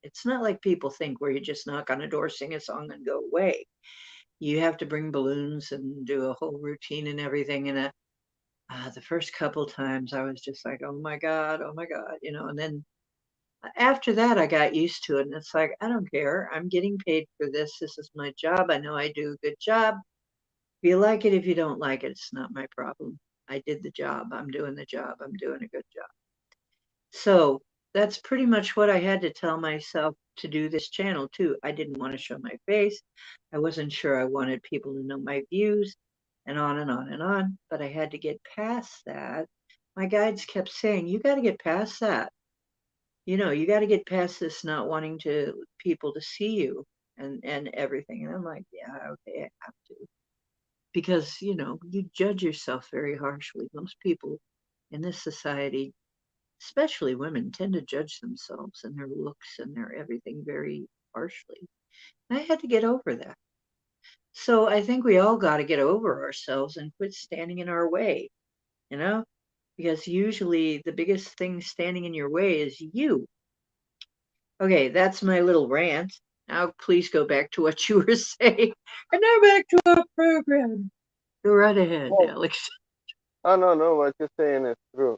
it's not like people think where you just knock on a door, sing a song, and go away. You have to bring balloons and do a whole routine and everything. And the first couple times I was just like, oh my God, and then after that I got used to it. And it's like, I don't care. I'm getting paid for this. This is my job. I know I do a good job. If you like it, if you don't like it, it's not my problem. I did the job. I'm doing the job. I'm doing a good job. So that's pretty much what I had to tell myself to do this channel too. I didn't want to show my face. I wasn't sure I wanted people to know my views and on and on and on, but I had to get past that. My guides kept saying, you got to get past that. You got to get past this not wanting to people to see you and everything. And I'm like, yeah, okay, I have to. Because, you judge yourself very harshly. Most people in this society, especially women, tend to judge themselves and their looks and their everything very harshly. And I had to get over that. So I think we all got to get over ourselves and quit standing in our way, you know, because usually the biggest thing standing in your way is you. Okay, that's my little rant. Now, please go back to what you were saying. And now back to our program. Go right ahead, Oh, Alex. no. What you're saying is true.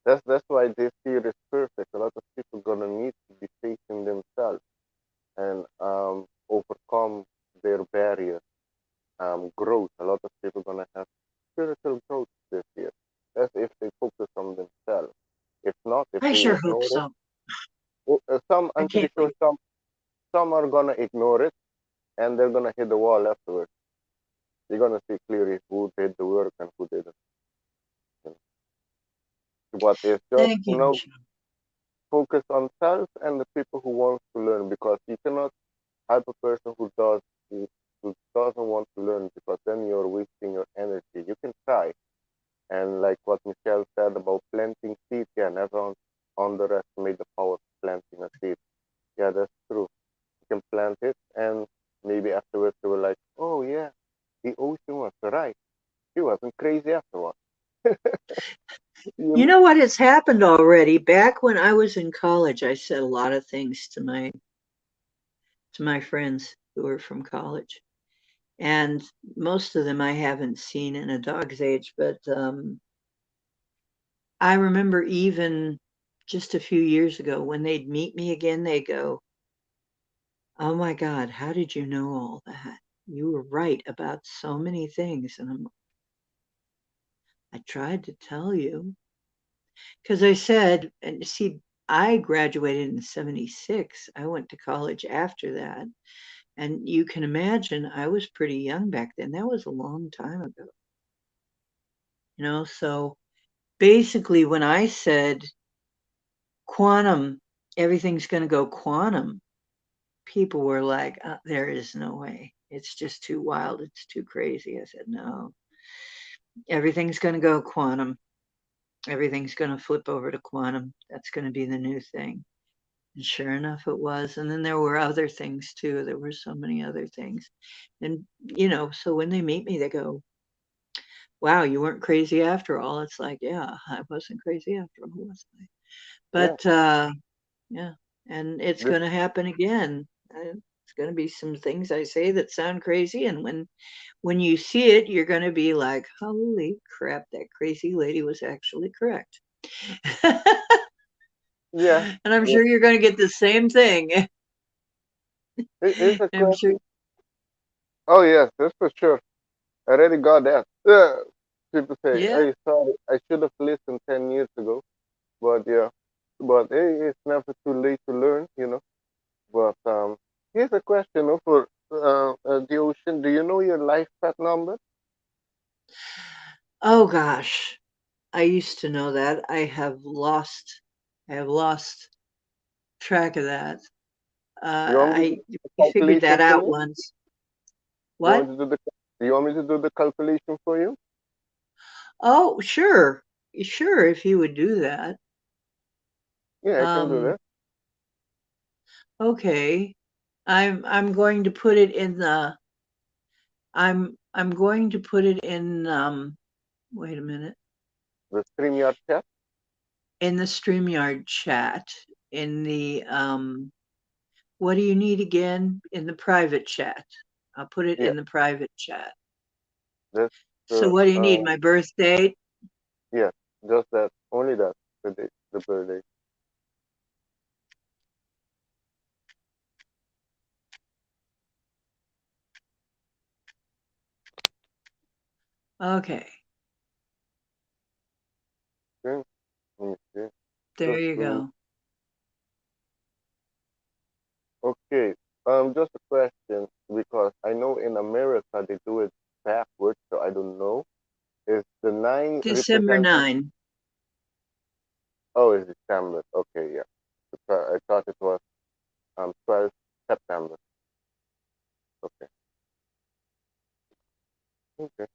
That's why this year is perfect. A lot of people gonna need to be facing themselves and overcome their barriers. Growth. A lot of people gonna have spiritual growth this year. That's if they focus on themselves. If not, if I they sure hope ignore it, so. some I I'm pretty can't sure wait. some are gonna ignore it and they're gonna hit the wall afterwards. You're gonna see clearly who did the work and who didn't. You But it's just Thank you, Michelle. focus on self and the people who want to learn because you cannot help a person who doesn't want to learn because then you're wasting your energy. You can try. And like what Michelle said about planting seeds, yeah, never underestimate the power of planting a seed. Yeah, that's true. You can plant it and maybe afterwards you were like, oh yeah, the ocean was right. She wasn't crazy afterwards. You You know? know what has happened already? Back when I was in college, I said a lot of things to my friends who were from college. And most of them I haven't seen in a dog's age, but I remember even just a few years ago when they'd meet me again, they go, oh my God, how did you know all that? You were right about so many things. And I'm I tried to tell you because I said, and see, I graduated in 76. I went to college after that. And you can imagine I was pretty young back then. That was a long time ago. So basically, when I said quantum, everything's going to go quantum, people were like, there is no way. It's just too wild. It's too crazy. I said, no, everything's going to go quantum. Everything's going to flip over to quantum. That's going to be the new thing. And sure enough, it was. And then there were other things too. There were so many other things. And, so when they meet me, they go, wow, you weren't crazy after all. It's like, yeah, I wasn't crazy after all, was I? Yeah. But yeah, and it's This, going to happen again. It's going to be some things I say that sound crazy, and when you see it, you're going to be like, holy crap, that crazy lady was actually correct. yeah. And I'm Yeah. sure you're going to get the same thing. It's a I'm sure. question. Oh yes, that's for sure. I already got that. People say, Yeah. "Hey, sorry, I should have listened 10 years ago." But yeah, but hey, it's never too late to learn. But here's a question for the ocean. Do you know your life path number? Oh gosh, I used to know that. I have lost track of that. You want me to I do the figured calculation that for out you? once. You want What? to do the You want me to do the calculation for you? Oh, sure. Sure, if you would do that. Yeah, I can do Um, that. okay. I'm going to put it in the I'm going to put it in wait a minute. The StreamYard chat. In the StreamYard chat. In the what do you need again? In the private chat. I'll put it Yeah, in the private chat. that's So the what do you need? My birth date? yeah, just that, only that, the date, the birthday. Okay. Okay, let me see. There Just you to go. Okay, just a question because I know in America they do it backwards, so I don't know. Is the nine December representing? 9. Oh, it's December. Okay, yeah. I thought it was 12 September. Okay, okay.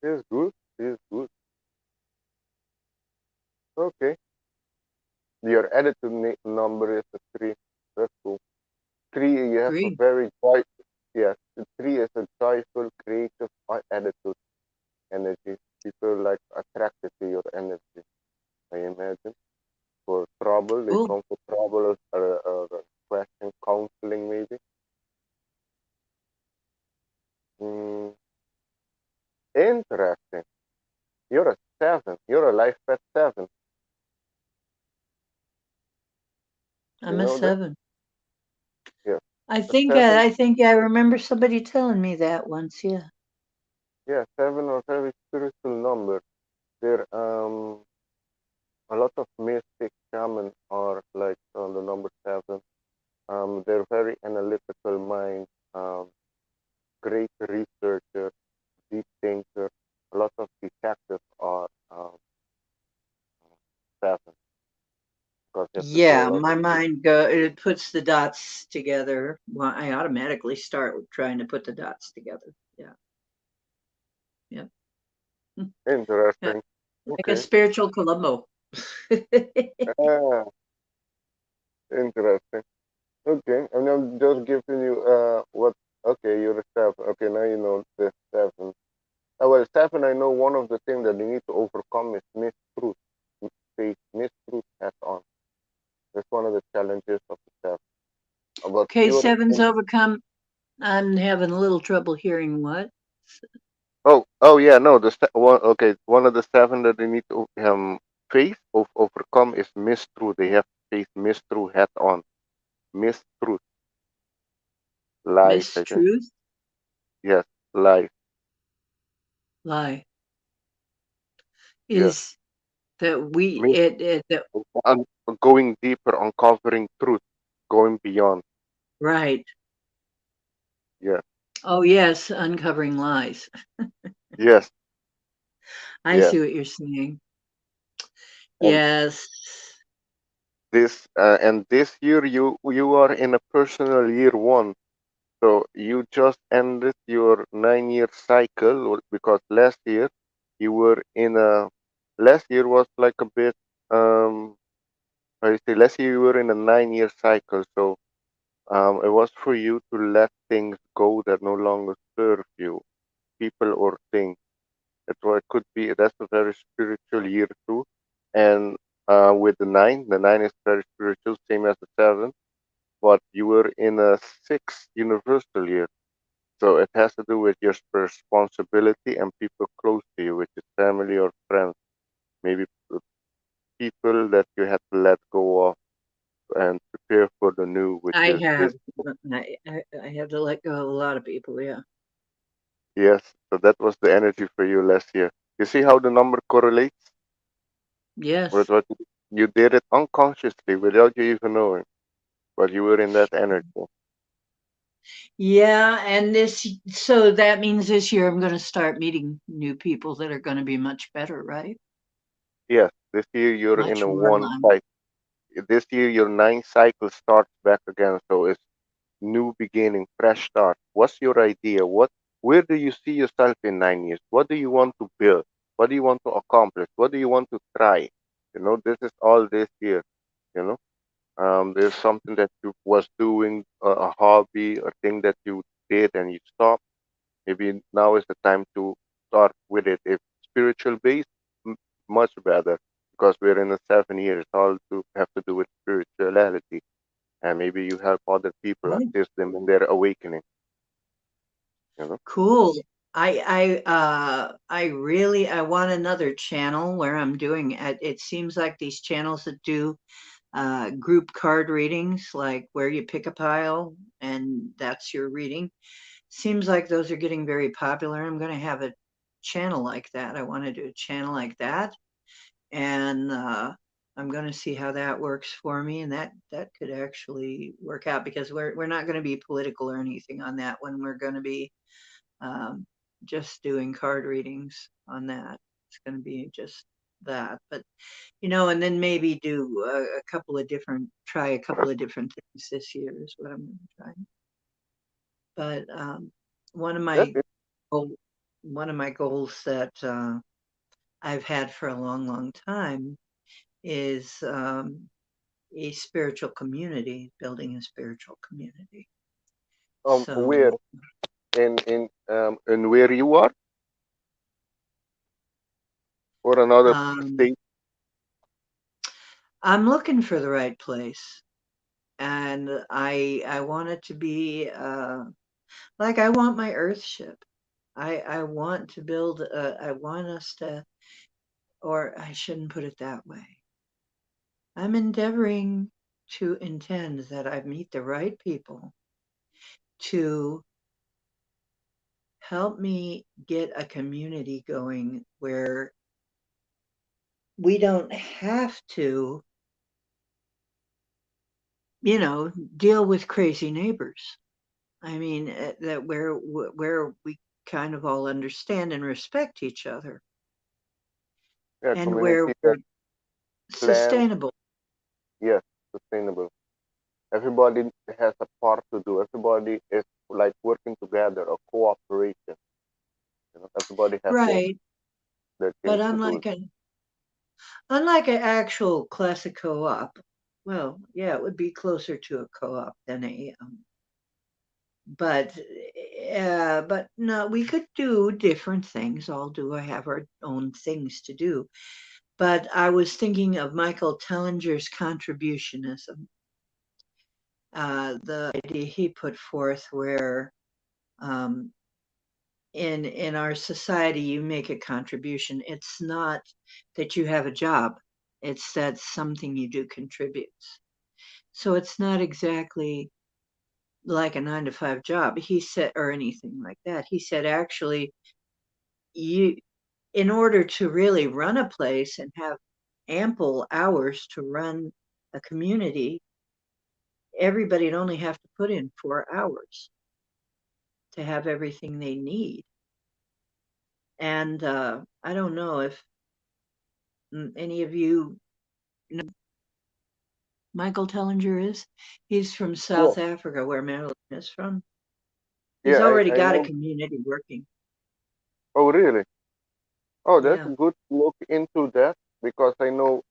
It's good. It's good. Okay. Your attitude number is a three. That's cool. Three, you have a 3. very joy. Yes, the three is a joyful, creative attitude, energy. People like attracted to your energy. I imagine. For trouble, they Cool. come for trouble or question counseling maybe. Mm, interesting. You're a seven. You're a life path seven. You I'm a know that? 7. Yes. I A think seven. I think I remember somebody telling me that once. Yeah. Yeah, seven are very spiritual number. There a lot of mystic shaman are like on the number seven. They're very analytical mind, great researcher, deep thinker. A lot of detectives are seven because you have to do a Yeah, lot my of. mind it puts the dots together. Well, I automatically start with trying to put the dots together. Yeah. Yeah. Yeah. Interesting. Like a Okay. spiritual Columbo. Ah, interesting. Okay. And I'm just giving you what. Okay, you're a seven. Okay, now you know the seven. Well, seven. I know one of the things that you need to overcome is mistruth. Face mistruth head on. That's one of the challenges of the seven. But Okay, you're seven's in. overcome. I'm having a little trouble hearing what. Oh yeah, no. One. Okay, one of the seven that they need to face overcome is mistruth. They have to face mistruth head on. Mistruth, lies. I think Mistruth? yes, lies. Lie. Yes. is that we Maybe it that un- going deeper, uncovering truth, going beyond. right. Yes. Oh yes, uncovering lies. Yes. I Yes. see what you're saying. And Yes. this year you are in a personal year one. So you just ended your 9 year cycle because last year was like a bit how do you say last year you were in a 9 year cycle. So it was for you to let things go that no longer serve you, people or things. That's a very spiritual year too. And with the nine is very spiritual, same as the seven, but you were in a sixth universal year. So it has to do with your responsibility and people close to you, which is family or friends, maybe people that you had to let go of and prepare for the new, which I is this. have. I have to let go of a lot of people, yeah. Yes, so that was the energy for you last year. You see how the number correlates with Yes. what you did it unconsciously without you even knowing, but you were in that energy. Yeah, and so that means this year I'm going to start meeting new people that are going to be much better, right? Yes, this year you're in Much a more one aligned. cycle. This year your ninth cycle starts back again, so it's new beginning, fresh start. What's your idea? Where do you see yourself in 9 years? What do you want to build? What do you want to accomplish? What do you want to try? This is all this year. You know, there's something that you was doing, a hobby, a thing that you did and you stopped. Maybe now is the time to start with it. If spiritual based, much better because we're in the 7 years. All to have to do with spirituality, and maybe you help other people, Oh, assist them in their awakening. You know. cool. I really I want another channel where I'm doing it. It seems like these channels that do group card readings, like where you pick a pile and that's your reading. Seems like those are getting very popular. I'm going to have a channel like that. I want to do a channel like that, and I'm going to see how that works for me. And that could actually work out because we're not going to be political or anything on that one. We're going to be um, just doing card readings on that. It's going to be just that, but and then maybe do try a couple of different things this year is what I'm going to try. But one of That's my it. goal, one of my goals that I've had for a long, long time is a spiritual community, building a spiritual community. Where So in where you are or another um, state? I'm looking for the right place, and I want it to be like I want my Earth ship. I want to build. I want us to, or I shouldn't put it that way. I'm endeavoring to intend that I meet the right people to help me get a community going where we don't have to, deal with crazy neighbors. I mean, that where we kind of all understand and respect each other, Yeah, and where community that we're plan. sustainable. Yes, sustainable. Everybody has a part to do. Everybody is like working together, a cooperation. Everybody has Right. their But things to do. unlike an actual classic co-op, well, yeah, it would be closer to a co-op than a but no, we could do different things. All do have our own things to do. But I was thinking of Michael Tellinger's contributionism, the idea he put forth, where um, in our society you make a contribution. It's not that you have a job; it's that something you do contributes. So it's not exactly like a 9 to 5 job. He said, or anything like that. He said, actually, you in order to really run a place and have ample hours to run a community, everybody'd only have to put in 4 hours to have everything they need. And I don't know if any of you know Michael Tellinger is. He's from Yeah, South Africa, where Marilyn is from. He's yeah, already I got a know. community working. Oh, really? Oh, that's Yeah. good to look into that because I know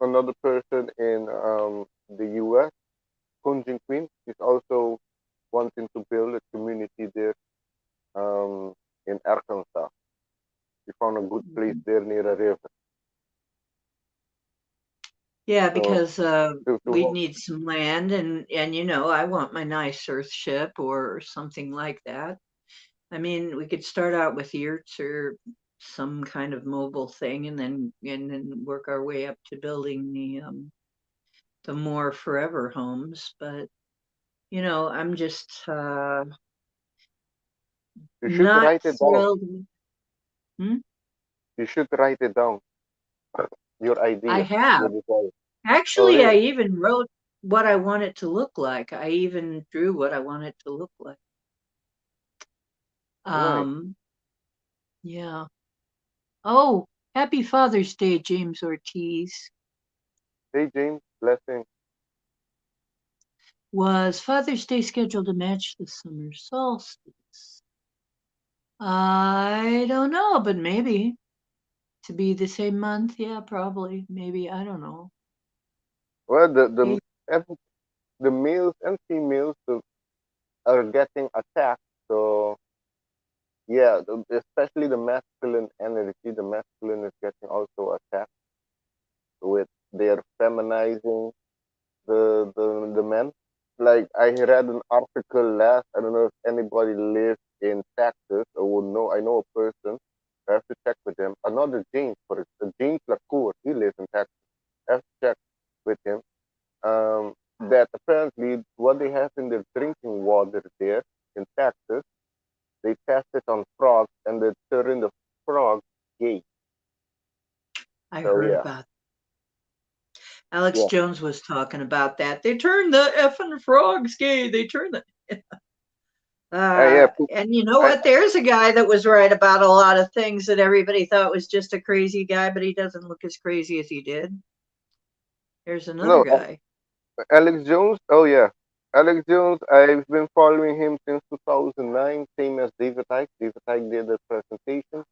another person in the US, Kunjin Queen, is also wanting to build a community there in Arkansas. We found a good place Mhm. there near a river. Yeah, So because to we'd help. need some land, and I want my nice earth ship or something like that. I mean, we could start out with yurts or some kind of mobile thing, and then work our way up to building the more forever homes. But I'm just You should not write it down. thrilled. Hmm? You should write it down. Your I idea, your have. desire. Oh, Actually, I really? even wrote what I want it to look like. I even drew what I want it to look like. Nice. Um, yeah. Oh, happy Father's Day, James Ortiz. Hey, James, blessing. Was Father's Day scheduled to match the summer solstice? I don't know, but maybe to be the same month. Yeah, probably. Maybe. I don't know. Well, Hey, ev- the males and females are getting attacked. So yeah, especially the masculine energy, the masculine is getting also attacked with their feminizing the men. Like I read an article last. I don't know if anybody lives in Texas or would know. I know a person. I have to check with him. Another James, for it, James Lacour. He lives in Texas. I have to check with him. That apparently what they have in their drinking water there in Texas, they test it on frogs and they turn the frog gay. I So heard yeah, about Alex yeah, Jones was talking about that. They turned the effing frogs gay. They turned the yeah. and you know I what? There's a guy that was right about a lot of things that everybody thought was just a crazy guy, but he doesn't look as crazy as he did. There's another no, guy. Alex Jones. Oh yeah, Alex Jones. I've been following him since 2009. Same as David Icke. David Icke did the presentation.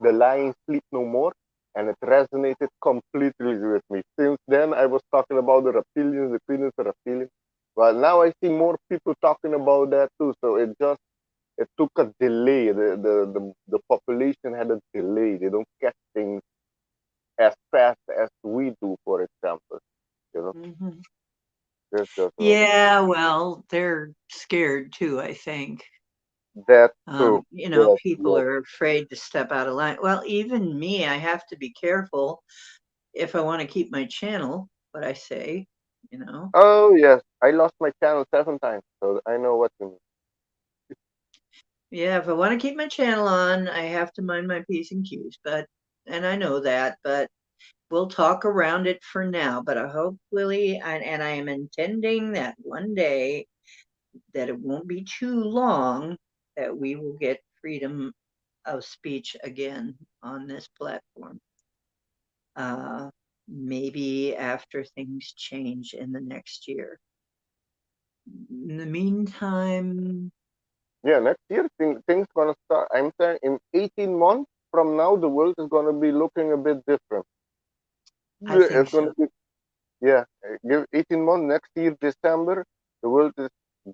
The Lions Sleep No More, and it resonated completely with me. Since then, I was talking about the reptilians, the Queens of reptilians. But now I see more people talking about that too. So it took a delay. The population had a delay. They don't catch things as fast as we do, for example. You know, Hmm. there's just another thing. Yeah, well, they're scared too, I think. That's true. Yes, People yes. are afraid to step out of line. Well, even me, I have to be careful if I want to keep my channel, what I say, you know. Oh yes, I lost my channel 7 times, so I know what you mean. Yeah, if I want to keep my channel on, I have to mind my P's and Q's, and I know that, but we'll talk around it for now. But hopefully, and I am intending that one day, that it won't be too long, that we will get freedom of speech again on this platform. Uh, Maybe after things change in the next year. In the meantime, Yeah, next year things gonna start. I'm saying in 18 months from now, the world is gonna be looking a bit different. I think It's gonna so. be yeah. Give 18 months next year, December, the world is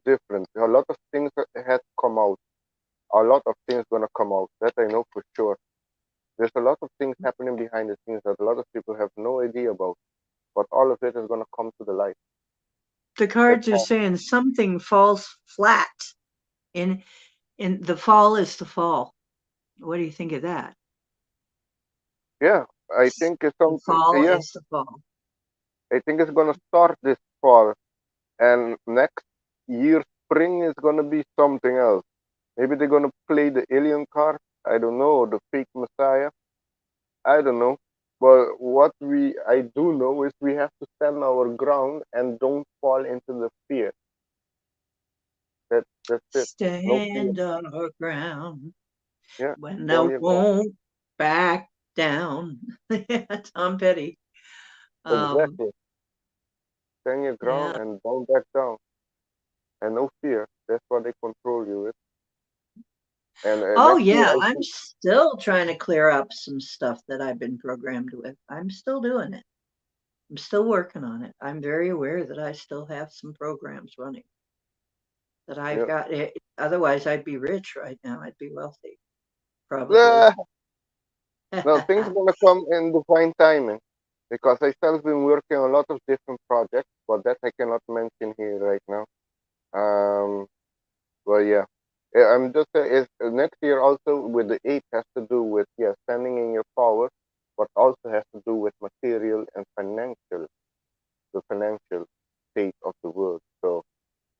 different. A lot of things had come out. A lot of things gonna come out. That I know for sure. There's a lot of things happening behind the scenes that a lot of people have no idea about. But all of it is gonna come to the light. The That's cards are all. saying something falls flat in the fall is the fall. What do you think of that? Yeah, I think it's The something. fall Yeah, is the fall. I think it's gonna start this fall. And next year, spring is gonna be something else. Maybe they're gonna play the alien card. I don't know, the fake messiah. I don't know. But what I do know is we have to stand our ground and don't fall into the fear. That's it. No fear. Stand our ground Yeah. when I Stand your ground. won't back down. Tom Petty. Um, Exactly. Stand your yeah. ground and don't back down. And no fear. That's what they control you with. And Oh, next year, yeah. I I'm think, still trying to clear up some stuff that I've been programmed with. I'm still doing it. I'm still working on it. I'm very aware that I still have some programs running that I've yeah. got. Otherwise, I'd be rich right now. I'd be wealthy, probably. Ah, no, things gonna come in divine timing. Because I still been working on a lot of different projects, but that I cannot mention here right now. Well, yeah. I'm just is next year also with the eight has to do with standing in your power, but also has to do with material and financial, the financial state of the world. So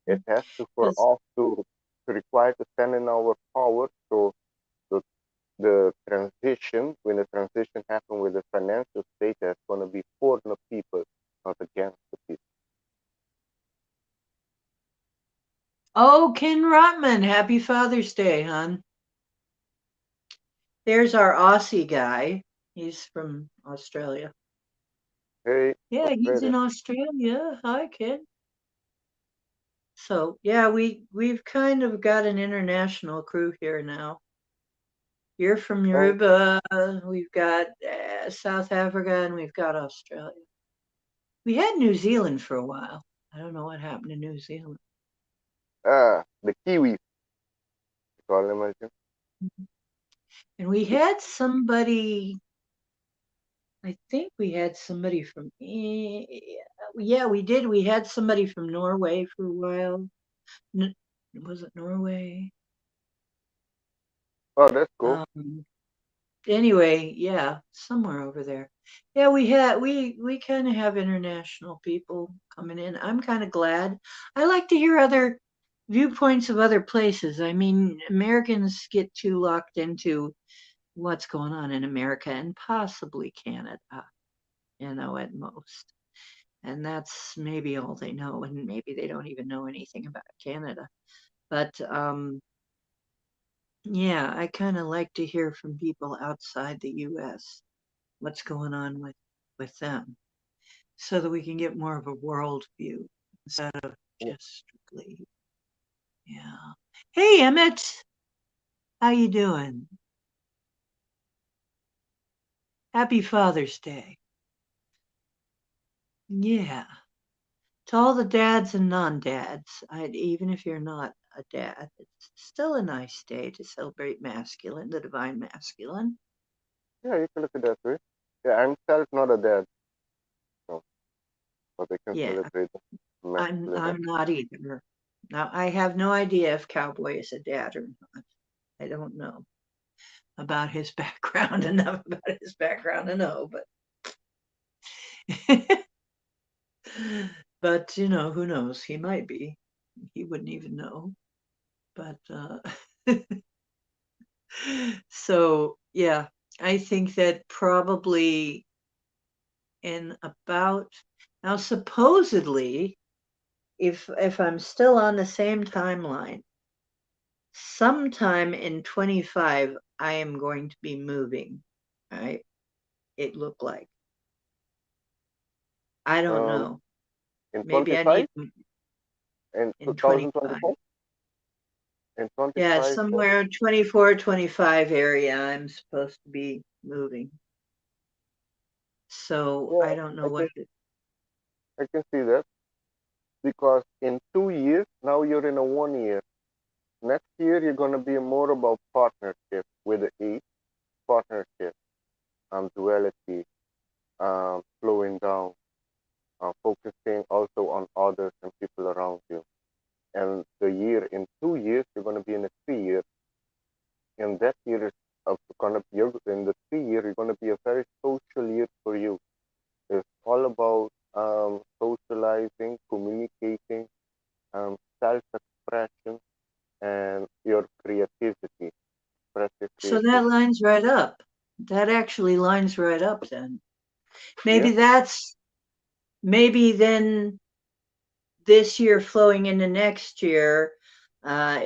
it has to for 'Cause- us to require to stand in our power. So the transition, when the transition happen with the financial state, that's going to be for the people, not against the people. oh, Ken Rotman, happy Father's Day, hon. There's our Aussie guy. He's from Australia. Hey, Yeah, he's Australia. in Australia. Hi, Ken. So yeah, we've kind of got an international crew here now. You're from Oh, Yoruba. We've got South Africa, and we've got Australia. We had New Zealand for a while. I don't know what happened to New Zealand. the Kiwis, you call them, I think. And we The, had somebody. I think we had somebody from. Yeah, we did. We had somebody from Norway for a while. Was it Norway? oh, that's cool. Um, anyway, yeah, somewhere over there. Yeah, we kind of have international people coming in. I'm kind of glad. I like to hear other viewpoints of other places. I mean, Americans get too locked into what's going on in America and possibly Canada, at most. And that's maybe all they know, and maybe they don't even know anything about Canada. But yeah, I kind of like to hear from people outside the US what's going on with them so that we can get more of a world view instead of Yeah. just strictly. Yeah. Hey, Emmett, how you doing? Happy Father's Day. Yeah. To all the dads and non-dads, even if you're not a dad, it's still a nice day to celebrate masculine, the divine masculine. Yeah, you can look at that way. Yeah, I'm self not a dad, so but they can Yeah, celebrate the masculine. I'm not either. Now I have no idea if Cowboy is a dad or not. I don't know about his background, enough about his background to know, but but who knows? He might be. He wouldn't even know. But so yeah, I think that probably in about now supposedly if I'm still on the same timeline, sometime in 25 I am going to be moving. Right? It looked like. I don't Um, know. in Maybe I 25, need in in 25. 2025, in Yeah, 25, somewhere 24, 25 area I'm supposed to be moving. So yeah, I don't know I what can I can see that because in 2 years now you're in a 1 year. Next year you're gonna be more about partnership with the eight partnership, duality, slowing down, focusing also on others and people around you. And the year in 2 years you're gonna be in a 3 year, and that year is gonna you're in the 3 year you're gonna be a very social year for you. It's all about socializing, communicating, self-expression, and your creativity. Express your so that creativity. lines right up. that actually lines right up then. Yeah, Maybe that's, maybe then this year flowing into next year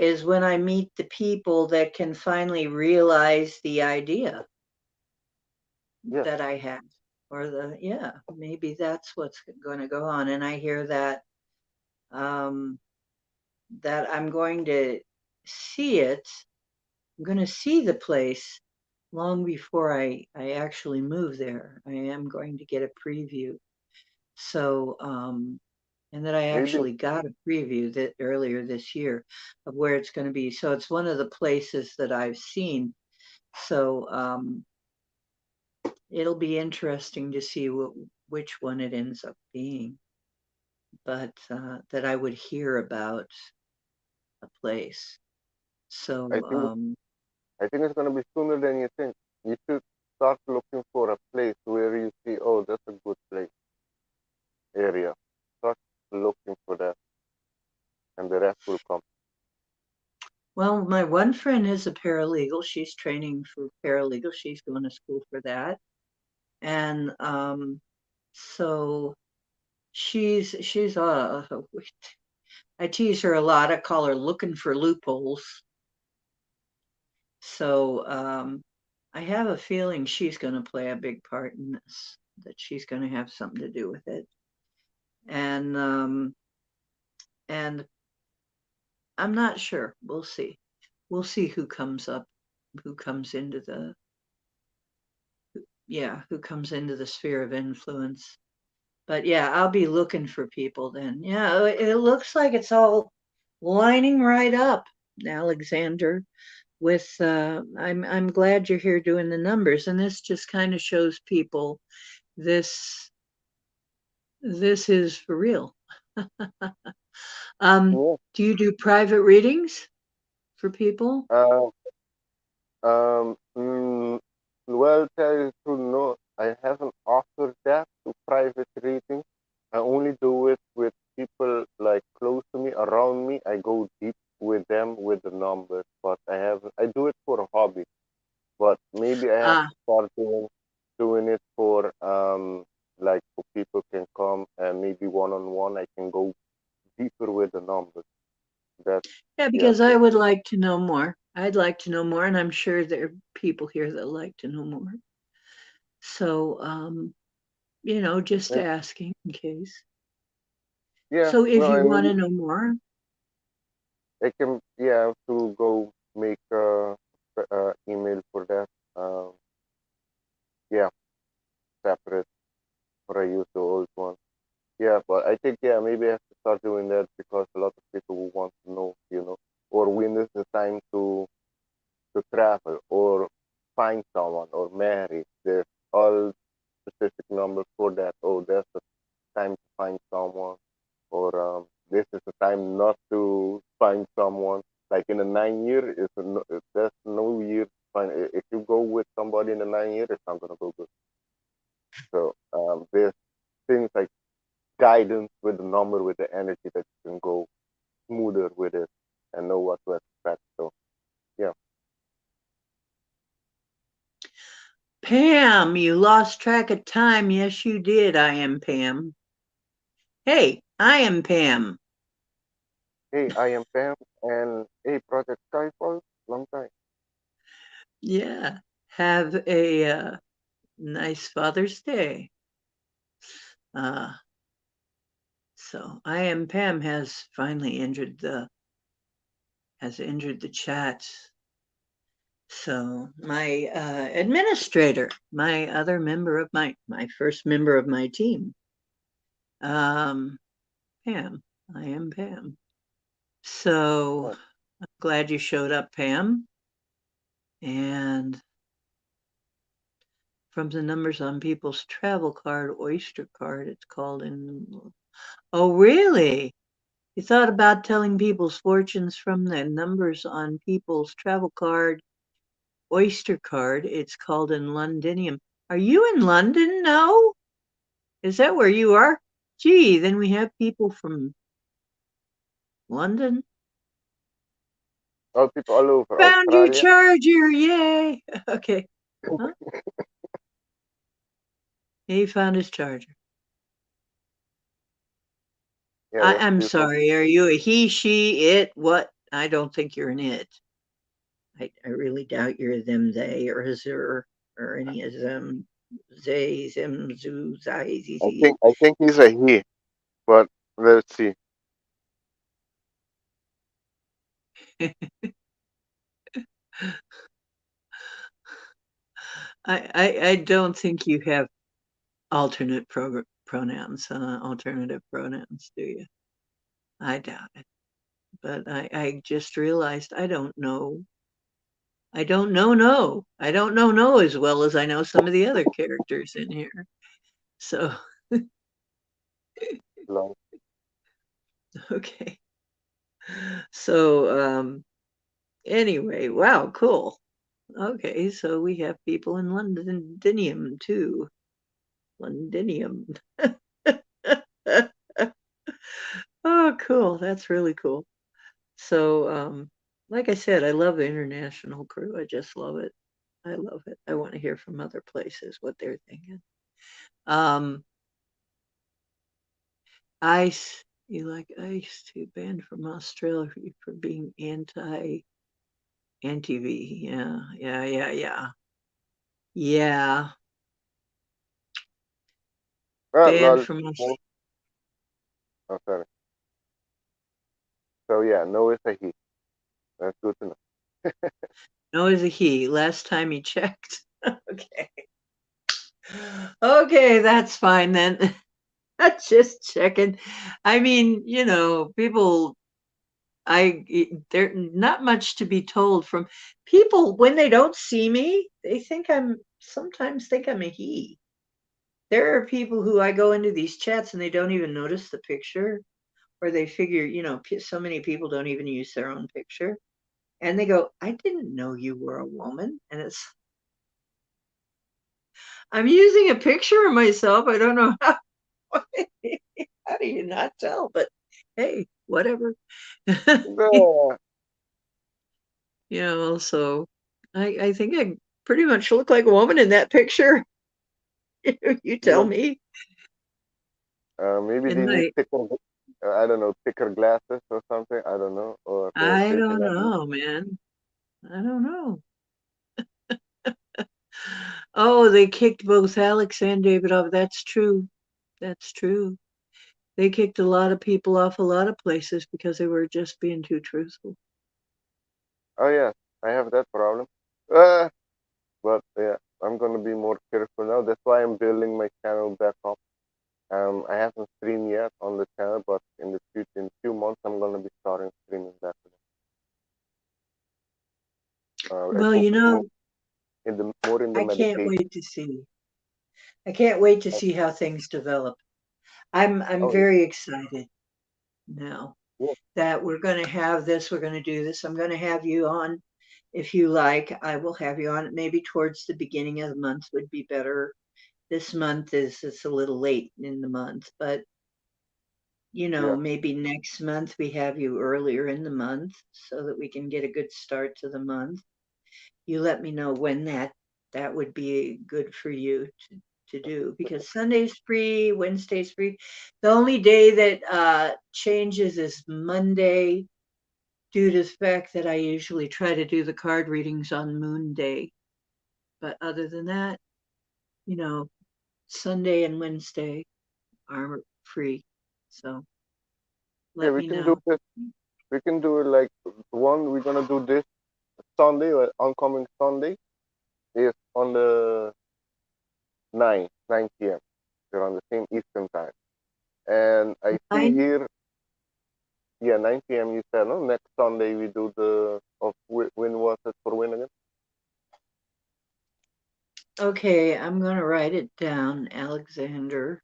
is when I meet the people that can finally realize the idea yeah. that I had. Or yeah, maybe that's what's going to go on. And I hear um, that I'm going to see it. I'm going to see the place long before I actually move there. I am going to get a preview. So, and that I Maybe actually got a preview that earlier this year of where it's going to be. So it's one of the places that I've seen. So it'll be interesting to see which one it ends up being. But that I would hear about a place. I So think I think it's gonna be sooner than you think. You should start looking for a place where you see, oh, that's a good place area. Start looking for that, and the rest will come. well, my one friend is a paralegal. She's training for paralegal. She's going to school for that. And so she's I tease her a lot. I call her looking for loopholes. So I have a feeling she's going to play a big part in this, that she's going to have something to do with it. And I'm not sure. We'll see. We'll see who comes up, who comes into the who comes into the sphere of influence. But yeah, I'll be looking for people then. Yeah, it looks like it's all lining right up, Alexander. With I'm glad you're here doing the numbers, and this just kind of shows people this this is for real. um, Yeah. do you do private readings for people? Uh, Um, mm, well, tell you the truth, no, I haven't offered that to private reading. I only do it with people like close to me, around me. I go deep with them with the numbers, but I do it for a hobby. But maybe I have Ah, to start doing it for like for people can come and maybe one on one. I can go deeper with the numbers. That yeah, yeah, because I would like to know more. I'd like to know more, and I'm sure there are people here that like to know more. So, just and asking in case. yeah, So, if no, you I want mean to know more, I can, yeah, I have to go make a email for that. Yeah, separate, or I use the old one. Yeah, but I think, yeah, maybe I have to start doing that because a lot of people will want to know, or when is the time to travel or find someone or marry. There's all specific numbers for that. Oh, there's the time to find someone, or this is the time not to find someone. Like in a 9 year, there's no year to find. If you go with somebody in a 9 year, it's not gonna go good. So there's things like guidance with the number, with the energy that you can go smoother with it and know what to expect. So yeah. Pam, you lost track of time. Yes, you did. I am Pam. Hey, I am Pam. Hey, I am Pam, and hey, Project Skyfall, long time. Yeah. Have a nice Father's Day. Uh, so I am Pam has finally injured the chat. So my administrator, my other member of my first member of my team, um, Pam. I am Pam. So Oh, I'm glad you showed up, Pam. And from the numbers on people's travel card, Oyster card, it's called in. Oh, really? You thought about telling people's fortunes from the numbers on people's travel card, Oyster card. It's called in Londinium. Are you in London? No? Is that where you are? Gee, then we have people from London. all people all over Found your Australia. charger. Yay. Okay. Huh? He found his charger. Yeah, that's I'm beautiful. sorry. Are you a he, she, it? What? I don't think you're an it. I really doubt you're a them, they, or a zer, or any of them. They, them, zoo, zai, zi. I think he's a he, but let's see. I don't think you have alternate pronouns, alternative pronouns, do you? I doubt it. But I just realized I don't know. I don't know no. I don't know no as well as I know some of the other characters in here. So, Long. okay. So, anyway, wow, cool. Okay, so we have people in Londinium too. Londinium. Oh, cool. That's really cool. So, like I said, I love the international crew. I just love it. I love it. I want to hear from other places what they're thinking. Um, Ice, you like Ice too, banned from Australia for being anti-V. Yeah, yeah, yeah, yeah. Yeah, banned Well, from no, oh, sorry. So yeah, no is a he. That's good to know. no is a he. Last time he checked. Okay. Okay, that's fine then. Just checking. I mean, people there's not much to be told from people when they don't see me, they sometimes think I'm a he. There are people who I go into these chats and they don't even notice the picture, or they figure, so many people don't even use their own picture. And they go, I didn't know you were a woman. And I'm using a picture of myself. I don't know how, how do you not tell? But hey, whatever. Yeah, So I think I pretty much look like a woman in that picture. You tell yeah. me. Maybe And they need thicker, I don't know, thicker glasses or something. I don't know, or they're I picking don't on you. know, man. I don't know. Oh, they kicked both Alex and David off. That's true. That's true. They kicked a lot of people off a lot of places because they were just being too truthful. Oh yeah, I have that problem. Uh, but yeah, I'm gonna be more careful now. That's why I'm building my channel back up. I haven't streamed yet on the channel, but in the future, in a few months, I'm gonna be starting streaming back. And Well, focus more in the I can't meditation. wait to see. I can't wait to see how things develop. I'm Oh yeah, very excited now yeah, that we're going to have this. We're going to do this. I'm going to have you on if you like. I will have you on maybe towards the beginning of the month would be better. This month is it's a little late in the month, but yeah. maybe next month we have you earlier in the month so that we can get a good start to the month. You let me know when that would be good for you to do because Sunday's free, Wednesday's free. The only day that changes is Monday due to the fact that I usually try to do the card readings on Moon Day. But other than that, you know, Sunday and Wednesday are free. So Yeah, let we me can do know. this. We can do it like one. We're gonna do this Sunday or oncoming Sunday is on the 9 p.m. We're on the same Eastern time. And I see Fine. here, yeah, 9 p.m. You said, no, next Sunday we do the, of when was it for win again? Okay, I'm going to write it down, Alexander,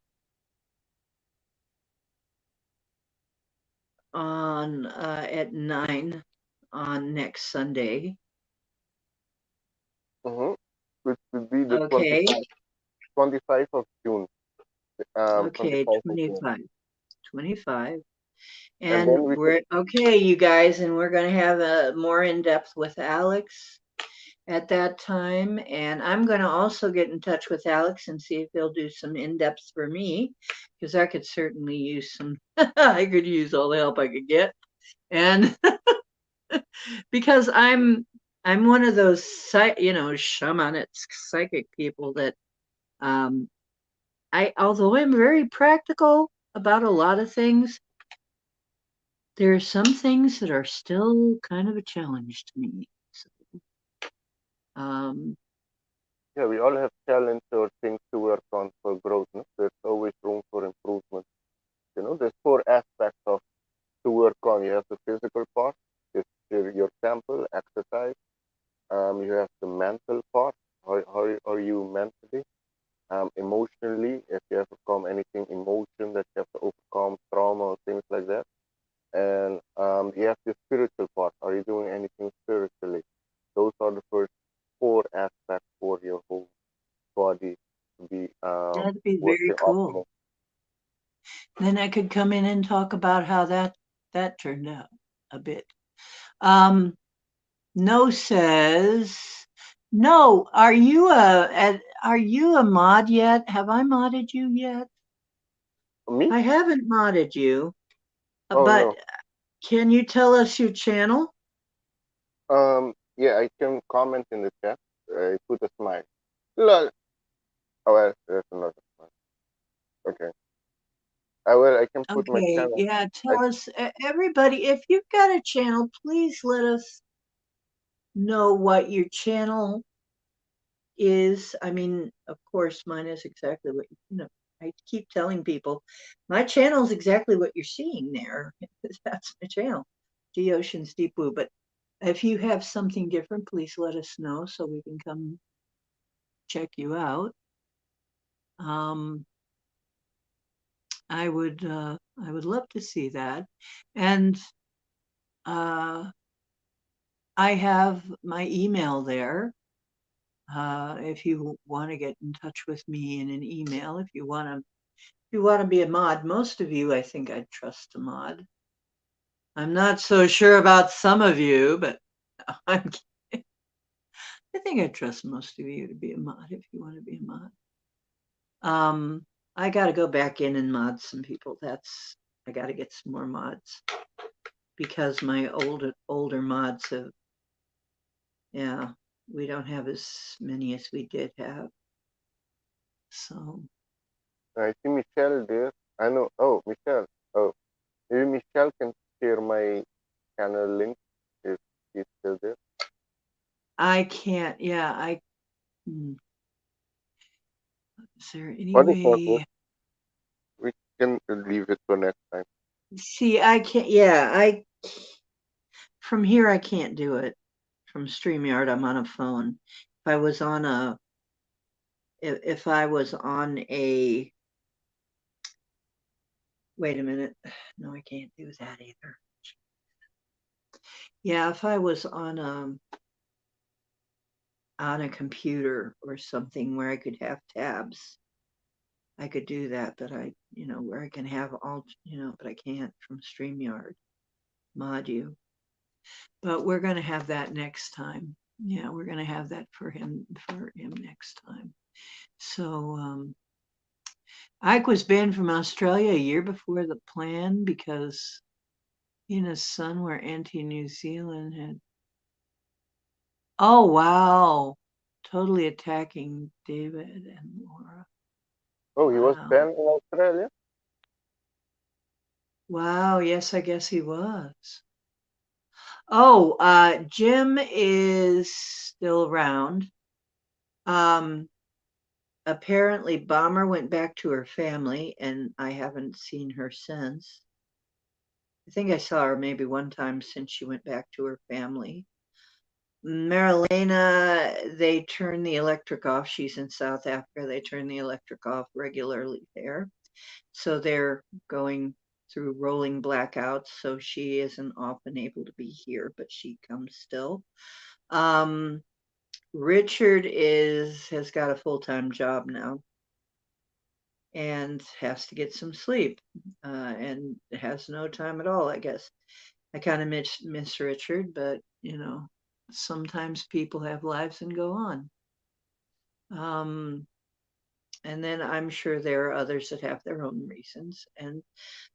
on at 9 on next Sunday. Mm-hmm. Which would be the Okay. 25th of June. Okay, 25th of June. 25. 25. And And then we can, we're okay, you guys, and we're going to have a more in depth with Alex. at that time. And I'm going to also get in touch with Alex and see if he'll do some in-depth for me, because I could certainly use some, I could use all the help I could get. And because I'm one of those, shamanic psychic people that, um, although I'm very practical about a lot of things, there are some things that are still kind of a challenge to me. So, um, Yeah, we all have talents or things to work on for growth. No? There's always room for improvement. There's four aspects of to work on. You have the physical part, it's your temple, exercise. You have the mental part. How are you mentally? Emotionally, if you have to overcome anything, emotion that you have to overcome, trauma or things like that. And you have the spiritual part. Are you doing anything spiritually? Those are the first four aspects for your whole body to be that'd be very working cool. optimal. Then I could come in and talk about how that turned out a bit. Um, No says, no. Are you a mod yet? Have I modded you yet? Me? I haven't modded you, Oh but no. can you tell us your channel? Yeah, I can comment in the chat. I put a smile. Lol. Oh, well, there's another smile. Okay. I can put my Okay, channel. yeah, I, tell us, everybody, if you've got a channel, please let us know what your channel is. I mean, of course, mine is exactly what I keep telling people, my channel is exactly what you're seeing there. That's my channel, D Oceans Deep Blue. But if you have something different, please let us know so we can come check you out. Um, I would love to see that. And I have my email there. If you want to get in touch with me in an email, if you want to be a mod, most of you, I think I'd trust to mod. I'm not so sure about some of you, but I'm, I think I trust most of you to be a mod if you want to be a mod. I got to go back in and mod some people. I got to get some more mods because my older mods have, yeah, we don't have as many as we did have. So I see Michelle there. I know. Oh, Michelle. Oh, maybe Michelle can share my channel link if she's still there. I can't, yeah, is there any But it's all good. way? We can leave it for next time. See, I can't, yeah, from here, I can't do it. From StreamYard, I'm on a phone. If I was on a, if I was on a, wait a minute. No, I can't do that either. Yeah, if I was on a computer or something where I could have tabs, I could do that, but where I can have all, but I can't from StreamYard mod you. But we're going to have that next time. Yeah, we're going to have that for him next time. So Ike was banned from Australia a year before the plan because he and his son were anti-New Zealand had. Oh wow, totally attacking David and Laura. Oh, he was Wow, banned in Australia? wow. Yes, I guess he was. Oh, Jim is still around. Um, Apparently Bomber went back to her family and I haven't seen her since. I think I saw her maybe one time since she went back to her family. Marilena, they turn the electric off. She's in South Africa. They turn the electric off regularly there. So they're going through rolling blackouts. So she isn't often able to be here, but she comes still. Richard has got a full-time job now and has to get some sleep and has no time at all, I guess. I kind of miss Richard, but sometimes people have lives and go on. And then I'm sure there are others that have their own reasons. And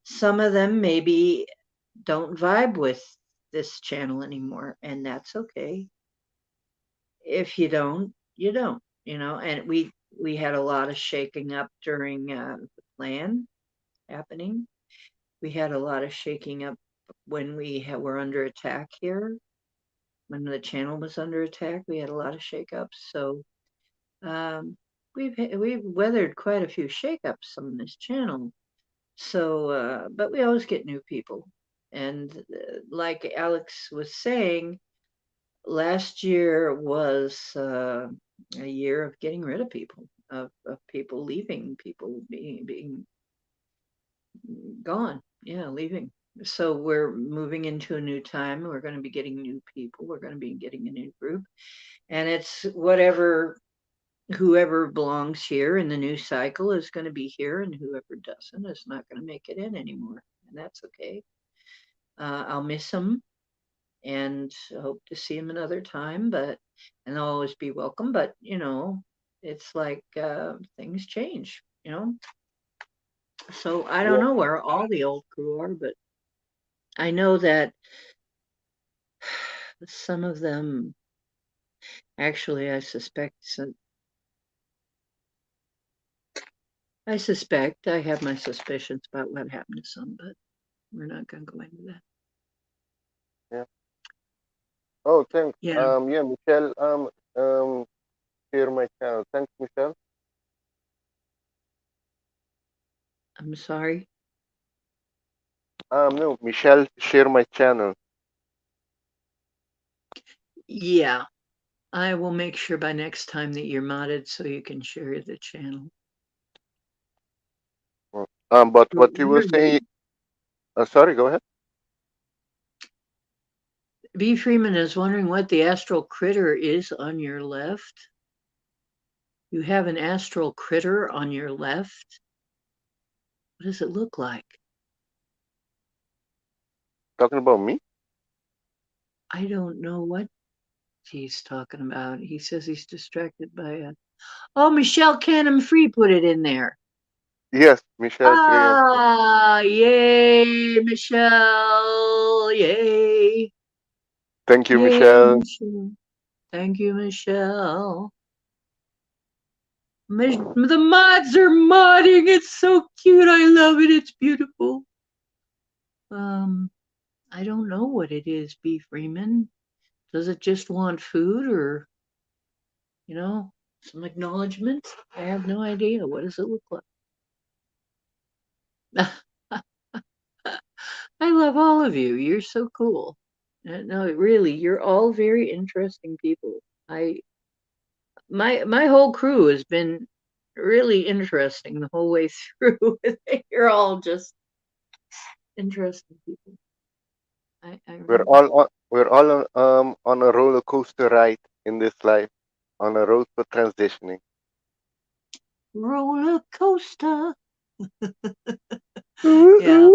some of them maybe don't vibe with this channel anymore. And that's okay. If you don't, you don't, and we had a lot of shaking up during the plan happening. We had a lot of shaking up when were under attack here. When the channel was under attack, we had a lot of shakeups. So we've weathered quite a few shakeups on this channel. So, but we always get new people, and like Alex was saying, last year was a year of getting rid of people, of people leaving, people being gone, yeah, leaving. So we're moving into a new time. We're going to be getting new people. We're going to be getting a new group, and it's whoever belongs here in the new cycle is going to be here, and whoever doesn't is not going to make it in anymore, and that's okay. I'll miss them and hope to see him another time, and they'll always be welcome. But it's like things change. So I don't know where all the old crew are, but I know that some of them, actually, I suspect I have my suspicions about what happened to some, but we're not going to go into that. Yeah. Oh, thanks. Yeah. Yeah, Michelle. Share my channel. Thanks, Michelle. I'm sorry. No, Michelle, share my channel. Yeah. I will make sure by next time that you're modded so you can share the channel. But what you were saying, sorry, go ahead. B. Freeman is wondering what the astral critter is on your left. You have an astral critter on your left. What does it look like? Talking about me? I don't know what he's talking about. He says he's distracted by a. Oh, Michelle Canham Free put it in there. Yes, Michelle Graham. Yay, Michelle. Yay. Thank you, Yay, Michelle. Michelle. Thank you, Michelle. The mods are modding. It's so cute. I love it. It's beautiful. I don't know what it is, B. Freeman. Does it just want food or, some acknowledgement? I have no idea. What does it look like? I love all of you. You're so cool. No, really, you're all very interesting people. My whole crew has been really interesting the whole way through. You're all just interesting people. On a roller coaster ride in this life, on a road for transitioning. Roller coaster. Yeah.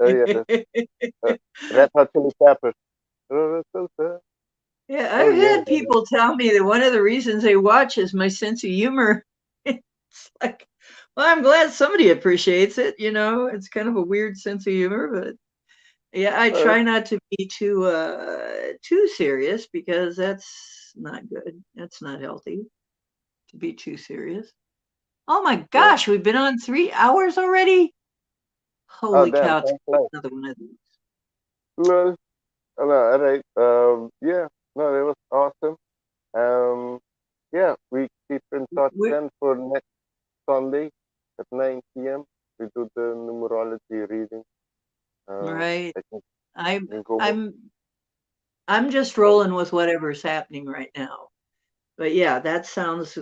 Oh yeah, Red Hot Chili Peppers. Roller coaster. Yeah, Oh I've yeah. had people tell me that one of the reasons they watch is my sense of humor. It's like, well, I'm glad somebody appreciates it. It's kind of a weird sense of humor, but yeah, I try not to be too serious because that's not good. That's not healthy to be too serious. Oh my gosh, we've been on 3 hours already. Holy Damn, cow! It's thanks. another one of these. Well, no, all right. Yeah, no, that was awesome. Yeah, we keep in touch then for next Sunday at 9 p.m. We do the numerology reading. Right. I can, I'm can go. I'm I'm just rolling with whatever's happening right now. But yeah, that sounds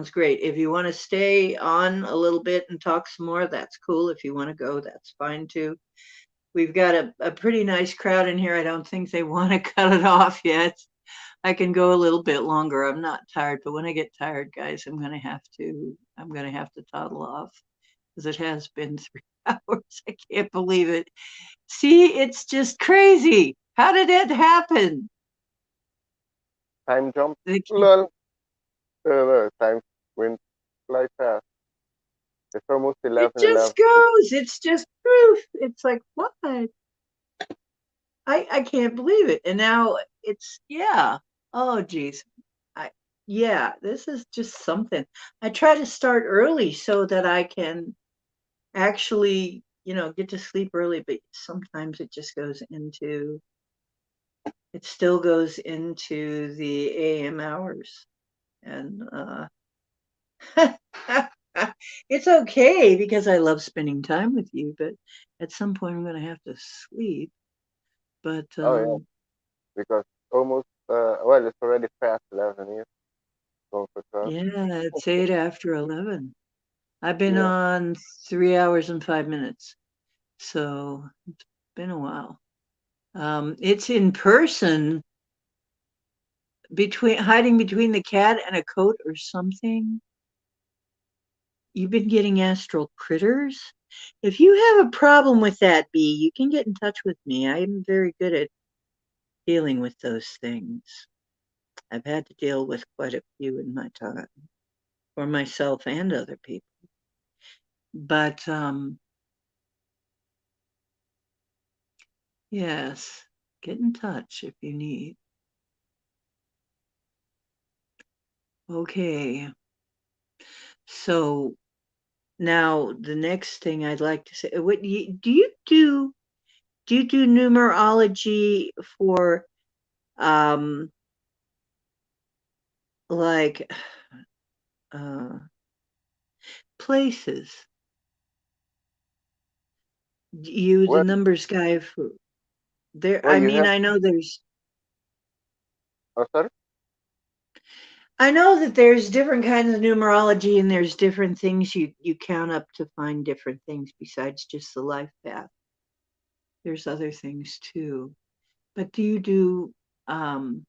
great. If you want to stay on a little bit and talk some more, that's cool. If you want to go, that's fine too. We've got a pretty nice crowd in here. I don't think they want to cut it off yet. I can go a little bit longer. I'm not tired, but when I get tired, guys, I'm gonna have to toddle off because it has been 3 hours. I can't believe it. See, it's just crazy. How did it happen? Time jump. They can't- Well, time went fly fast. It's almost It 11:11. just goes. It's just proof. It's like what? I can't believe it. And now it's yeah. Oh geez. I yeah, this is just something. I try to start early so that I can actually, get to sleep early, but sometimes it still goes into the AM hours. And it's okay because I love spending time with you, but at some point I'm going to have to sleep. But Oh yeah, because almost well, it's already past 11 years. Going for 12. yeah, it's 8 after 11. I've been Yeah. on 3 hours and 5 minutes, so it's been a while. It's in person, between hiding between the cat and a coat or something. You've been getting astral critters. If you have a problem with that, B, you can get in touch with me. I'm very good at dealing with those things. I've had to deal with quite a few in my time for myself and other people. But yes, get in touch if you need. Okay. So now the next thing I'd like to say, do you do numerology for um like uh places? You the Well, numbers guy for there, well, I you mean, have. Oh, sorry. I know that there's different kinds of numerology and there's different things you count up to find different things besides just the life path. There's other things too. But do you do um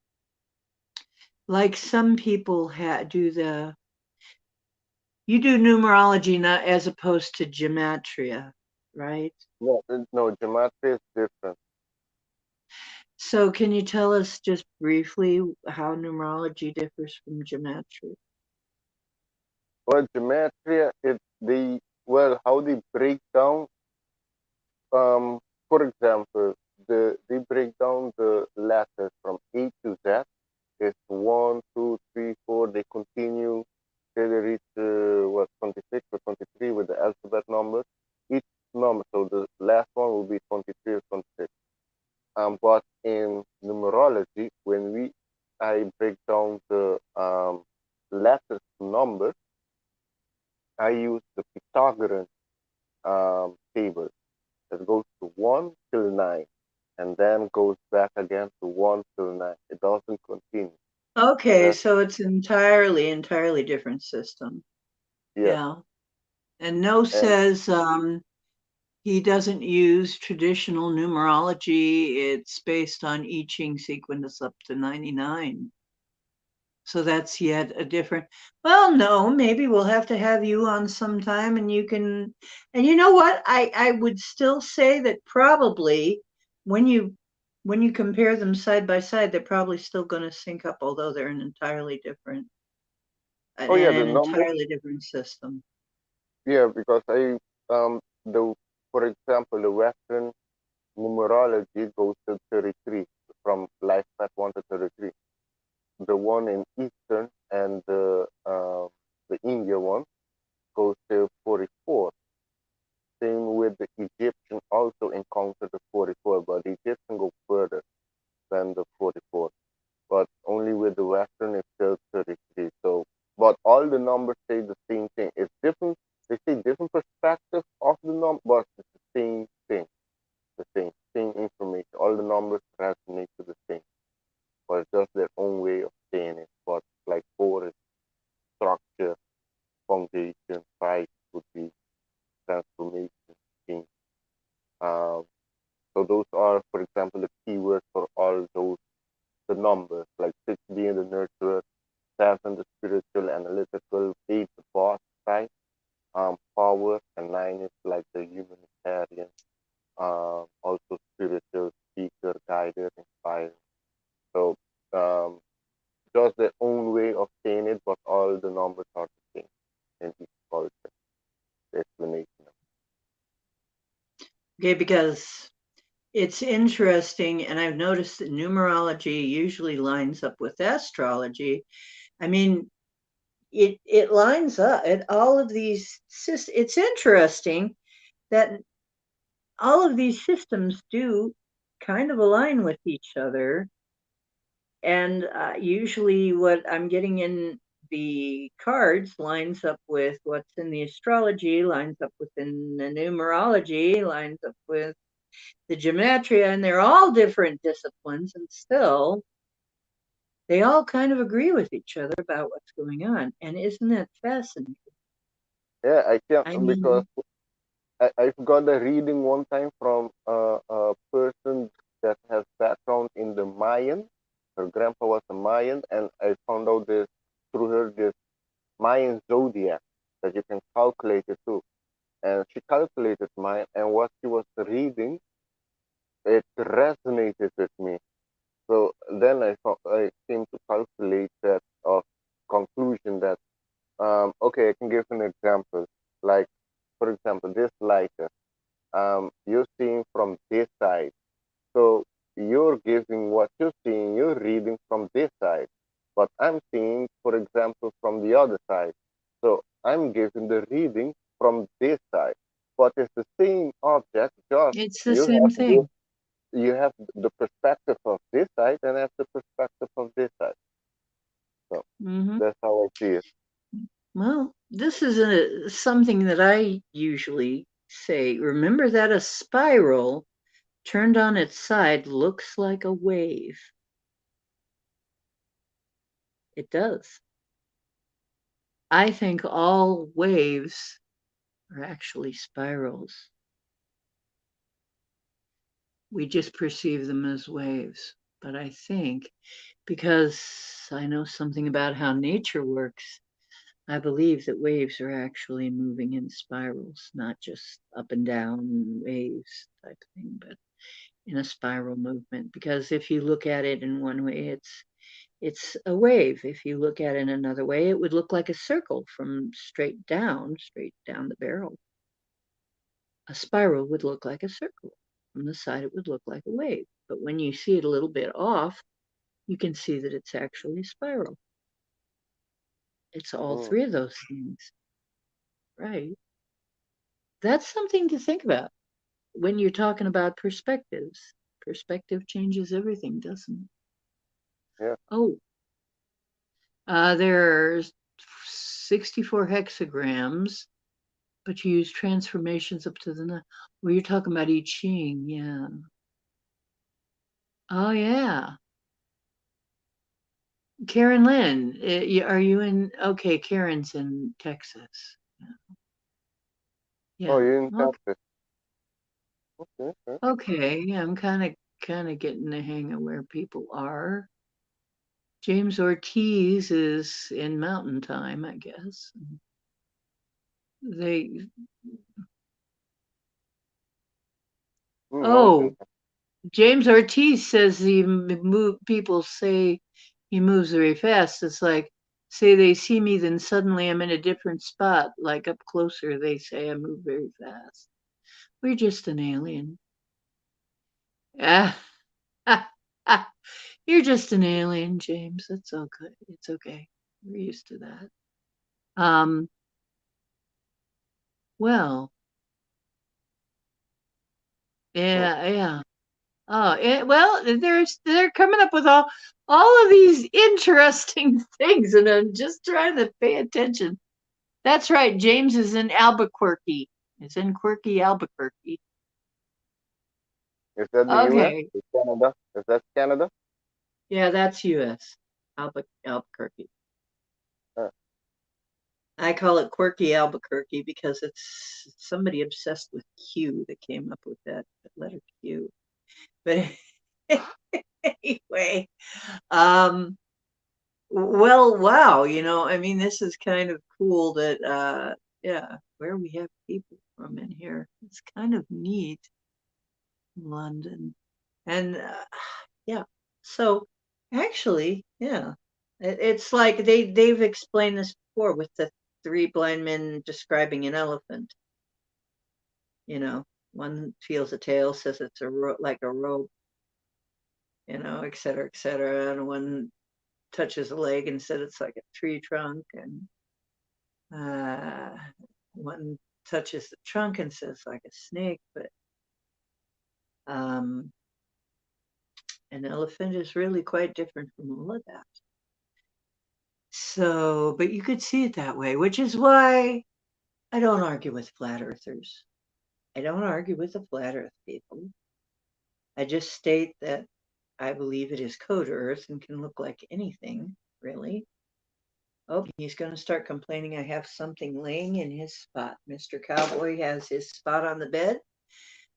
like some people do you do numerology not as opposed to gematria, right? No, no, gematria is different. So can you tell us just briefly how numerology differs from gematria? Well, gematria, how they break down. Um, for example, they break down the letters from A to Z. It's one, two, three, four. They continue till they reach 26 or 23 with the alphabet numbers. Each number, so the last one will be 23 or 26. But in numerology, I break down the letters to numbers, I use the Pythagorean table that goes to 1 till 9 and then goes back again to 1 till 9. It doesn't continue. And Okay, then, so it's entirely different system. yes. Yeah. And No And says he doesn't use traditional numerology. It's based on I Ching sequence up to 99. So that's yet a different. Well, no, maybe we'll have to have you on sometime and you can. And you know what? I would still say that probably when you when you compare them side by side, they're probably still going to sync up, although they're oh, yeah, the an numbers, entirely different system. yeah, because the, for example, the Western numerology goes to 33 from life path 1 to 33. The one in Eastern and the India one goes to 44. Same with the Egyptian also encounter the 44, but the Egyptian go further than the 44. But only with the Western it's still 33. So, but all the numbers say the same thing. It's different. They say different perspectives of the number, but it's the same thing, the same information. All the numbers resonate to the same, but it's just their own way of saying it. But like four is structure, foundation, five would be transformation, change. Um, so those are, for example, the keywords for all those the numbers, like six being the nurturer, seven the spiritual, analytical, eight the boss side, power, and nine is like the humanitarian, also spiritual, speaker, guider, inspirer. So um, just their own way of saying it, but all the numbers are the same in each culture. The explanation. Okay, because it's interesting, and I've noticed that numerology usually lines up with astrology. I mean, it lines up at all of these. It's interesting that all of these systems do kind of align with each other. And usually, what I'm getting in the cards lines up with what's in the astrology, lines up within the numerology, lines up with the gematria, and they're all different disciplines, and still they all kind of agree with each other about what's going on. And isn't that fascinating? Yeah, I can't I because mean, I've got a reading one time from a person that has background in the Mayan. Her grandpa was a Mayan, and I found out this through her this Mayan zodiac that you can calculate it too. And she calculated mine, and what she was reading, it resonated with me. So then I came to calculate that of conclusion that okay, I can give an example. Like for example, this lighter. You're seeing from this side. So you're giving what you're seeing, you're reading from this side. But I'm seeing, for example, from the other side. So I'm giving the reading from this side. But it's the same object, just it's the you same have this, thing. you have the perspective of this side and I have the perspective of this side. So Hmm. that's how I see it. Well, this is something that I usually say. Remember that a spiral turned on its side looks like a wave. It does. I think all waves are actually spirals. We just perceive them as waves. But I think because I know something about how nature works, I believe that waves are actually moving in spirals, not just up and down waves type thing, but in a spiral movement. Because if you look at it in one way, it's a wave. If you look at it in another way, it would look like a circle from straight down the barrel. A spiral would look like a circle. From the side, it would look like a wave. But when you see it a little bit off, you can see that it's actually a spiral. It's all Mm, three of those things, right? That's something to think about when you're talking about perspectives. Perspective changes everything, doesn't it? yeah. Oh, there's 64 hexagrams, but you use transformations up to the nine. Well, you're talking about I Ching, yeah. Oh, yeah. Karen Lynn, are you in? Okay, Karen's in Texas. Oh, Yeah. you're in Okay. Texas. Okay, okay. Okay. Yeah, I'm kind of getting the hang of where people are. James Ortiz is in Mountain Time, I guess. They. Mountain. Oh, James Ortiz says people say he moves very fast. It's like say they see me, then suddenly I'm in a different spot. Like up closer, they say I move very fast. We're just an alien. Ah, you're just an alien, James. It's okay. It's okay. We're used to that. Um, well, Hmm. yeah, yeah. Oh, well, they're coming up with all of these interesting things, and I'm just trying to pay attention. That's right. James is in Albuquerque. It's in quirky Albuquerque. Is that the US? Okay. Is Canada? Is that Canada? Yeah, that's U.S. Albuquerque. Uh, I call it quirky Albuquerque because it's somebody obsessed with Q that came up with that letter Q. But anyway, um, well, wow, I mean, this is kind of cool that, yeah, where we have people from in here. It's kind of neat, London. And yeah, so actually, yeah. It's like they've explained this before with the three blind men describing an elephant. You know, one feels a tail, says it's like a rope, you know, et cetera, et cetera. And one touches a leg and said it's like a tree trunk. And one touches the trunk and says like a snake. But an elephant is really quite different from all of that. So, but you could see it that way, which is why I don't argue with flat earthers. I don't argue with the flat earth people. I just state that I believe it is code earth and can look like anything, really. Oh, he's going to start complaining I have something laying in his spot. Mr. Cowboy has his spot on the bed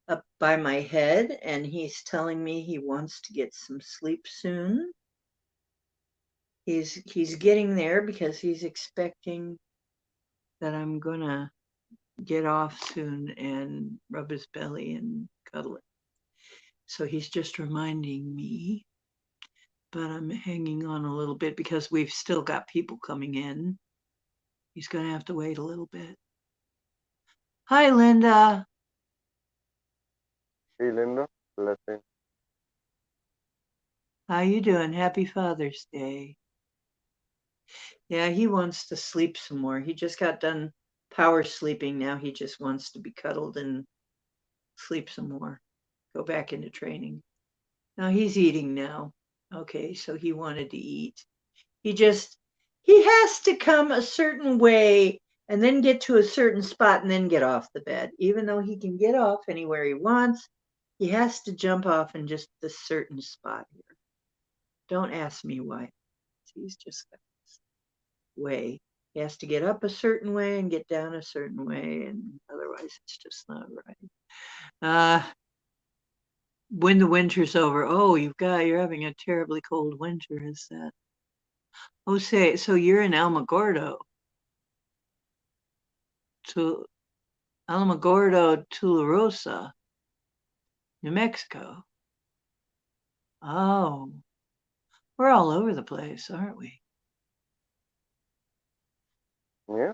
up by my head, and he's telling me he wants to get some sleep soon. He's getting there because he's expecting that I'm going to get off soon and rub his belly and cuddle it. So he's just reminding me, but I'm hanging on a little bit because we've still got people coming in. He's going to have to wait a little bit. Hi, Linda. Hey, Linda, blessing. How you doing? Happy Father's Day. Yeah, he wants to sleep some more. He just got done power sleeping. Now he just wants to be cuddled and sleep some more. Go back into training. Now he's eating now. Okay, so he wanted to eat. He has to come a certain way and then get to a certain spot and then get off the bed. Even though he can get off anywhere he wants, he has to jump off in just this certain spot here. Don't ask me why. He's just got this way. He has to get up a certain way and get down a certain way, and otherwise it's just not right. When the winter's over, oh, you're having a terribly cold winter, is that? Oh, say, so you're in Alamogordo, to Alamogordo, Tularosa, New Mexico. Oh, we're all over the place, aren't we? Yeah.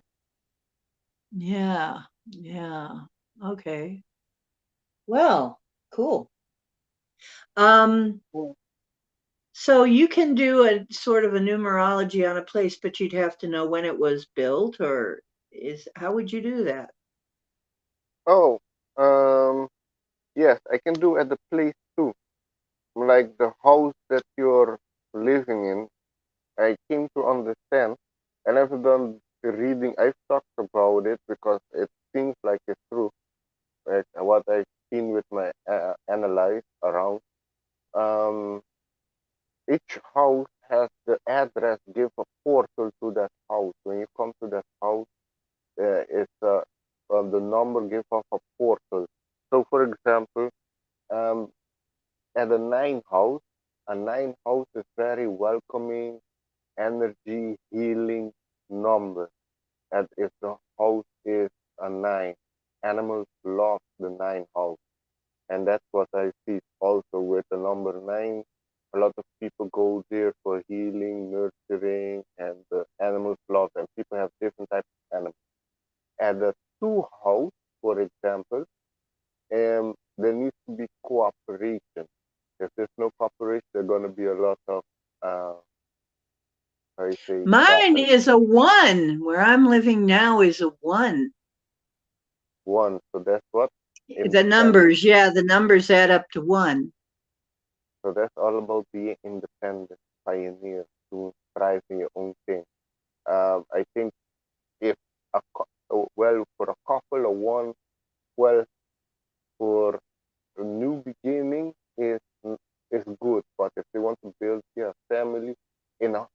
Yeah, yeah. Okay. Well, cool. Um, Mm. so you can do a sort of a numerology on a place, but you'd have to know when it was built, or how would you do that? Oh, yes, I can do at the place too. Like the house that you're living in, I came to understand, and I've done the reading. I've talked about it because it seems like it's true. Like what I've seen with my analyze around. Um, each house has the address, give a portal to that house. When you come to that house, it's the number give off a portal. So, for example, um, at a nine house is very welcoming, energy, healing number. And if the house is a nine, animals love the nine house. And that's what I see also with the number nine. A lot of people go there for healing, nurturing, and the animals love them. People have different types of animals. At the two house, for example, there needs to be cooperation. If there's no cooperation, there's going to be a lot of, how you say, Mine battles. is a one. Where I'm living now is a one. One, so that's what? The Independent. numbers, yeah, the numbers add up to one. So that's all about being independent, pioneer, doing, thriving your own thing. I think if well, for a couple or one, well, for a new beginning is good. But if they want to build a family in a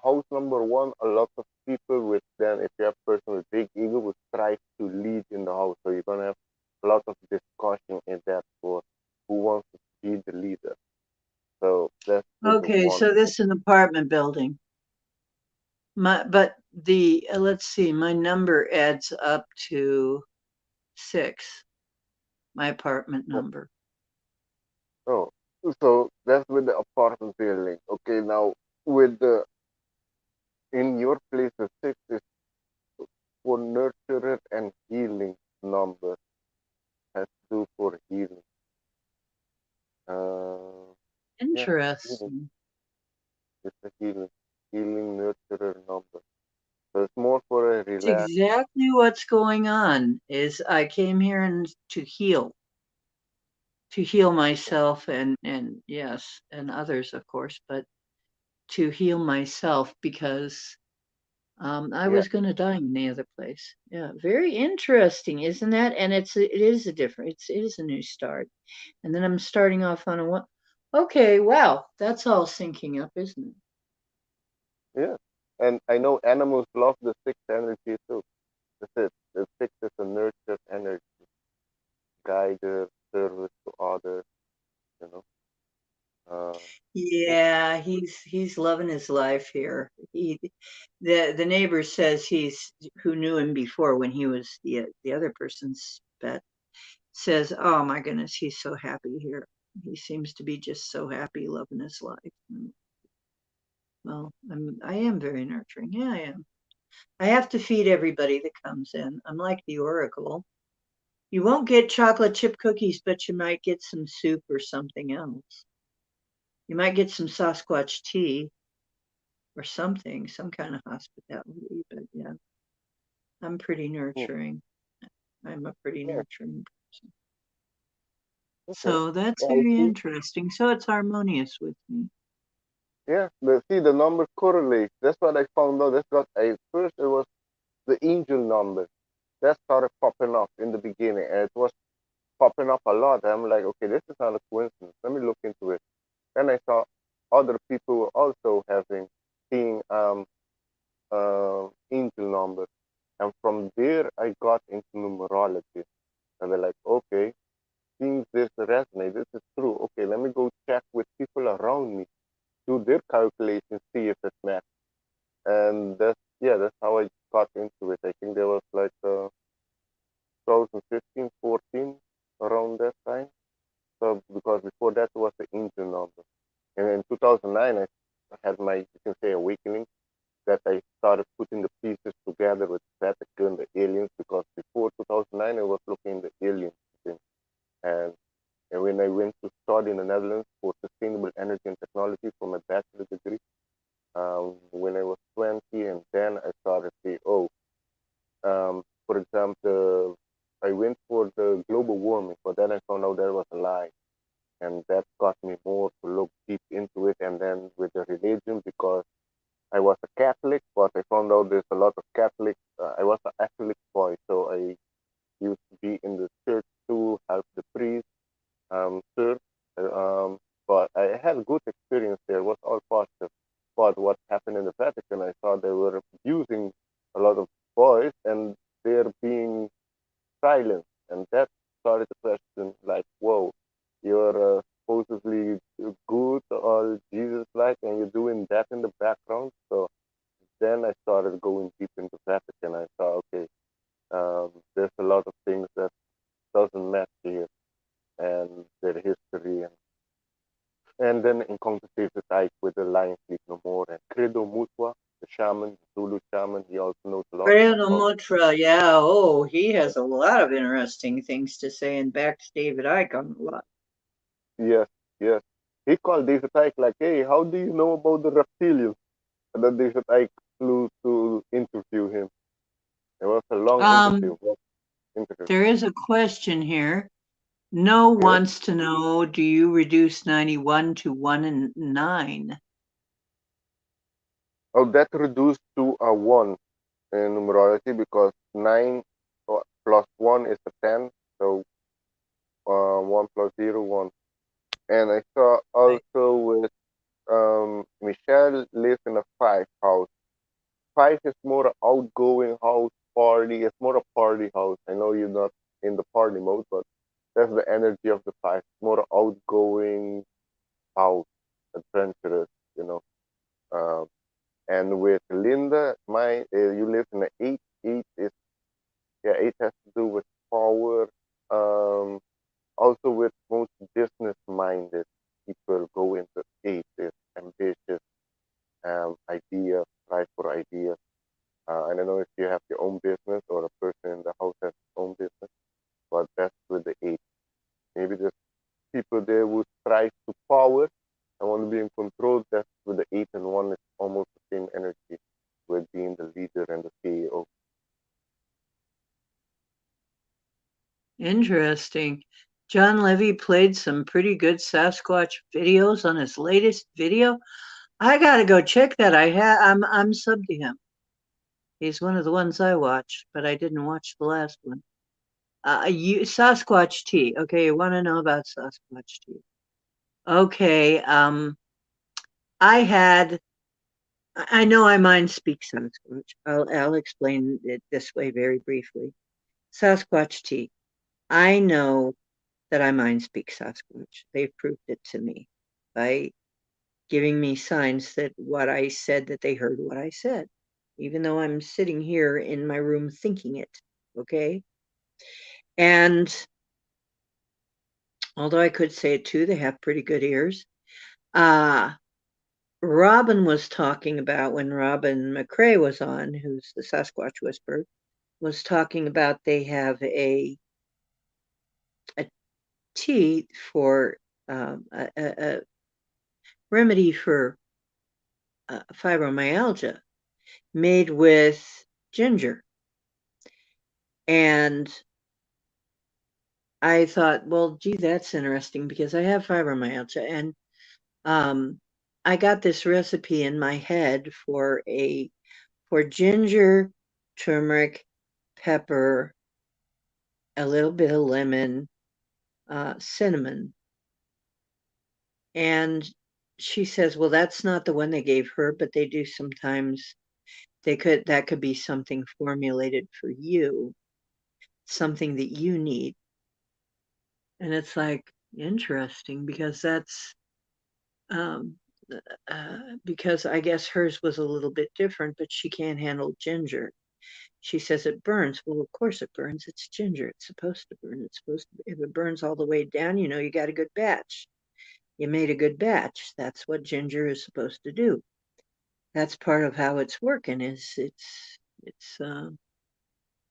house number one, a lot of people with then if you have person with big ego will try to lead in the house. So you're gonna have a lot of discussion in that for who wants to be the leader. So that's the Okay, one. so this is an apartment building. But let's see, my number adds up to 6, my apartment number. Oh, so that's with the apartment building. Okay, now with the In your place, the six is for nurturer and healing number. Has to do for healing. Uh, yeah, healing. Interesting. It's a healing nurturer number. So it's more for a It's relax. exactly what's going on is I came here and to heal myself and yes, and others of course, but to heal myself because I Yeah, was going to die in the other place. Yeah, very interesting, isn't that? And it is a different. It is a new start. And then I'm starting off on a one. Okay, wow, that's all syncing up, isn't it? yeah. And I know animals love the sixth energy too. That's it. The sixth is a nurture energy, guide, service to others, you know. Uh, yeah, Yeah, he's loving his life here. The neighbor says he's who knew him before when he was the other person's pet says, "Oh my goodness, he's so happy here. He seems to be just so happy, loving his life." Well, I am very nurturing. Yeah, I am. I have to feed everybody that comes in. I'm like the oracle. You won't get chocolate chip cookies, but you might get some soup or something else. You might get some Sasquatch tea or something, some kind of hospitality. But yeah, I'm pretty yeah, nurturing. I'm a pretty yeah. nurturing person. Okay. So that's Yeah, I very see. interesting. So it's harmonious with me. Yeah, the number correlates. That's what I found out. That's what I first it was the angel number that started popping up in the beginning, and it was popping up a lot. I'm like, okay, this is not a coincidence. Let me look into it. Then I saw other people were also seeing angel numbers, and from there I got into numerology. And they're like, okay, seems this resonates. This is true. Okay, let me go check with people around me, do their calculations, see if it matches. And that's how I got into it. I think there was like 2015, 14 around that time. So because before that was the angel number, and in 2009 I had my, you can say, awakening, that I started putting the pieces together with Vatican, the aliens, because before 2009 I was looking at the aliens thing. And, and when I went to study in the Netherlands for sustainable energy and technology for my bachelor degree, when I was 20, and then I started to say, oh, for example, I went for the global warming, but then I found out there was a lie. And that got me more to look deep into it. And then with the religion, because I was a Catholic, but I found out there's a lot of Catholics. I was an Catholic boy, so I used to be in the church to help the priest serve. But I had a good experience there. It was all positive. But what happened in the Vatican, I saw they were abusing a lot of boys, and they're being silent. And that started to question, like, whoa, you're supposedly good, all Jesus-like, and you're doing that in the background. So then I started going deep into Vatican. I saw, okay, there's a lot of things that doesn't match here, and their history, and then in conversations like with the Lion Sleep No More and Credo Mutwa, the shaman, the Zulu shaman. He also knows a lot Brandon about. Mutra, yeah. Oh, he has a lot of interesting things to say and backs David Icke on a lot. Yes, yes. He called David Icke like, hey, how do you know about the reptilians? And then David Icke flew to interview him. It was a long interview. Um, What interview? there is a question here. No Yes. wants to know, do you reduce 91 to 1 and 9? Oh, that reduced to a 1 in numerology because 9 plus 1 is a 10. So 1 plus 0, 1. And I saw Right. also with Michelle lives in a 5 house. 5 is more a outgoing house, party. It's more a party house. I know you're not in the party mode, but that's the energy of the 5. More a outgoing house, adventurous, you know. Um, and with Linda, you live in the 8. 8 is, yeah, 8 has to do with power. Um, Also with most business-minded people go into 8 is ambitious, idea, strive for Maybe there's people there who strive to power and want to be in control. That's with the 8 and 1. It's almost the same energy with being the leader and the CEO. Interesting. John Levy played some pretty good Sasquatch videos on his latest video. I gotta go check that. I'm sub to him. He's one of the ones I watched, but I didn't watch the last one. Sasquatch tea. Okay, you want to know about Sasquatch tea? Okay. I had. I know I mind speak Sasquatch. I'll explain it this way very briefly. Sasquatch tea. I know that I mind speak Sasquatch. They've proved it to me by giving me signs that what I said, that they heard what I said, even though I'm sitting here in my room thinking it. Okay. And although I could say it too, they have pretty good ears. Robin was talking about, when Robin McCrae was on, who's the Sasquatch Whisperer, was talking about they have a tea for a remedy for fibromyalgia made with ginger. And I thought, well, gee, that's interesting because I have fibromyalgia. And I got this recipe in my head for ginger, turmeric, pepper, a little bit of lemon, cinnamon. And she says, well, that's not the one they gave her, but they do sometimes. That could be something formulated for you, something that you need. And it's like interesting because that's um, because I guess hers was a little bit different, but she can't handle ginger. She says it burns. Well, of course it burns. It's ginger. It's supposed to burn. It's supposed to. If it burns all the way down, you know you got a good batch. You made a good batch. That's what ginger is supposed to do. That's part of how it's working. It's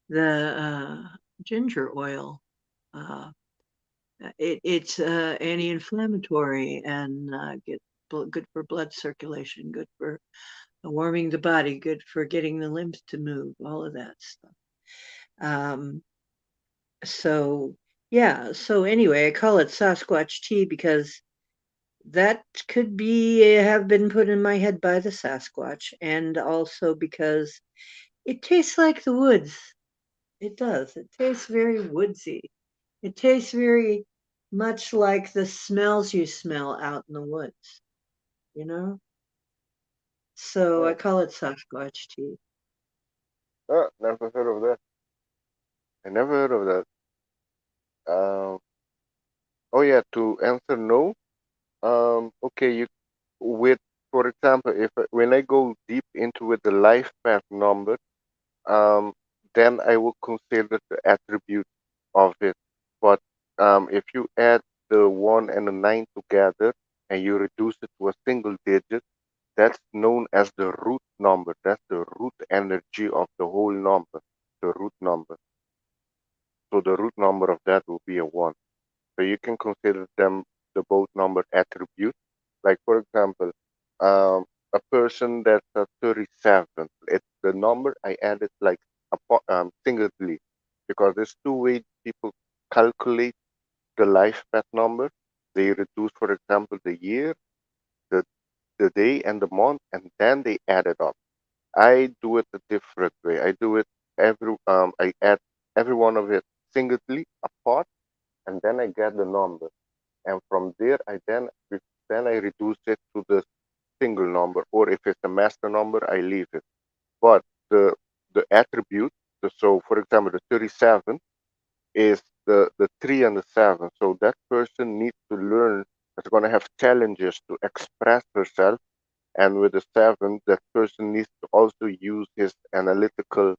the ginger oil. Uh, it's anti-inflammatory and good for blood circulation, good for warming the body, good for getting the lymph to move, all of that stuff. Um, so yeah, so anyway, I call it Sasquatch tea because that could be have been put in my head by the Sasquatch, and also because it tastes like the woods. It does. It tastes very woodsy. It tastes very much like the smells you smell out in the woods, you know? So I Oh, call it Sasquatch tea. never heard of that. I never heard of that. Um, oh yeah, to answer no. Okay, you with for example, if when I go deep into with the life path number, um, then I will consider the attribute of it. But if you add the 1 and the 9 together and you reduce it to a single digit, that's known as the root number. That's the root energy of the whole number, the root number. So the root number of that will be a 1. So you can consider them the both number attributes. Like for example, a person that's a 37. It's the number I added like singly because there's two ways people calculate the life path number. They reduce, for example, the year, the the day, and the month, and then they add it up. I do it a different way. I do it I add every one of it singly apart, and then I get the number. And from there, then I reduce it to the single number, or if it's a master number, I leave it. But the the attribute, so for example, the 37 is the 3 and the 7. So that person needs to learn. Is going to have challenges to express herself, and with the 7, that person needs to also use his analytical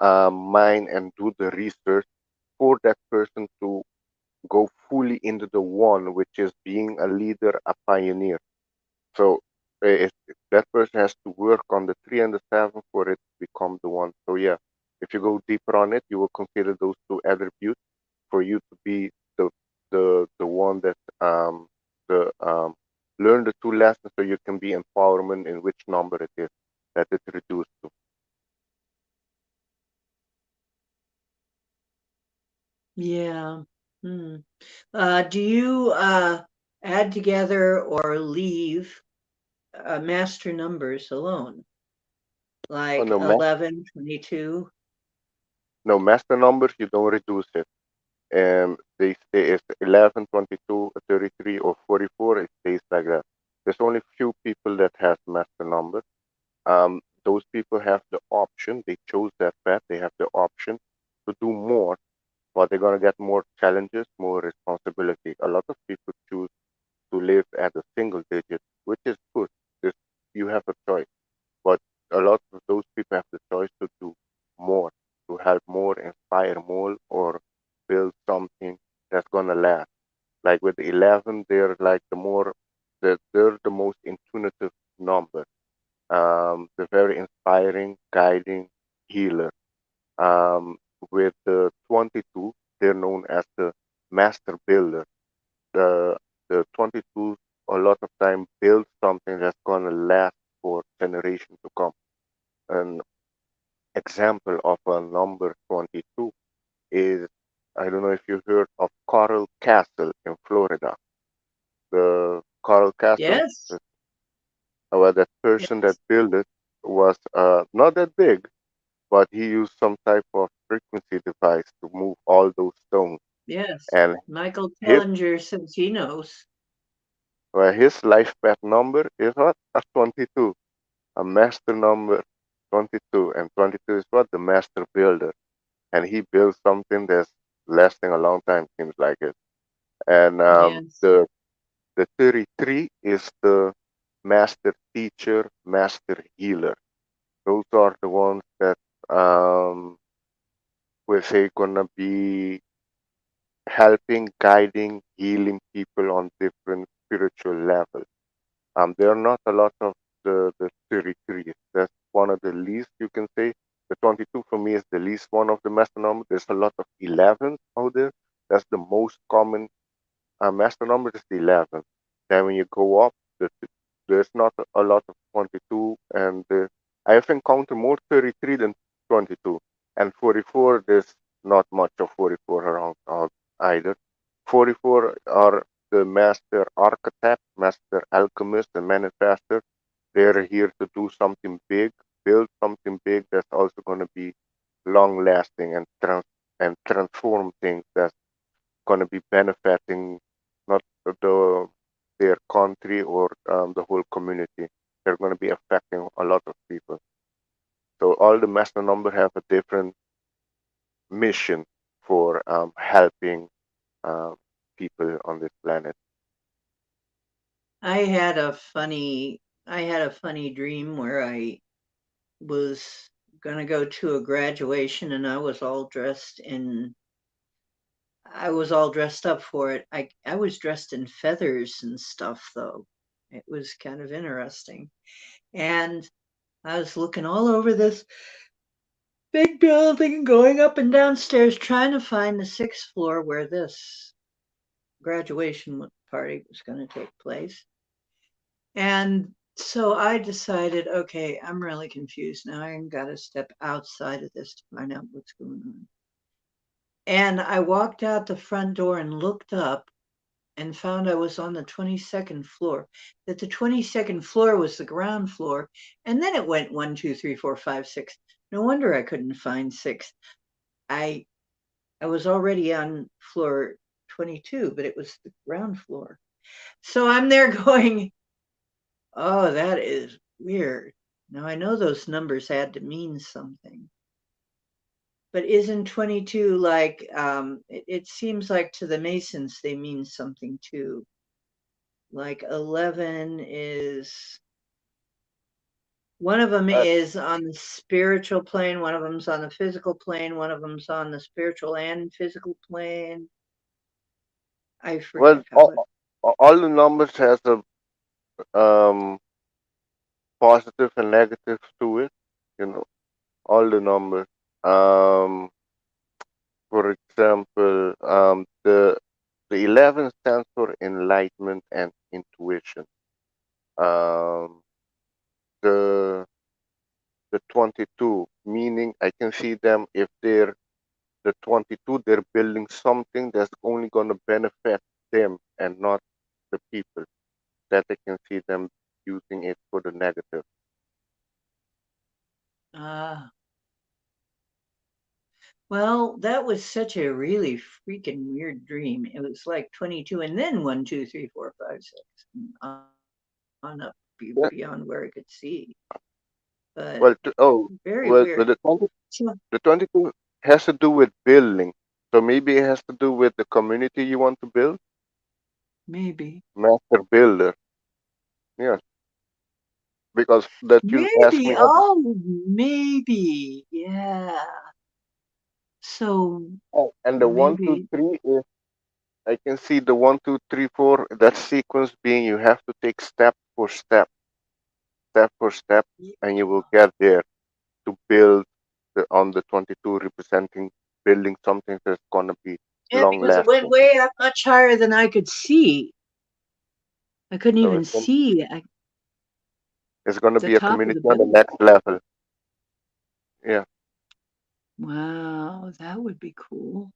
mind and do the research for that person to go fully into the 1, which is being a leader, a pioneer. So if that person has to work on the 3 and the 7 for it to become the 1. So yeah, if you go deeper on it, you will consider those two attributes for you to be the learn the two lessons so you can be empowerment in which number it is that it reduced to. Yeah. Hmm. Do you add together or leave master numbers alone, Oh, like no, 11, 22? no master numbers, you don't reduce it. They stay as 11, 22, 33, or 44. It stays like that. There's only few people that have master numbers. Those people have the option. They chose that path. They have the option to do more, but they're gonna get more challenges, more responsibility. A lot of people choose to live at a single digit, which is good. This, you have a choice. But a lot of those people have the choice to do more, to help more, inspire more, or build something that's gonna last. Like with 11, they're like they're the most intuitive number. They're very inspiring, guiding, healer. Um, with the 22, they're known as the master builder. The the 22 a lot of time build something that's gonna last for generations to come. An example of a number 22 is, I don't know if you heard of Coral Castle in Florida. The Coral Castle, Yes. well, that person that Yes. built it was not that big, but he used some type of frequency device to move all those stones. Yes. And Michael his Tellinger says he knows. his life path number is what? A 22, a master number 22. And 22 is what? The master builder. And he built something that's lasting a long time, seems like it. And Yes. the 33 is the master teacher, master healer. Those are the ones that we're say gonna be helping, guiding, healing people on different spiritual levels. There are not a lot of the 33. That's one of the least you can say. The 22 for me is the least one of the master numbers. There's a lot of 11s out there. That's the most common master number is 11. Then when you go up, there's not a lot of 22, and I have encountered more 33 than 22. And 44, there's not much of 44 around either. 44 are the master architect, master alchemist, and manifestor. They're here to do something big, build something big that's also going to be long lasting and transform things that's going to be benefiting not the their country or the whole community. They're going to be affecting a lot of people. So all the master number have a different mission for helping um, people on this planet. I had a funny dream where was gonna go to a graduation and I was all dressed up for it. I was dressed in feathers and stuff though. It was kind of interesting. And I was looking all over this big building, going up and downstairs, trying to find the sixth floor where this graduation party was going to take place. And so I decided, okay, I'm really confused now. I got to step outside of this to find out what's going on. And I walked out the front door and looked up and found I was on the 22nd floor, that the 22nd floor was the ground floor. And then it went 1, 2, 3, 4, 5, 6. No wonder I couldn't find six. I I was already on floor 22, but it was the ground floor. So I'm there going, oh, that is weird. Now I know those numbers had to mean something. But isn't 22 like, it seems like to the Masons they mean something too. Like 11 is, one of them Uh, is on the spiritual plane, one of them's on the physical plane, one of them's on the spiritual and physical plane. I well, forget how it. all the numbers has a um, positive and negative to it. You know, all the numbers. Um, for example, the 11 stands for enlightenment and intuition. Um, the the 22, meaning I can see them if they're the 22, they're building something that's only going to benefit them and not the people. That I can see them using it for the negative. Ah, well, that was such a really freaking weird dream. It was like 22 and then 1, 2, 3, 4, 5, 6, on up Yeah. beyond where I could see. But Well, very well, weird. So the 22 has to do with building. So maybe it has to do with the community you want to build. maybe, Master builder. Yes, because that you asked maybe, me about. oh, maybe, yeah. So Oh, and the one, two, maybe, three is I can see the one, two, three, four. That sequence being you have to take step for step, and you will get there to build on the 22 representing building something that's gonna be yeah, long because it went lasting. way up much higher than I could see. I couldn't So even see it's gonna the be a top of community the on the building. next level. Yeah, Wow, that would be cool.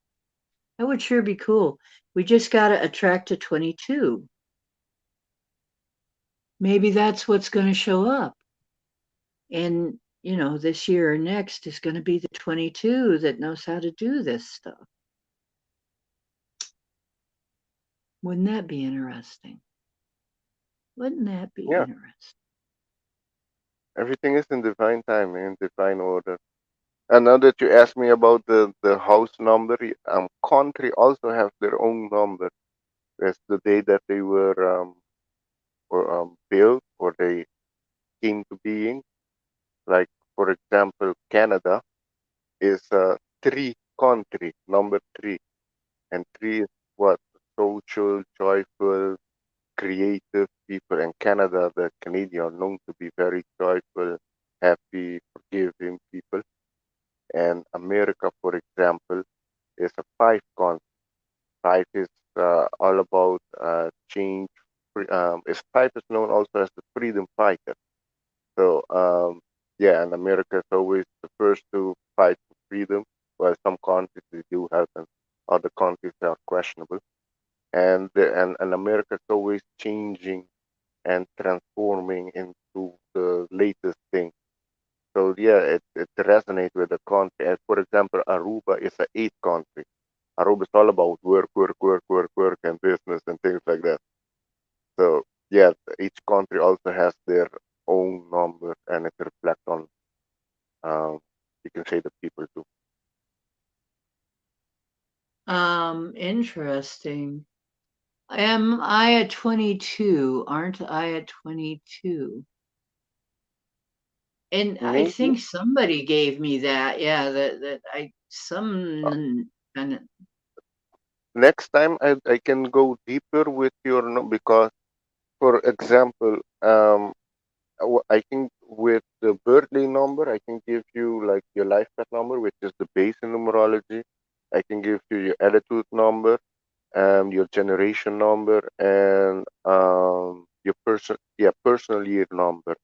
That would sure be cool. We just got to attract a 22. Maybe that's what's going to show up. And, this year or next is going to be the 22 that knows how to do this stuff. Wouldn't that be interesting? Wouldn't that be yeah. interesting? Everything is in divine time, in divine order. And now that you asked me about the house number, country also have their own number. That's the day that they were built or they came to being. Like for example, Canada is three country, number three, and three is what social, joyful, creative people. And Canada, the Canadian, are known to be very joyful, happy, forgiving people. And America, for example, is a five country. Five is all about change. Is five is known also as the freedom fighter. So yeah, and America is always the first to fight for freedom. While some countries they do help, and other countries are questionable. And America is always changing and transforming into the latest thing. So yeah, it resonates with the country. As for example, Aruba is a eighth country. Aruba is all about work, work, work, work, work, and business and things like that. So yeah, each country also has their own number, and it reflects on you can say the people too. Interesting. Am I at 22? Aren't I at 22? And I Maybe think somebody gave me that. Yeah, that uh, some kind of. next time I can go deeper with your because for example I think with the birthday number I can give you like your life path number, which is the base in numerology. I can give you your attitude number, your generation number, and your personal year number.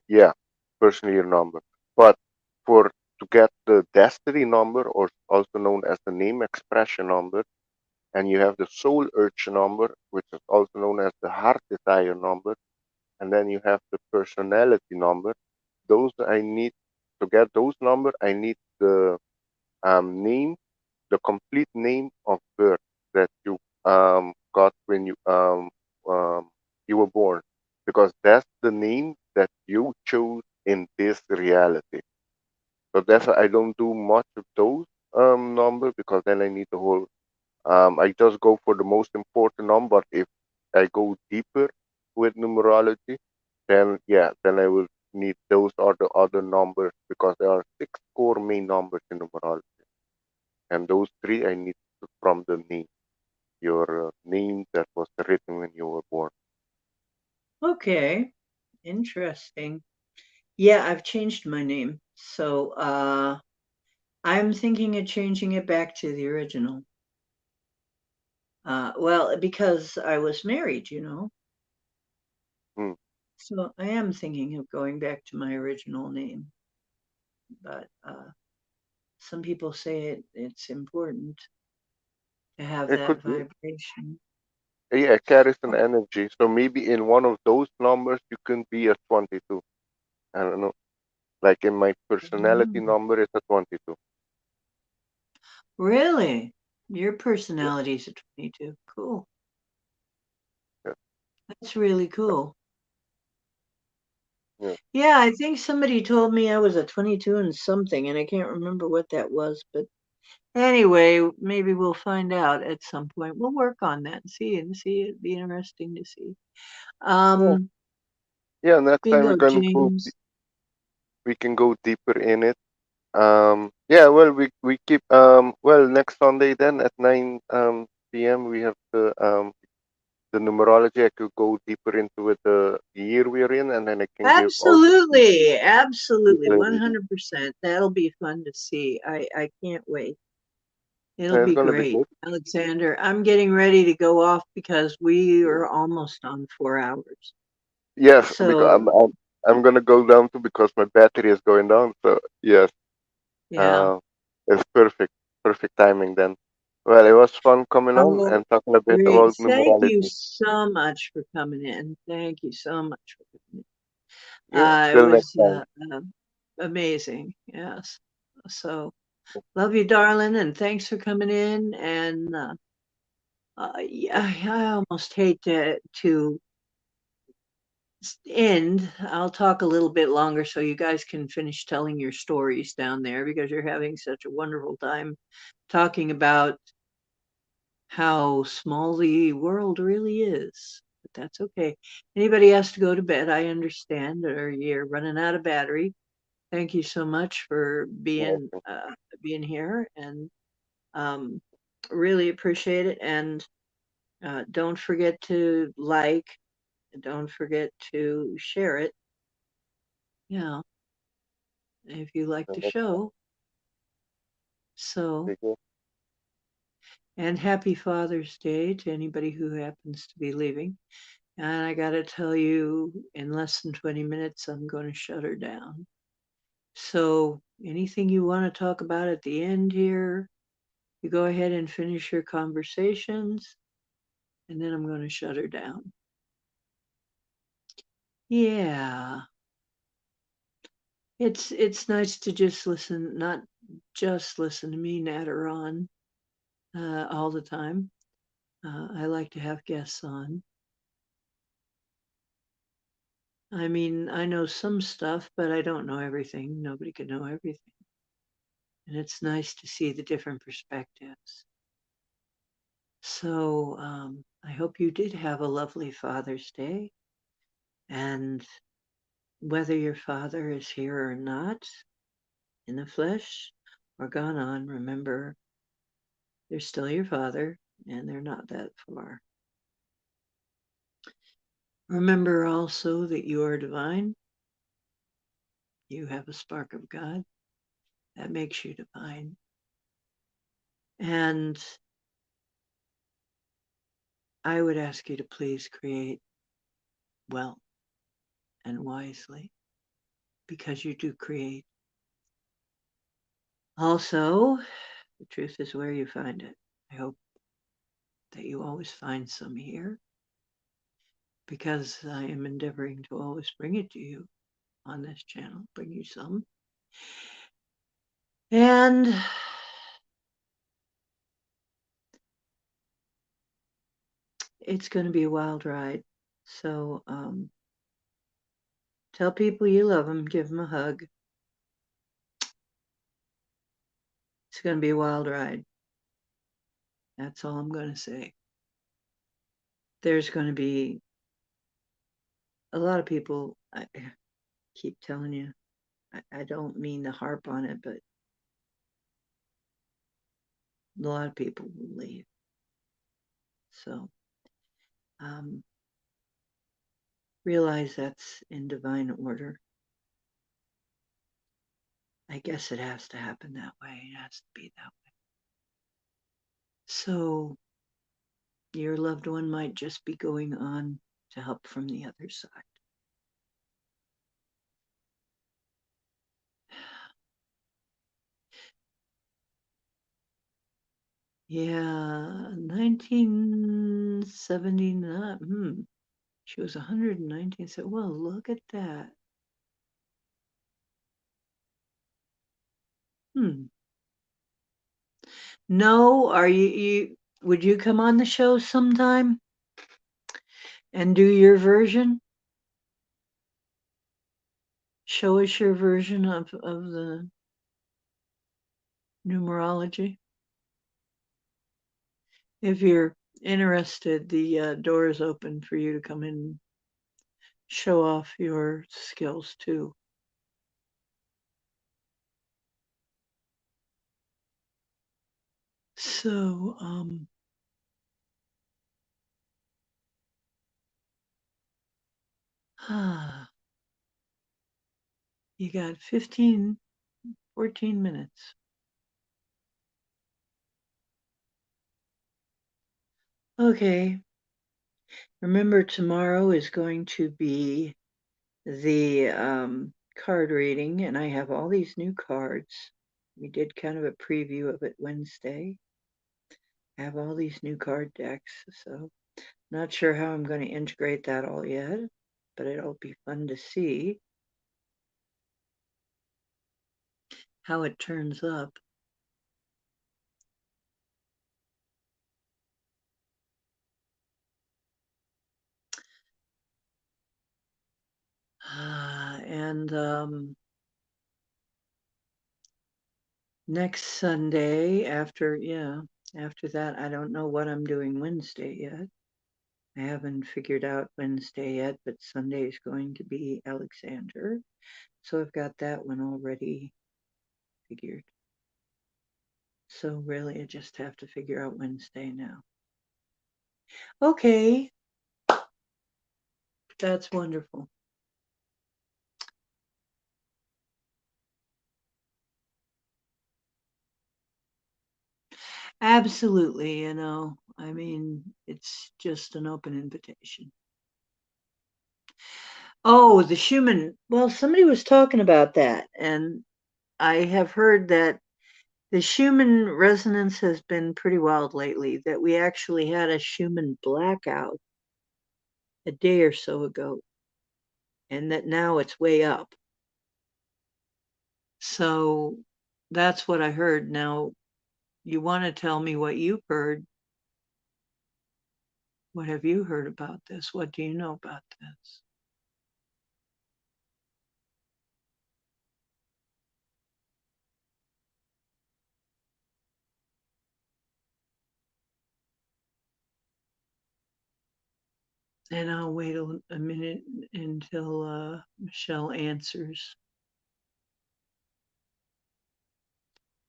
Yeah, personal year number. But for to get the destiny number, or also known as the name expression number, and you have the soul urge number, which is also known as the heart desire number, and then you have the personality number. Those I need to get those number. I need the name, the complete name of birth that you got when um, you were born, because that's the name that you chose in this reality. So that's why I don't do much of those number, because then I need the whole. I just go for the most important number. If I go deeper with numerology, then yeah, then I will need those are the other numbers, because there are six core main numbers in numerology, and those three I need from the name, your name that was written when you were born. Okay, interesting. Yeah, I've changed my name. So I'm thinking of changing it back to the original. Well, because I was married. So I am thinking of going back to my original name, but some people say it's important to have It that could be. vibration. Yeah, it carries an energy. So maybe in one of those numbers you can be a 22. I don't know. Like in my personality Mm, number is a 22. really? Your Yeah, personality is a 22. Cool. yeah, That's really cool. yeah. Yeah, I think somebody told me I was a 22 and something, and I can't remember what that was. But anyway, maybe we'll find out at some point. We'll work on that and see. It'd be interesting to see. Yeah. Um, Yeah, next time bingo, James. we can go deeper in it. Yeah, well, we keep well, next Sunday then at 9 p.m. we have the numerology. I could go deeper into it, the year we're in, and then I can give all the Absolutely, absolutely, people reading. 100%. That'll be fun to see. I can't wait. It'll Yeah, it's be gonna be great. good. Alexander, I'm getting ready to go off because we are almost on 4 hours. Yes, because So, I'm gonna go down too because my battery is going down. So yes, yeah. uh, it's perfect timing then. Well, it was fun coming on Oh, and talking a bit great. about Thank you numerology. so much for coming in. Thank you so much for coming in. Yeah, It till next was time. amazing. Yes. So, love you, darling, and thanks for coming in. And yeah, I almost hate to end. I'll talk a little bit longer so you guys can finish telling your stories down there because you're having such a wonderful time talking about how small the world really is. But that's okay. Anybody has to go to bed, I understand, or you're running out of battery. Thank you so much for Yeah, being here, and um, really appreciate it. And don't forget to like, don't forget to share it. Yeah, if you like till the next time. show. So, Take care. and happy Father's Day to anybody who happens to be leaving. And I got to tell you, in less than 20 minutes, I'm going to shut her down. So, anything you want to talk about at the end here, you go ahead and finish your conversations, and then I'm going to shut her down. Yeah, it's nice to just listen, not just listen to me natter on all the time. I like to have guests on. I mean, I know some stuff, but I don't know everything. Nobody can know everything. And it's nice to see the different perspectives. So I hope you did have a lovely Father's Day. And whether your father is here or not, in the flesh or gone on, remember they're still your father and they're not that far. Remember also that you are divine. You have a spark of God that makes you divine. And I would ask you to please create well and wisely because you do create. Also, the truth is where you find it. I hope that you always find some here because I am endeavoring to always bring it to you on this channel, bring you some. And it's going to be a wild ride. So tell people you love them, give them a hug. It's going to be a wild ride. That's all I'm going to say. There's going to be a lot of people, I keep telling you, I don't mean to harp on it, but a lot of people will leave. So um, realize that's in divine order. I guess it has to happen that way. It has to be that way. So your loved one might just be going on to help from the other side. Yeah, 1979. She was 119. So, well, look at that. Hmm. No, are would you come on the show sometime and do your version? Show us your version of the numerology. If you're interested, the door is open for you to come in and show off your skills too. So, you got 15, 14 minutes. Okay. Remember, tomorrow is going to be the card reading, and I have all these new cards. We did kind of a preview of it Wednesday. I have all these new card decks, so not sure how I'm going to integrate that all yet, but it'll be fun to see how it turns up. And next Sunday, after that, I don't know what I'm doing Wednesday yet. I haven't figured out Wednesday yet, but Sunday is going to be Alexander. So I've got that one already figured. So really, I just have to figure out Wednesday now. Okay, that's wonderful. Absolutely, I mean, it's just an open invitation. Oh, the Schumann. Well, somebody was talking about that, and I have heard that the Schumann resonance has been pretty wild lately, that we actually had a Schumann blackout a day or so ago, and that now it's way up. So that's what I heard. Now, you want to tell me what you've heard. What have you heard about this? What do you know about this? And I'll wait a minute until Michelle answers.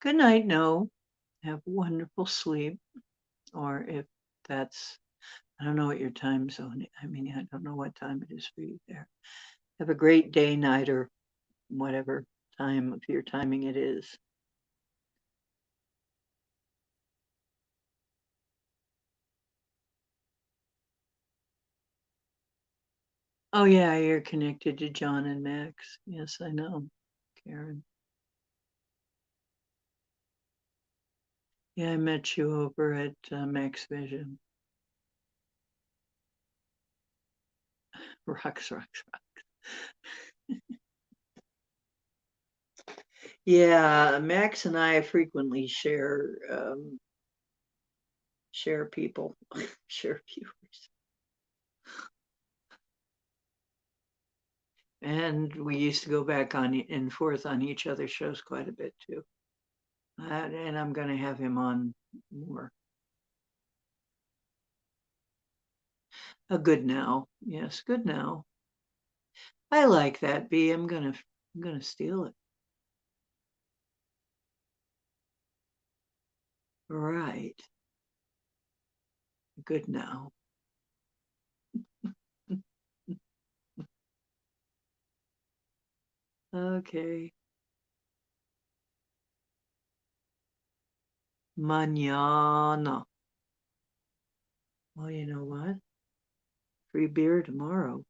Good night, no. Have wonderful sleep. Or if that's, I don't know what your time zone is. I mean, I don't know what time it is for you there. Have a great day, night, or whatever time of your timing it is. Oh, yeah, you're connected to John and Max. Yes, I know, Karen. Yeah, I met you over at Max Vision. Rocks, rocks, rocks. Yeah, Max and I frequently share people, share viewers, and we used to go back on and forth on each other's shows quite a bit too. And I'm going to have him on more. A good now, yes, good now. I like that B. I'm gonna steal it. Right, good now. Okay, mañana. Well, you know what? Free beer tomorrow.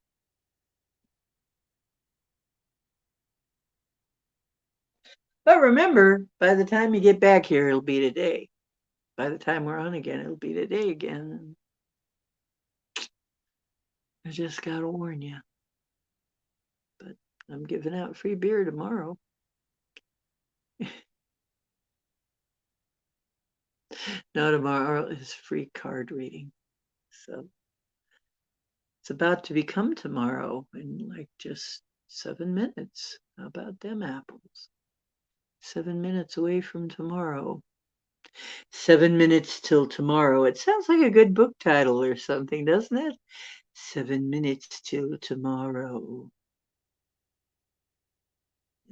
But remember, by the time you get back here, it'll be today. by the time we're on again, it'll be today again. I just gotta warn you. But I'm giving out free beer tomorrow. No, tomorrow is free card reading. So it's about to become tomorrow in like just 7 minutes. How about them apples? 7 minutes away from tomorrow. 7 minutes till tomorrow. It sounds like a good book title or something, doesn't it? 7 minutes till tomorrow.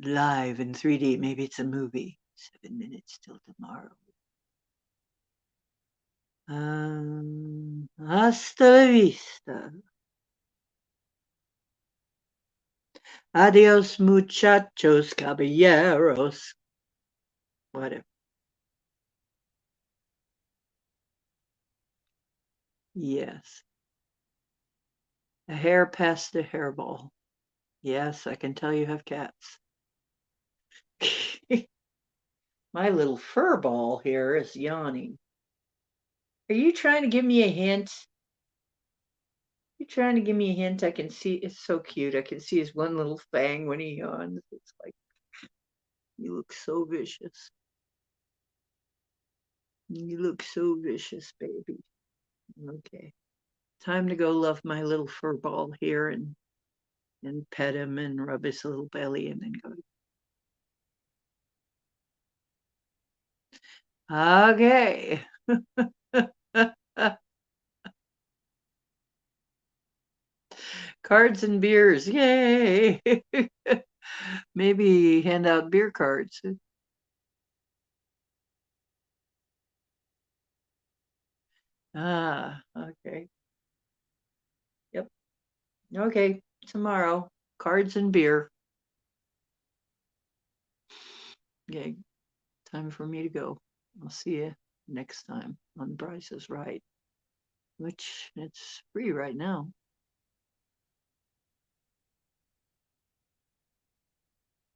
Live in 3D. Maybe it's a movie. 7 minutes till tomorrow. Hasta la vista. Adios, muchachos, caballeros. Whatever. Yes. A hair past a hairball. Yes, I can tell you have cats. My little fur ball here is yawning. Are you trying to give me a hint? You trying to give me a hint? I can see it's so cute. I can see his one little fang when he yawns. It's like you look so vicious. You look so vicious, baby. Okay. Time to go love my little fur ball here and pet him and rub his little belly and then go. Okay. Cards and beers. Yay. Maybe hand out beer cards. Okay. Yep. Okay. Tomorrow. Cards and beer. Okay. Time for me to go. I'll see you next time on Bryce is Right, which it's free right now.